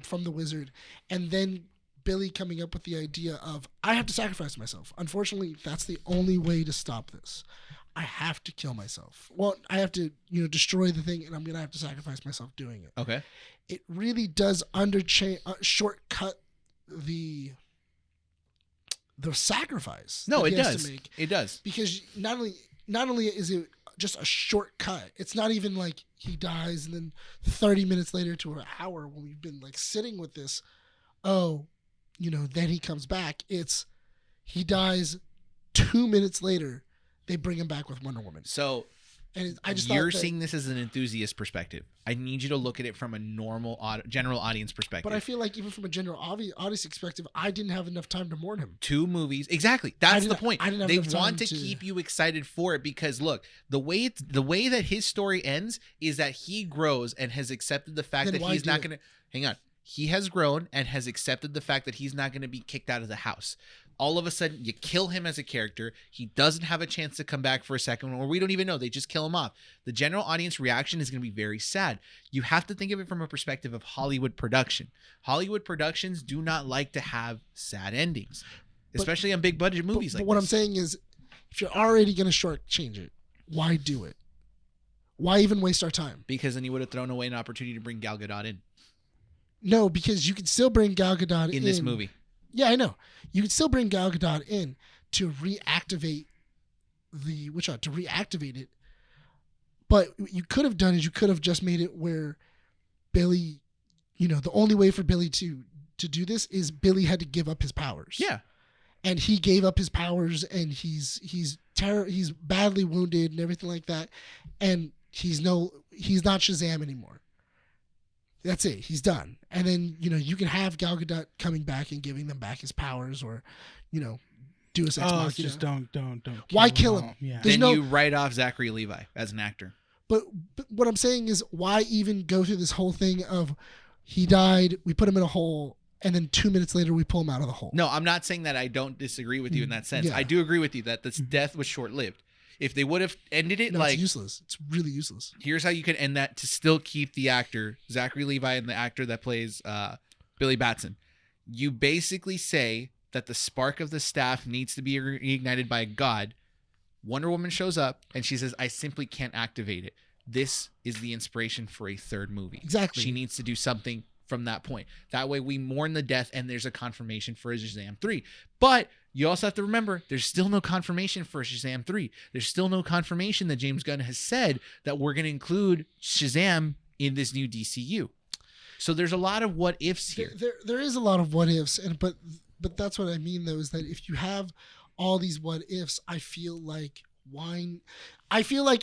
Speaker 2: from the Wizard, and then Billy coming up with the idea of, I have to sacrifice myself. Unfortunately, that's the only way to stop this. I have to kill myself. Well, I have to, destroy the thing, and I'm going to have to sacrifice myself doing it.
Speaker 1: Okay.
Speaker 2: It really does shortcut the sacrifice.
Speaker 1: No,
Speaker 2: that
Speaker 1: it
Speaker 2: he has
Speaker 1: does.
Speaker 2: to make.
Speaker 1: It does.
Speaker 2: Because not only is it just a shortcut, it's not even like he dies and then 30 minutes later to an hour when we've been like sitting with this, then he comes back. It's he dies 2 minutes later. They bring him back with Wonder Woman.
Speaker 1: So
Speaker 2: and I just
Speaker 1: you're seeing this as an enthusiast perspective. I need you to look at it from a normal general audience perspective.
Speaker 2: But I feel like even from a general audience perspective, I didn't have enough time to mourn him.
Speaker 1: 2 movies. Exactly. That's the point. They want to
Speaker 2: keep
Speaker 1: keep you excited for it because look, the way that his story ends is that he grows and has accepted the fact that he's not going to he has grown and has accepted the fact that he's not going to be kicked out of the house. All of a sudden, you kill him as a character. He doesn't have a chance to come back for a second one, or we don't even know. They just kill him off. The general audience reaction is going to be very sad. You have to think of it from a perspective of Hollywood production. Hollywood productions do not like to have sad endings, especially on big budget movies like this.
Speaker 2: But what I'm saying is, if you're already going to shortchange it, why do it? Why even waste our time?
Speaker 1: Because then you would have thrown away an opportunity to bring Gal Gadot in.
Speaker 2: No, because you could still bring Gal Gadot
Speaker 1: in this movie.
Speaker 2: Yeah, I know. You could still bring Gal Gadot in to reactivate it. But what you could have done is you could have just made it where Billy, the only way for Billy to do this is Billy had to give up his powers.
Speaker 1: Yeah.
Speaker 2: And he gave up his powers, and he's badly wounded and everything like that, and he's not Shazam anymore. That's it. He's done. And then, you can have Gal Gadot coming back and giving them back his powers, or, Deus Ex Machina.
Speaker 5: Just don't.
Speaker 2: Why kill him?
Speaker 5: Yeah.
Speaker 1: Then you write off Zackary Levi as an actor.
Speaker 2: But what I'm saying is, why even go through this whole thing of he died, we put him in a hole, and then 2 minutes later we pull him out of the hole?
Speaker 1: No, I'm not saying that I don't disagree with you in that sense.
Speaker 2: Yeah.
Speaker 1: I do agree with you that this death was short-lived. If they would have ended it
Speaker 2: it's useless. It's really useless.
Speaker 1: Here's how you could end that to still keep the actor, Zackary Levi, and the actor that plays Billy Batson. You basically say that the spark of the staff needs to be reignited by God. Wonder Woman shows up and she says, I simply can't activate it. This is the inspiration for a third movie.
Speaker 2: Exactly.
Speaker 1: She needs to do something from that point. That way we mourn the death and there's a confirmation for Shazam 3. But you also have to remember, there's still no confirmation for Shazam 3. There's still no confirmation that James Gunn has said that we're going to include Shazam in this new DCU. So there's a lot of what ifs here.
Speaker 2: There is a lot of what ifs, but that's what I mean though, is that if you have all these what ifs, I feel like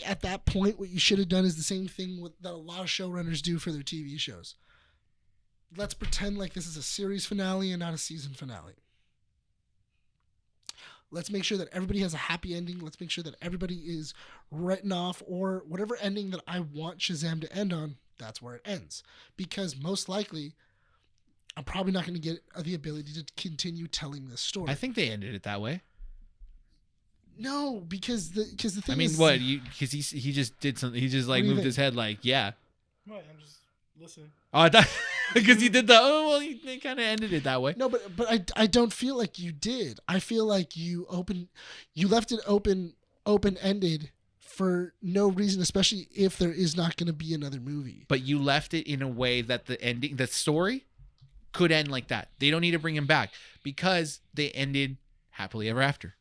Speaker 2: at that point what you should have done is the same thing that a lot of showrunners do for their TV shows. Let's pretend like this is a series finale and not a season finale. Let's make sure that everybody has a happy ending. Let's make sure that everybody is written off, or whatever ending that I want Shazam to end on, that's where it ends. Because most likely, I'm probably not going to get the ability to continue telling this story.
Speaker 1: I think they ended it that way.
Speaker 2: No, because the thing is...
Speaker 1: I mean, what? Because he just did something. He just moved his head yeah.
Speaker 5: What? I'm just listening.
Speaker 1: Oh, I thought... Because you did they kind of ended it that way.
Speaker 2: No, but I don't feel like you did. I feel like you left it open-ended for no reason, especially if there is not going to be another movie.
Speaker 1: But you left it in a way that the story could end like that. They don't need to bring him back because they ended happily ever after.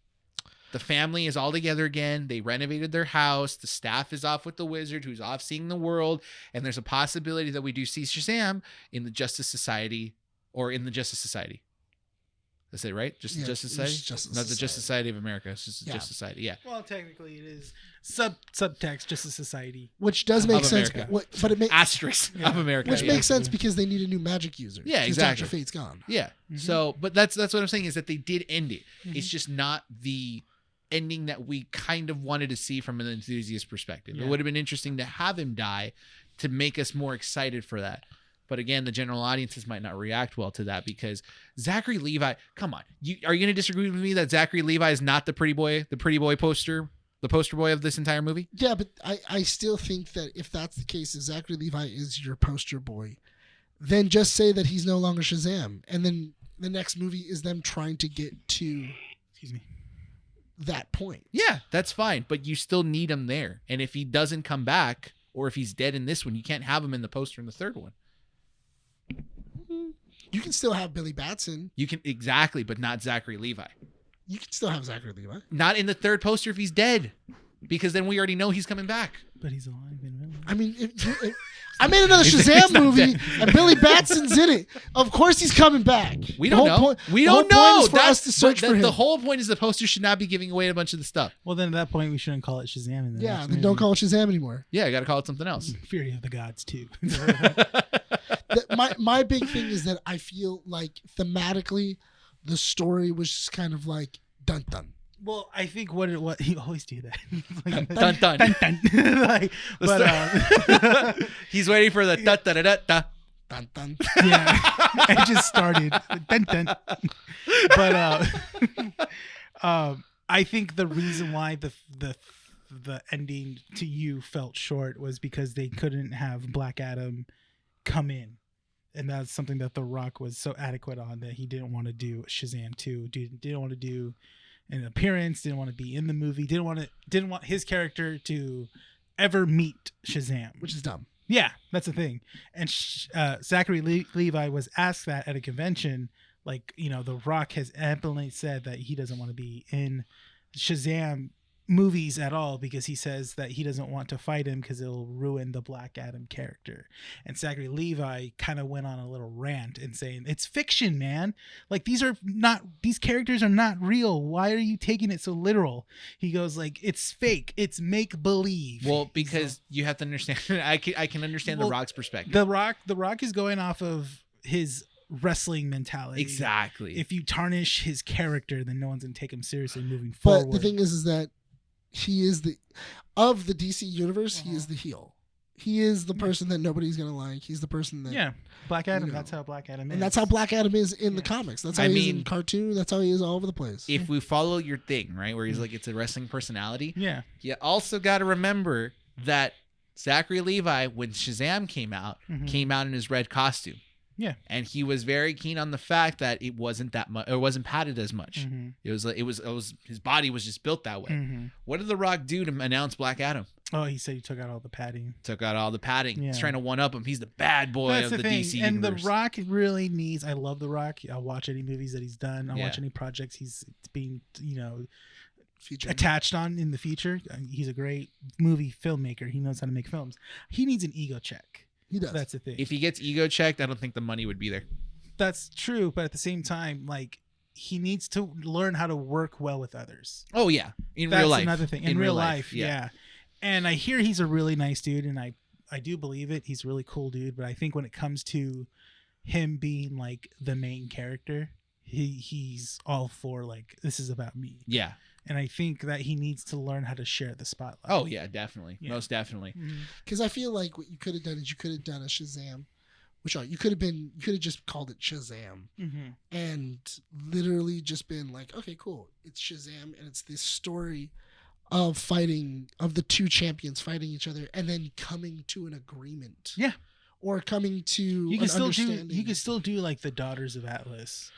Speaker 1: The family is all together again. They renovated their house. The staff is off with the wizard who's off seeing the world. And there's a possibility that we do see Shazam in the Justice Society or in the Justice Society. That's it, right? Just the Justice Society? Not the Justice Society of America. It's just the Justice Society. Yeah.
Speaker 5: Well, technically it is subtext Justice Society.
Speaker 2: Which does make sense.
Speaker 1: But it makes asterisk of America.
Speaker 2: Which makes sense because they need a new magic user.
Speaker 1: Yeah, exactly.
Speaker 2: Dr. Fate's gone.
Speaker 1: Yeah. Mm-hmm. So, but that's what I'm saying is that they did end it. Mm-hmm. It's just not the ending that we kind of wanted to see from an enthusiast perspective. Yeah. It would have been interesting to have him die to make us more excited for that. But again, the general audiences might not react well to that because Zackary Levi, come on. Are you going to disagree with me that Zackary Levi is not the pretty boy poster, the poster boy of this entire movie?
Speaker 2: Yeah, but I still think that if that's the case, if Zackary Levi is your poster boy, then just say that he's no longer Shazam. And then the next movie is them trying to get to that point.
Speaker 1: Yeah, that's fine. But you still need him there. And if he doesn't come back, or if he's dead in this one, you can't have him in the poster in the third one.
Speaker 2: You can still have Billy Batson.
Speaker 1: You can, exactly, but not Zackary Levi.
Speaker 2: You can still have Zackary Levi.
Speaker 1: Not in the third poster if he's dead, because then we already know he's coming back.
Speaker 5: But he's alive in real life.
Speaker 2: I mean, if I made another Shazam movie and Billy Batson's in it, of course he's coming back.
Speaker 1: We don't know. We don't know.
Speaker 2: For us to search for him.
Speaker 1: The whole point is the poster should not be giving away a bunch of the stuff.
Speaker 5: Well, then at that point we shouldn't call it Shazam.
Speaker 2: Then don't call it Shazam anymore.
Speaker 1: Yeah, I got to call it something else.
Speaker 5: Fury of the Gods too.
Speaker 2: My big thing is that I feel like thematically the story was just kind of like dun dun.
Speaker 5: Well, I think what you always do that.
Speaker 1: Like, dun dun.
Speaker 5: Like, but
Speaker 1: he's waiting for the da da da da
Speaker 2: dun, dun.
Speaker 5: Yeah, it just started. Dun, dun. But I think the reason why the ending to you felt short was because they couldn't have Black Adam come in, and that's something that The Rock was so adequate on that he didn't want to do Shazam 2. Didn't want to do an appearance. Didn't want to be in the movie. Didn't want his character to ever meet Shazam,
Speaker 2: Which is dumb.
Speaker 5: Yeah, that's the thing. And Zackary Levi was asked that at a convention. Like, The Rock has amply said that he doesn't want to be in Shazam movies at all because he says that he doesn't want to fight him because it'll ruin the Black Adam character. And Zackary Levi kind of went on a little rant and saying, it's fiction, man. Like, these characters are not real. Why are you taking it so literal? He goes like, it's fake. It's make believe.
Speaker 1: Well, because you have to understand, I can understand The Rock's perspective.
Speaker 5: The Rock is going off of his wrestling mentality.
Speaker 1: Exactly.
Speaker 5: If you tarnish his character, then no one's gonna take him seriously moving forward.
Speaker 2: But the thing is that he is of the DC universe, he is the heel. He is the person that nobody's gonna like. He's the person that
Speaker 5: Black Adam. That's how Black Adam is.
Speaker 2: And that's how Black Adam is in the comics. That's how he is in cartoon. That's how he is all over the place.
Speaker 1: If we follow your thing, right, where he's like, it's a wrestling personality.
Speaker 5: Yeah.
Speaker 1: You also got to remember that Zackary Levi, when Shazam came out in his red costume.
Speaker 5: Yeah.
Speaker 1: And he was very keen on the fact that it wasn't that much, or wasn't padded as much. It was his body was just built that way. What did The Rock do to announce Black Adam?
Speaker 5: Oh, he said he took out all the padding.
Speaker 1: Yeah. He's trying to one up him. He's the bad boy of the DC
Speaker 5: and
Speaker 1: universe.
Speaker 5: The Rock really needs. I love The Rock. I'll watch any movies that he's done. I'll watch any projects he's being
Speaker 2: Featured.
Speaker 5: attached on in the future. He's a great movie filmmaker. He knows how to make films. He needs an ego check.
Speaker 2: He does.
Speaker 5: That's the thing.
Speaker 1: If he gets ego checked, I don't think the money would be there.
Speaker 5: That's true, but at the same time, like, he needs to learn how to work well with others.
Speaker 1: Oh yeah,
Speaker 5: That's
Speaker 1: real life.
Speaker 5: Another thing. In real life, yeah. And I hear he's a really nice dude, and I do believe it. He's a really cool dude, but I think when it comes to him being like the main character, he's all for like, this is about me.
Speaker 1: Yeah.
Speaker 5: And I think that he needs to learn how to share the spotlight.
Speaker 1: Oh yeah, definitely. Yeah. Most definitely.
Speaker 2: Because I feel like what you could have done is you could have done a Shazam, you could have just called it Shazam, and literally just been like, okay, cool, it's Shazam, and it's this story of fighting, of the two champions fighting each other, and then coming to an agreement.
Speaker 5: Yeah.
Speaker 2: Or coming to
Speaker 5: you
Speaker 2: an
Speaker 5: can
Speaker 2: understanding.
Speaker 5: You can still do like the Daughters of Atlas,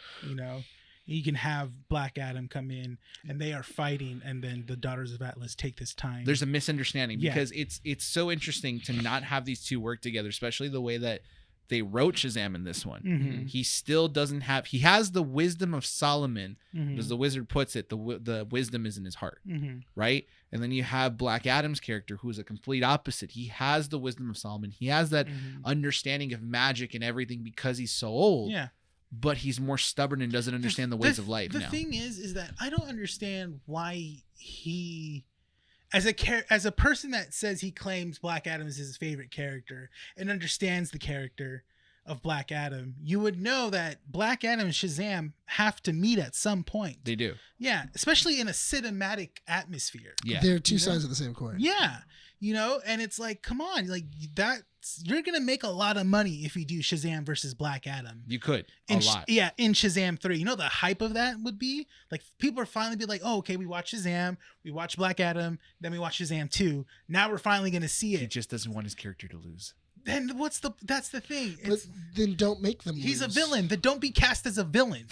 Speaker 5: You can have Black Adam come in and they are fighting, and then the Daughters of Atlas take this time.
Speaker 1: There's a misunderstanding because it's so interesting to not have these two work together, especially the way that they wrote Shazam in this one. He still doesn't have. He has the wisdom of Solomon, as the wizard puts it. The wisdom is in his heart, right? And then you have Black Adam's character, who is a complete opposite. He has the wisdom of Solomon. He has that understanding of magic and everything because he's so old.
Speaker 5: Yeah.
Speaker 1: But he's more stubborn and doesn't understand the ways of life now.
Speaker 5: The thing is that I don't understand why he, as a person that says he claims Black Adam is his favorite character and understands the character of Black Adam, you would know that Black Adam and Shazam have to meet at some point.
Speaker 1: They do.
Speaker 5: Yeah, especially in a cinematic atmosphere.
Speaker 1: Yeah.
Speaker 2: They're two sides of the same coin.
Speaker 5: Yeah. And it's like, come on, like you're going to make a lot of money if you do Shazam versus Black Adam.
Speaker 1: You could.
Speaker 5: In
Speaker 1: a lot.
Speaker 5: In Shazam 3. The hype of that would be like, people are finally be like, oh, okay, we watch Shazam, we watch Black Adam, then we watch Shazam 2. Now we're finally going to see it.
Speaker 1: He just doesn't want his character to lose.
Speaker 5: Then that's the thing.
Speaker 2: But then don't make them
Speaker 5: He's
Speaker 2: lose.
Speaker 5: a villain. Then don't be cast as a villain.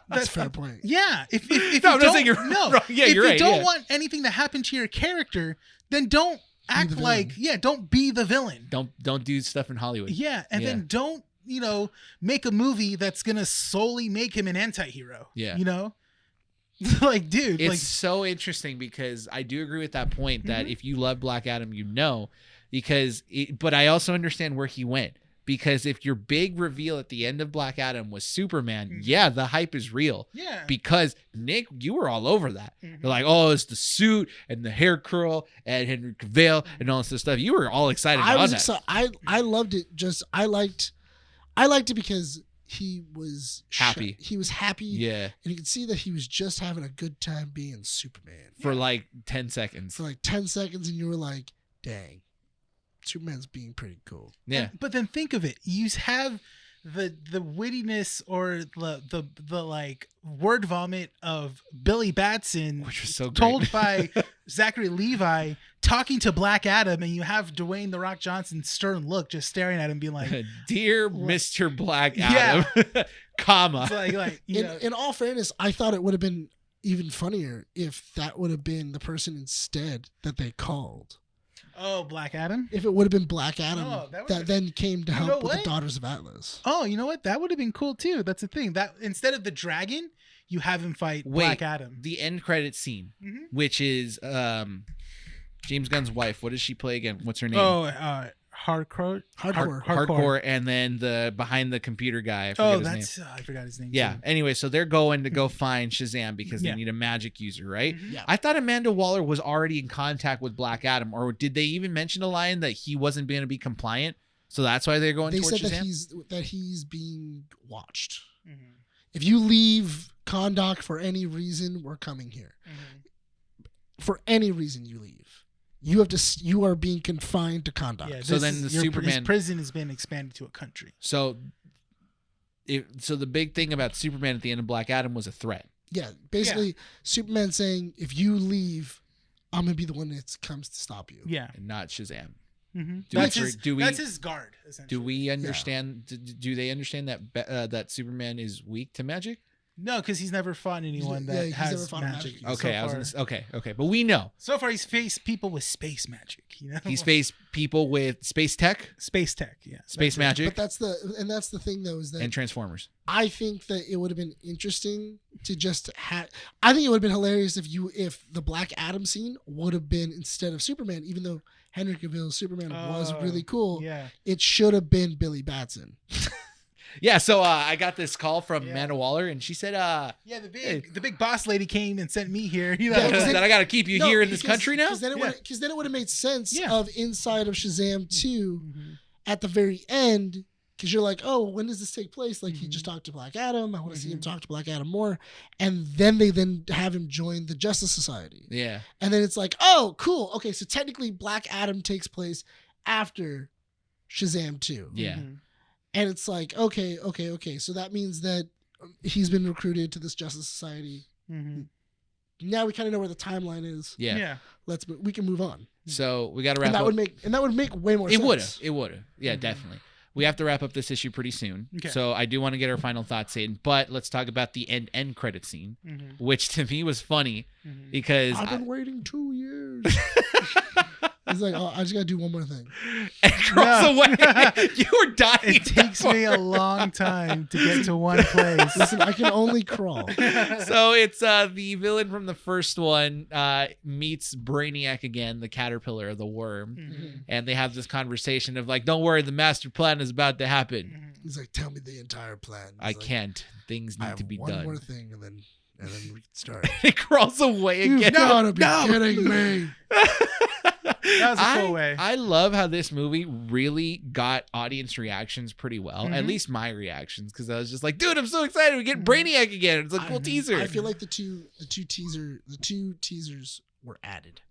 Speaker 2: That's a fair point.
Speaker 5: Yeah. If
Speaker 1: No,
Speaker 5: you
Speaker 1: I'm not
Speaker 5: don't,
Speaker 1: saying you're
Speaker 5: no,
Speaker 1: wrong. Yeah,
Speaker 5: if
Speaker 1: you're right.
Speaker 5: you don't want anything to happen to your character, then don't act
Speaker 2: the
Speaker 5: like, don't be the villain.
Speaker 1: Don't do stuff in Hollywood.
Speaker 5: Yeah, and then don't, make a movie that's gonna solely make him an anti-hero.
Speaker 1: Yeah.
Speaker 5: Like, dude,
Speaker 1: It's so interesting because I do agree with that point that if you love Black Adam, but I also understand where he went. Because if your big reveal at the end of Black Adam was Superman, the hype is real. Yeah. Because Nick, you were all over that. You're like, oh, it's the suit and the hair curl and Henry Cavill and all this stuff. You were all excited about that.
Speaker 2: I loved it. I liked it because he was
Speaker 1: happy.
Speaker 2: He was happy.
Speaker 1: Yeah.
Speaker 2: And you could see that he was just having a good time being Superman.
Speaker 1: For like 10 seconds.
Speaker 2: For like 10 seconds, and you were like, dang. Superman's being pretty cool.
Speaker 1: Yeah.
Speaker 5: But then think of it. You have the wittiness or the like word vomit of Billy Batson,
Speaker 1: Which was so great.
Speaker 5: told by Zackary Levi, talking to Black Adam, and you have Dwayne The Rock Johnson's stern look just staring at him, being like,
Speaker 1: "Dear Mr. Black Adam," comma.
Speaker 5: like you know,
Speaker 2: In all fairness, I thought it would have been even funnier if that would have been the person instead that they called.
Speaker 5: oh, Black Adam.
Speaker 2: If it would have been Black Adam
Speaker 5: Oh, that
Speaker 2: that
Speaker 5: would've
Speaker 2: then came to
Speaker 5: You know
Speaker 2: help with
Speaker 5: what?
Speaker 2: the Daughters of Atlas.
Speaker 5: Oh, you know what? That would have been cool too. That's the thing. That instead of the dragon, you have him fight Black Adam.
Speaker 1: The end credit scene,
Speaker 5: Mhm.
Speaker 1: which is James Gunn's wife. What does she play again? What's her name?
Speaker 5: Oh, hardcore.
Speaker 1: And then the behind the computer guy. I forget his name.
Speaker 5: That's I forgot his name.
Speaker 1: Yeah.
Speaker 5: too.
Speaker 1: Anyway, so they're going to go find Shazam because
Speaker 5: Yeah.
Speaker 1: they need a magic user, right?
Speaker 5: Mhm.
Speaker 2: Yeah.
Speaker 1: I thought Amanda Waller was already in contact with Black Adam, or did they even mention a line that he wasn't going to be compliant? So that's why they're going
Speaker 2: They
Speaker 1: towards
Speaker 2: said
Speaker 1: Shazam.
Speaker 2: that he's being watched.
Speaker 5: Mhm.
Speaker 2: If you leave Kahndaq for any reason, we're coming here.
Speaker 5: Mhm.
Speaker 2: For any reason you leave, you are being confined to Kahndaq.
Speaker 5: Yeah,
Speaker 1: So
Speaker 5: this
Speaker 1: then
Speaker 5: is-
Speaker 1: the
Speaker 5: his
Speaker 1: Superman-
Speaker 5: prison has been expanded to a country.
Speaker 1: So the big thing about Superman at the end of Black Adam was a threat.
Speaker 2: Yeah, basically, Superman saying, if you leave, I'm going to be the one that comes to stop you.
Speaker 5: Yeah.
Speaker 1: And not Shazam.
Speaker 5: Mm-hmm.
Speaker 1: Do
Speaker 5: That's
Speaker 1: we-
Speaker 5: his.
Speaker 1: do we-
Speaker 5: That's his guard.
Speaker 1: Do
Speaker 5: Essentially.
Speaker 1: we understand? Do they understand that that Superman is weak to magic?
Speaker 5: No, because he's never fought anyone
Speaker 2: yeah,
Speaker 5: that
Speaker 2: he's never
Speaker 5: has
Speaker 2: fought a
Speaker 5: magic.
Speaker 2: magic.
Speaker 1: Okay,
Speaker 5: So far,
Speaker 1: okay. But we know
Speaker 5: so far he's faced people with space magic. You know,
Speaker 1: he's faced people with space tech,
Speaker 5: space tech. Yeah,
Speaker 1: space
Speaker 5: that's it.
Speaker 1: magic,
Speaker 2: But that's the thing, though, is that
Speaker 1: and Transformers.
Speaker 2: I think that it would have been interesting to just have. I think it would have been hilarious if the Black Adam scene would have been instead of Superman, even though Henry Cavill's Superman was
Speaker 5: Oh,
Speaker 2: really cool.
Speaker 5: Yeah.
Speaker 2: It should have been Billy Batson.
Speaker 1: Yeah. So I got this call from
Speaker 5: Yeah.
Speaker 1: Amanda Waller, and she said,
Speaker 5: Yeah, the big boss lady came and sent me here. You know,
Speaker 2: Yeah, 'cause
Speaker 1: that I got to keep you here in this country now."
Speaker 2: Because then it would have made sense
Speaker 5: Yeah.
Speaker 2: of inside of Shazam 2
Speaker 5: Mhm.
Speaker 2: at the very end. Because you're like, oh, when does this take place? Like, he
Speaker 5: Mhm.
Speaker 2: just talked to Black Adam. I want to see him
Speaker 5: Mhm.
Speaker 2: talk to Black Adam more. And then they have him join the Justice Society.
Speaker 1: Yeah.
Speaker 2: And then it's like, oh, cool. Okay, so technically Black Adam takes place after Shazam 2.
Speaker 1: Yeah.
Speaker 5: Mhm.
Speaker 2: And it's like, okay. So that means that he's been recruited to this Justice Society.
Speaker 5: Mhm.
Speaker 2: Now we kind of know where the timeline is.
Speaker 1: Yeah.
Speaker 2: We can move on.
Speaker 1: So we got to wrap
Speaker 2: And that
Speaker 1: up.
Speaker 2: would make way more
Speaker 1: It
Speaker 2: sense.
Speaker 1: would have. It would have. Yeah,
Speaker 5: Mhm.
Speaker 1: definitely. We have to wrap up this issue pretty soon.
Speaker 5: Okay.
Speaker 1: So I do want to get our final thoughts in, but let's talk about the end credit scene,
Speaker 5: Mhm.
Speaker 1: which to me was funny
Speaker 5: Mhm.
Speaker 1: because
Speaker 2: I've been waiting 2 years. He's like, oh, I just got to do one more thing.
Speaker 1: and cross
Speaker 5: No.
Speaker 1: away. You were dying.
Speaker 5: It takes me a long time to get to one place.
Speaker 2: Listen, I can only crawl.
Speaker 1: So it's the villain from the first one meets Brainiac again, the caterpillar, the worm,
Speaker 5: Mhm.
Speaker 1: and they have this conversation of like, "Don't worry, the master plan is about to happen."
Speaker 5: Mhm.
Speaker 2: He's like, tell me the entire plan. He's
Speaker 1: I
Speaker 2: like,
Speaker 1: can't. Things
Speaker 2: I
Speaker 1: need
Speaker 2: have
Speaker 1: to be
Speaker 2: one
Speaker 1: done.
Speaker 2: more thing, and then we can start.
Speaker 1: It crawls away
Speaker 2: You've
Speaker 1: again.
Speaker 2: gotta be
Speaker 1: No.
Speaker 2: kidding me.
Speaker 5: That was a cool way.
Speaker 1: I love how this movie really got audience reactions pretty well. At
Speaker 5: Mhm.
Speaker 1: least my reactions, because I was just like, "Dude, I'm so excited! We get Brainiac again! It's a cool teaser."
Speaker 2: I feel like the two teasers were added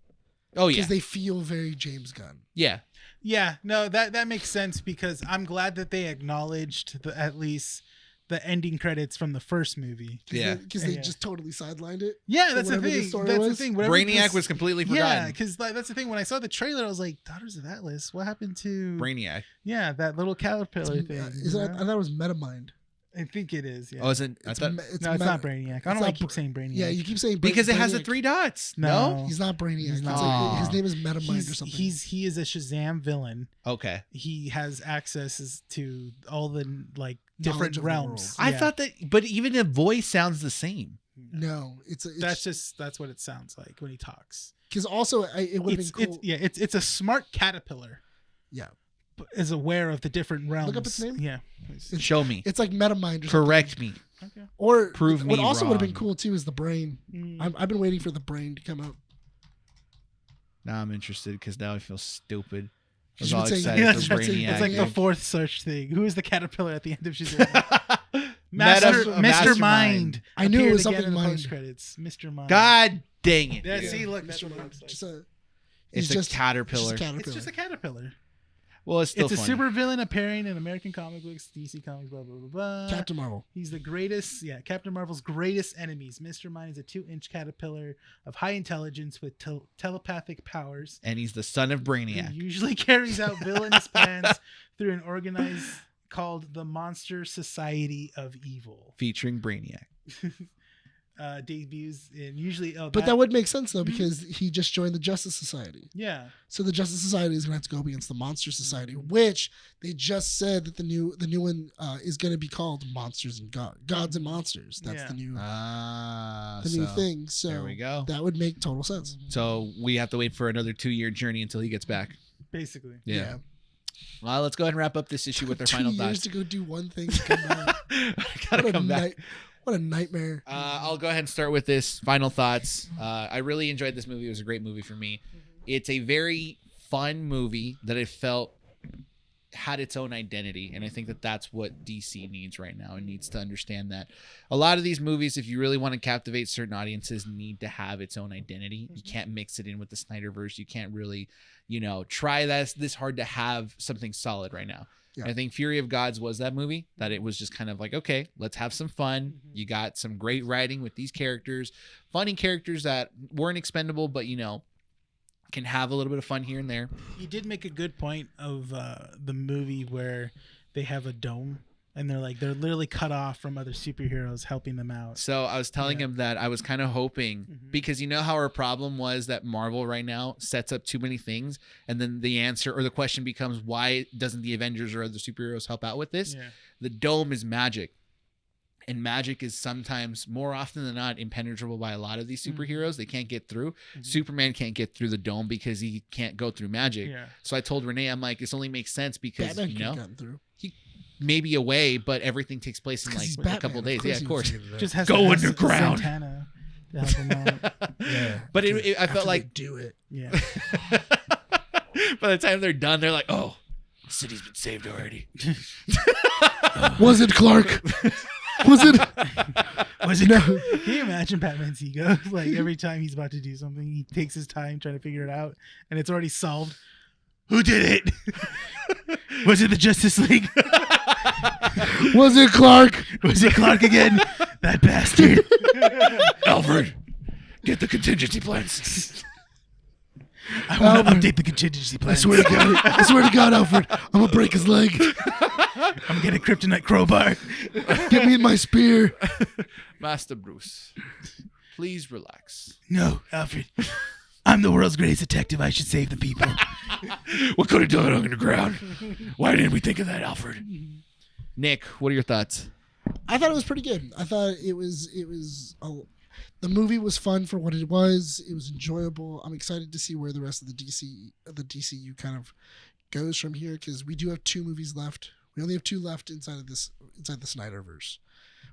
Speaker 1: oh
Speaker 2: because
Speaker 1: yeah,
Speaker 2: they feel very James Gunn.
Speaker 1: yeah,
Speaker 5: Yeah, no, that makes sense because I'm glad that they acknowledged at least the ending credits from the first movie.
Speaker 1: Yeah.
Speaker 2: Because they
Speaker 5: Yeah.
Speaker 2: just totally sidelined it.
Speaker 5: Yeah, that's the
Speaker 2: whatever the
Speaker 5: thing.
Speaker 2: story
Speaker 5: That's the
Speaker 2: was.
Speaker 5: thing. Whatever
Speaker 1: Brainiac
Speaker 5: this-
Speaker 1: was completely
Speaker 5: Yeah,
Speaker 1: forgotten.
Speaker 5: because that's the thing. When I saw the trailer, I was like, "Daughters of Atlas. What happened to
Speaker 1: Brainiac.
Speaker 5: Yeah, that little caterpillar thing."
Speaker 2: Is
Speaker 5: you
Speaker 2: that,
Speaker 5: know?
Speaker 2: I thought it was Metamind.
Speaker 5: I think it is. Yeah.
Speaker 1: Oh, isn't I
Speaker 2: It's
Speaker 1: thought
Speaker 2: me-
Speaker 5: No, it's not
Speaker 2: Meta-
Speaker 5: Brainiac. I
Speaker 2: it's
Speaker 5: don't know why I
Speaker 2: not
Speaker 5: keep
Speaker 2: Bra-
Speaker 5: saying Brainiac.
Speaker 2: Yeah, you keep saying
Speaker 1: because it has the
Speaker 2: Brainiac.
Speaker 1: 3 dots.
Speaker 5: No.
Speaker 2: He's not Brainiac.
Speaker 5: He's
Speaker 2: It's
Speaker 5: not.
Speaker 2: like- his name is Metamind or something.
Speaker 5: He is a Shazam villain.
Speaker 1: Okay.
Speaker 5: He has accesses to all the like
Speaker 2: Knowledge
Speaker 5: different
Speaker 2: of the
Speaker 5: realms.
Speaker 2: world.
Speaker 1: I
Speaker 5: Yeah.
Speaker 1: thought that, but even the voice sounds the same.
Speaker 2: No, it's
Speaker 5: That's what it sounds like when he talks.
Speaker 2: because also it would have
Speaker 5: It's,
Speaker 2: been cool.
Speaker 5: it's a smart caterpillar.
Speaker 2: Yeah,
Speaker 5: But is aware of the different realms.
Speaker 2: up its name.
Speaker 5: Yeah.
Speaker 1: Show me.
Speaker 2: it's like Metamind or something.
Speaker 1: Correct me.
Speaker 5: Okay.
Speaker 2: Or
Speaker 1: Prove
Speaker 2: what
Speaker 1: me
Speaker 2: also would have been
Speaker 1: wrong.
Speaker 2: cool too is the brain.
Speaker 5: Mm.
Speaker 2: I've been waiting for the brain to come out.
Speaker 1: Now I'm interested because now I feel stupid. I
Speaker 2: 'Cause
Speaker 1: was
Speaker 2: you
Speaker 1: all
Speaker 2: would say-
Speaker 1: excited
Speaker 2: Yeah,
Speaker 1: for
Speaker 2: that's right.
Speaker 1: Brainiac.
Speaker 5: It's like the
Speaker 2: Yeah.
Speaker 5: fourth search thing. Who is the caterpillar at the end of Shazam?
Speaker 1: Mastermind.
Speaker 5: Mr. Mind.
Speaker 2: I knew it was
Speaker 5: appeared again
Speaker 2: something
Speaker 5: in the
Speaker 2: mind.
Speaker 5: post-credits. Mr. Mind.
Speaker 1: God dang it.
Speaker 5: Yeah,
Speaker 1: dude.
Speaker 5: see, look, that's
Speaker 2: Mr.
Speaker 5: what it
Speaker 2: Mind.
Speaker 5: looks like.
Speaker 2: Just a,
Speaker 1: It's
Speaker 2: he's
Speaker 1: a
Speaker 2: just
Speaker 1: caterpillar.
Speaker 2: Just a caterpillar.
Speaker 5: It's just a caterpillar.
Speaker 1: Well, it's still
Speaker 5: It's a
Speaker 1: funny.
Speaker 5: supervillain appearing in American comic books, DC Comics, blah, blah, blah, blah.
Speaker 2: Captain Marvel.
Speaker 5: He's the greatest, Captain Marvel's greatest enemies. Mr. Mind is a 2-inch caterpillar of high intelligence with telepathic powers.
Speaker 1: And he's the son of Brainiac.
Speaker 5: He usually carries out villainous plans through an organized called the Monster Society of Evil.
Speaker 1: Featuring Brainiac.
Speaker 5: Debuts in usually...
Speaker 2: But that would make sense, though, because he just joined the Justice Society.
Speaker 5: Yeah.
Speaker 2: So the Justice Society is going to have to go up against the Monster Society, which they just said that the new one is going to be called Monsters and Gods and Monsters. That's the new new thing. So
Speaker 1: there we go.
Speaker 2: That would make total sense.
Speaker 1: So we have to wait for another 2-year journey until he gets back.
Speaker 5: Basically.
Speaker 1: Yeah. Well, let's go ahead and wrap up this issue with our final
Speaker 2: 2 years
Speaker 1: thoughts.
Speaker 2: to go do one thing and come back.
Speaker 1: Gotta come back.
Speaker 2: What a nightmare.
Speaker 1: I'll go ahead and start with this. Final thoughts. I really enjoyed this movie. It was a great movie for me. It's a very fun movie that I felt had its own identity. And I think that that's what DC needs right now. It needs to understand that a lot of these movies, if you really want to captivate certain audiences, need to have its own identity. You can't mix it in with the Snyderverse. You can't really, try this hard to have something solid right now. Yeah. I think Fury of Gods was that movie that it was just kind of like, okay, let's have some fun. You got some great writing with these characters, funny characters that weren't expendable, but can have a little bit of fun here and there.
Speaker 5: You did make a good point of the movie where they have a dome and they're literally cut off from other superheroes helping them out.
Speaker 1: So I was telling him that I was kind of hoping, because how our problem was that Marvel right now sets up too many things, and then the answer or the question becomes, why doesn't the Avengers or other superheroes help out with this? Yeah. The dome is magic. And magic is sometimes, more often than not, impenetrable by a lot of these superheroes. They can't get through. Superman can't get through the dome because he can't go through magic. Yeah. So I told Rene, I'm like, this only makes sense because,
Speaker 2: Batman could have gotten through.
Speaker 1: He may be away, but everything takes place in a couple of days. Yeah, of course.
Speaker 5: Just has
Speaker 1: go underground.
Speaker 5: Santana to help him out.
Speaker 2: Yeah.
Speaker 1: But I felt like...
Speaker 2: do it.
Speaker 5: Yeah.
Speaker 1: By the time they're done, they're like, oh, the city's been saved already.
Speaker 2: Was it Clark? Was it?
Speaker 5: No. Can you imagine Batman's ego? Like every time he's about to do something, he takes his time trying to figure it out, and it's already solved. Who did it? Was it the Justice League?
Speaker 2: Was it Clark?
Speaker 5: Was it Clark again? That bastard.
Speaker 1: Alfred, get the contingency plans.
Speaker 5: I want to update the contingency plans.
Speaker 2: I swear to God, Alfred, I'm gonna break his leg.
Speaker 5: I'm gonna get a kryptonite crowbar.
Speaker 2: Get me my spear.
Speaker 1: Master Bruce, please relax.
Speaker 5: No, Alfred. I'm the world's greatest detective. I should save the people.
Speaker 1: What could have done it underground? Why didn't we think of that, Alfred? Nick, what are your thoughts?
Speaker 2: I thought it was pretty good. I thought the movie was fun for what it was. It was enjoyable. I'm excited to see where the rest of the DCEU kind of goes from here, because we do have 2 movies left. We only have 2 left inside the Snyderverse.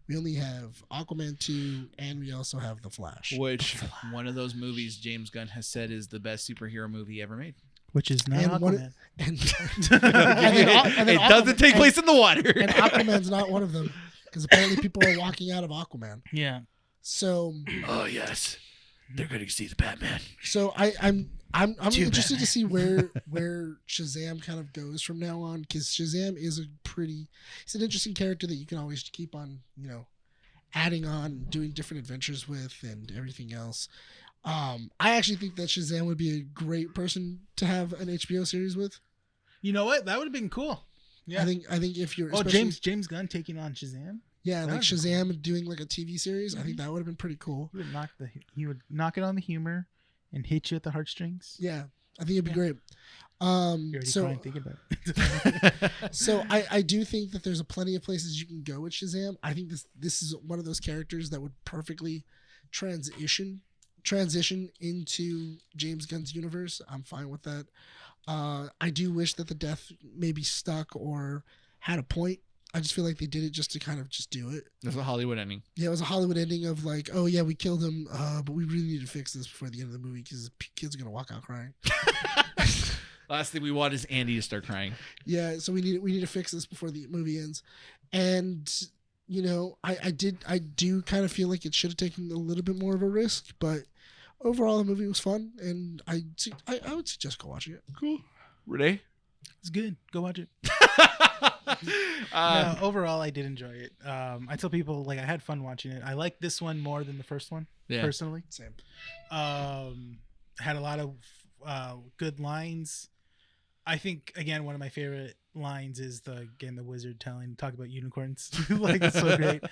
Speaker 2: We only have Aquaman 2, and we also have The Flash.
Speaker 1: Which one of those movies James Gunn has said is the best superhero movie ever made.
Speaker 5: Which is not Aquaman.
Speaker 1: It doesn't take place in the water.
Speaker 2: And Aquaman's not one of them, because apparently people are walking out of Aquaman.
Speaker 5: Yeah.
Speaker 2: So.
Speaker 1: Oh yes, they're going to see the Batman.
Speaker 2: So I'm interested to see where Shazam kind of goes from now on, because Shazam is he's an interesting character that you can always keep on, adding on, doing different adventures with, and everything else. I actually think that Shazam would be a great person to have an HBO series with.
Speaker 5: You know what? That would have been cool. Yeah.
Speaker 2: I think if you're
Speaker 5: James Gunn taking on Shazam.
Speaker 2: Yeah, like Shazam cool. Doing like a TV series. I think that would have been pretty cool.
Speaker 5: He would knock it on the humor and hit you at the heartstrings.
Speaker 2: Yeah, I think it'd be great.
Speaker 5: You're already crying thinking about it.
Speaker 2: So I do think that there's plenty of places you can go with Shazam. I think this is one of those characters that would perfectly transition into James Gunn's universe. I'm fine with that. I do wish that the death maybe stuck or had a point. I just feel like they did it just to kind of just do it.
Speaker 1: It was a Hollywood ending.
Speaker 2: Yeah, it was a Hollywood ending of like, oh yeah, we killed him, but we really need to fix this before the end of the movie because kids are gonna walk out crying.
Speaker 1: Last thing we want is Andy to start crying.
Speaker 2: Yeah, so we need to fix this before the movie ends. And I do kind of feel like it should have taken a little bit more of a risk, but overall the movie was fun, and I would suggest go watching it.
Speaker 1: Cool. Rene?
Speaker 5: It's good. Go watch it.
Speaker 1: Uh,
Speaker 5: No, overall, I did enjoy it. I tell people like I had fun watching it. I like this one more than the first one, personally.
Speaker 2: Same.
Speaker 5: Had a lot of good lines. I think again one of my favorite lines is the wizard talk about unicorns. Like it's so great.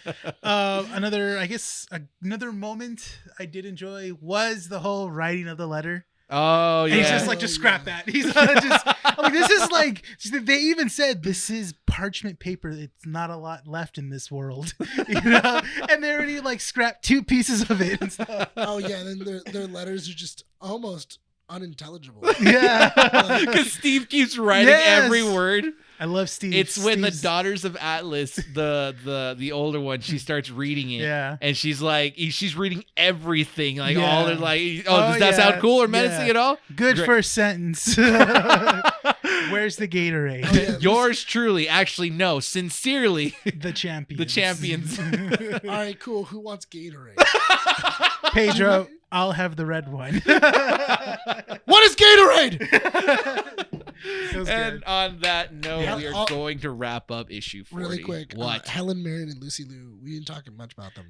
Speaker 5: Another moment I did enjoy was the whole writing of the letter.
Speaker 1: Oh yeah.
Speaker 5: And he's just like, just scrap that. He's just like, this is like, they even said this is parchment paper. It's not a lot left in this world, you know. And they already like scrapped 2 pieces of it and stuff.
Speaker 2: Oh yeah, and then their letters are just almost unintelligible.
Speaker 5: Yeah,
Speaker 1: because Steve keeps writing every word.
Speaker 5: I love Steve.
Speaker 1: It's when
Speaker 5: Steve's...
Speaker 1: the Daughters of Atlas, the older one, she starts reading it.
Speaker 5: Yeah.
Speaker 1: And she's like, she's reading everything. Like all the like, does that
Speaker 5: yeah.
Speaker 1: sound cool or menacing at all?
Speaker 5: Good
Speaker 1: Great.
Speaker 5: first sentence. Where's the Gatorade?
Speaker 2: Oh, yeah.
Speaker 1: Yours truly, actually, no, sincerely,
Speaker 5: The champions.
Speaker 1: the champions.
Speaker 2: All right, cool. Who wants Gatorade?
Speaker 5: Pedro, I'll have the red one.
Speaker 2: What is Gatorade?
Speaker 1: And on that note,
Speaker 2: Yeah,
Speaker 1: we are going to wrap up issue 40.
Speaker 2: Really quick.
Speaker 1: What?
Speaker 2: Helen Mirren and Lucy Liu. We didn't talk much about them.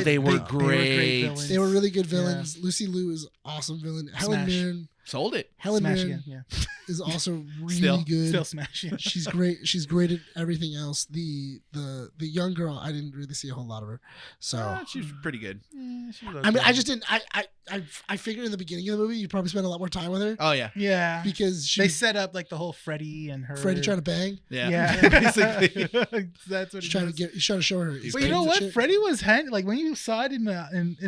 Speaker 1: They were great.
Speaker 5: villains.
Speaker 2: They were really good villains. Lucy Liu is awesome villain. Helen Mirren.
Speaker 1: Sold it.
Speaker 2: Helen
Speaker 5: Smash
Speaker 2: Mirren
Speaker 5: again. Yeah.
Speaker 2: is also really
Speaker 1: Still.
Speaker 2: good.
Speaker 5: Still smash. Yeah.
Speaker 2: She's great. She's great at everything else. The young girl, I didn't really see a whole lot of her. So
Speaker 1: She's pretty good.
Speaker 2: I mean, I just didn't. I figured in the beginning of the movie you'd probably spend a lot more time with her
Speaker 1: Oh yeah.
Speaker 5: Yeah.
Speaker 2: because
Speaker 5: They
Speaker 2: she
Speaker 5: set up like the whole Freddie and her.
Speaker 2: Freddie trying to bang.
Speaker 1: Yeah.
Speaker 5: Yeah.
Speaker 1: Basically.
Speaker 5: That's what
Speaker 2: He's
Speaker 5: he
Speaker 2: trying
Speaker 5: does.
Speaker 2: to show her. his
Speaker 5: But you know
Speaker 2: things and
Speaker 5: what?
Speaker 2: shit.
Speaker 5: Freddie was like when you saw it in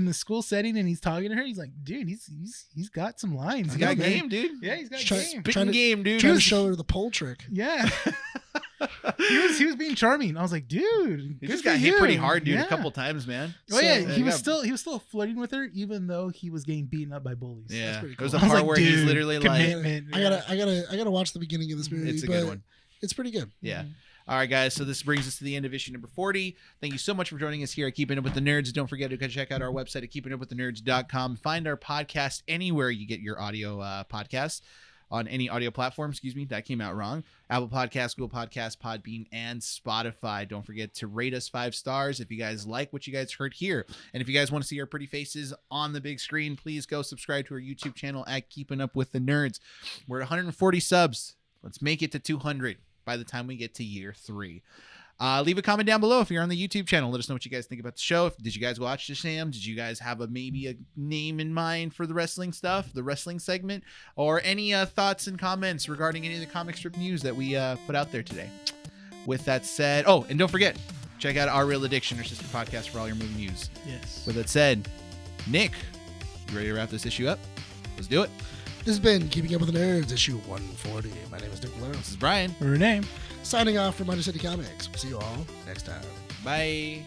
Speaker 5: the school setting and he's talking to her, he's like, dude, he's got some lines.
Speaker 1: He's got
Speaker 2: man.
Speaker 1: game, dude.
Speaker 5: Yeah, he's got
Speaker 2: He's trying-
Speaker 5: game.
Speaker 1: Spitting game, dude.
Speaker 2: Trying to show her the pole trick.
Speaker 5: Yeah. he was being charming. I was like, dude,
Speaker 1: He
Speaker 5: good
Speaker 1: just
Speaker 5: for
Speaker 1: got hit
Speaker 5: you.
Speaker 1: pretty hard, dude,
Speaker 5: Yeah.
Speaker 1: a couple times, man.
Speaker 5: Oh yeah,
Speaker 2: So-
Speaker 5: he was still flirting with her even though he was getting beaten up by bullies.
Speaker 1: Yeah.
Speaker 2: pretty
Speaker 1: There's
Speaker 2: cool.
Speaker 1: a
Speaker 5: I was
Speaker 1: part
Speaker 5: like,
Speaker 1: where he's
Speaker 5: dude,
Speaker 1: literally like,
Speaker 5: commitment.
Speaker 2: I gotta watch the beginning of this movie.
Speaker 1: it's a
Speaker 2: but
Speaker 1: good one.
Speaker 2: It's pretty good.
Speaker 1: Yeah. All right, guys. So this brings us to the end of issue number 40. Thank you so much for joining us here at Keeping Up with the Nerds. Don't forget to check out our website at keepingupwiththenerd.com. Find our podcast anywhere you get your audio podcasts. On any audio platform, that came out wrong. Apple Podcasts, Google Podcasts, Podbean, and Spotify. Don't forget to rate us 5 stars if you guys like what you guys heard here. And if you guys want to see our pretty faces on the big screen, please go subscribe to our YouTube channel at Keeping Up with the Nerds. We're at 140 subs. Let's make it to 200 by the time we get to year 3. Leave a comment down below if you're on the YouTube channel. Let us know what you guys think about the show. Did you guys watch SHAZAM? Did you guys have maybe a name in mind for the wrestling stuff, the wrestling segment, or any thoughts and comments regarding any of the comic strip news that we put out there today? With that said, and don't forget, check out Our Real Addiction, our sister podcast for all your movie news.
Speaker 5: Yes.
Speaker 1: With that said, Nick, you ready to wrap this issue up? Let's do it.
Speaker 2: This has been Keeping Up with the Nerds, issue 140. My name is Nick Valero.
Speaker 1: This is Brian.
Speaker 5: Rene.
Speaker 2: Signing off from Undercity Comics. We'll see you all next time.
Speaker 1: Bye.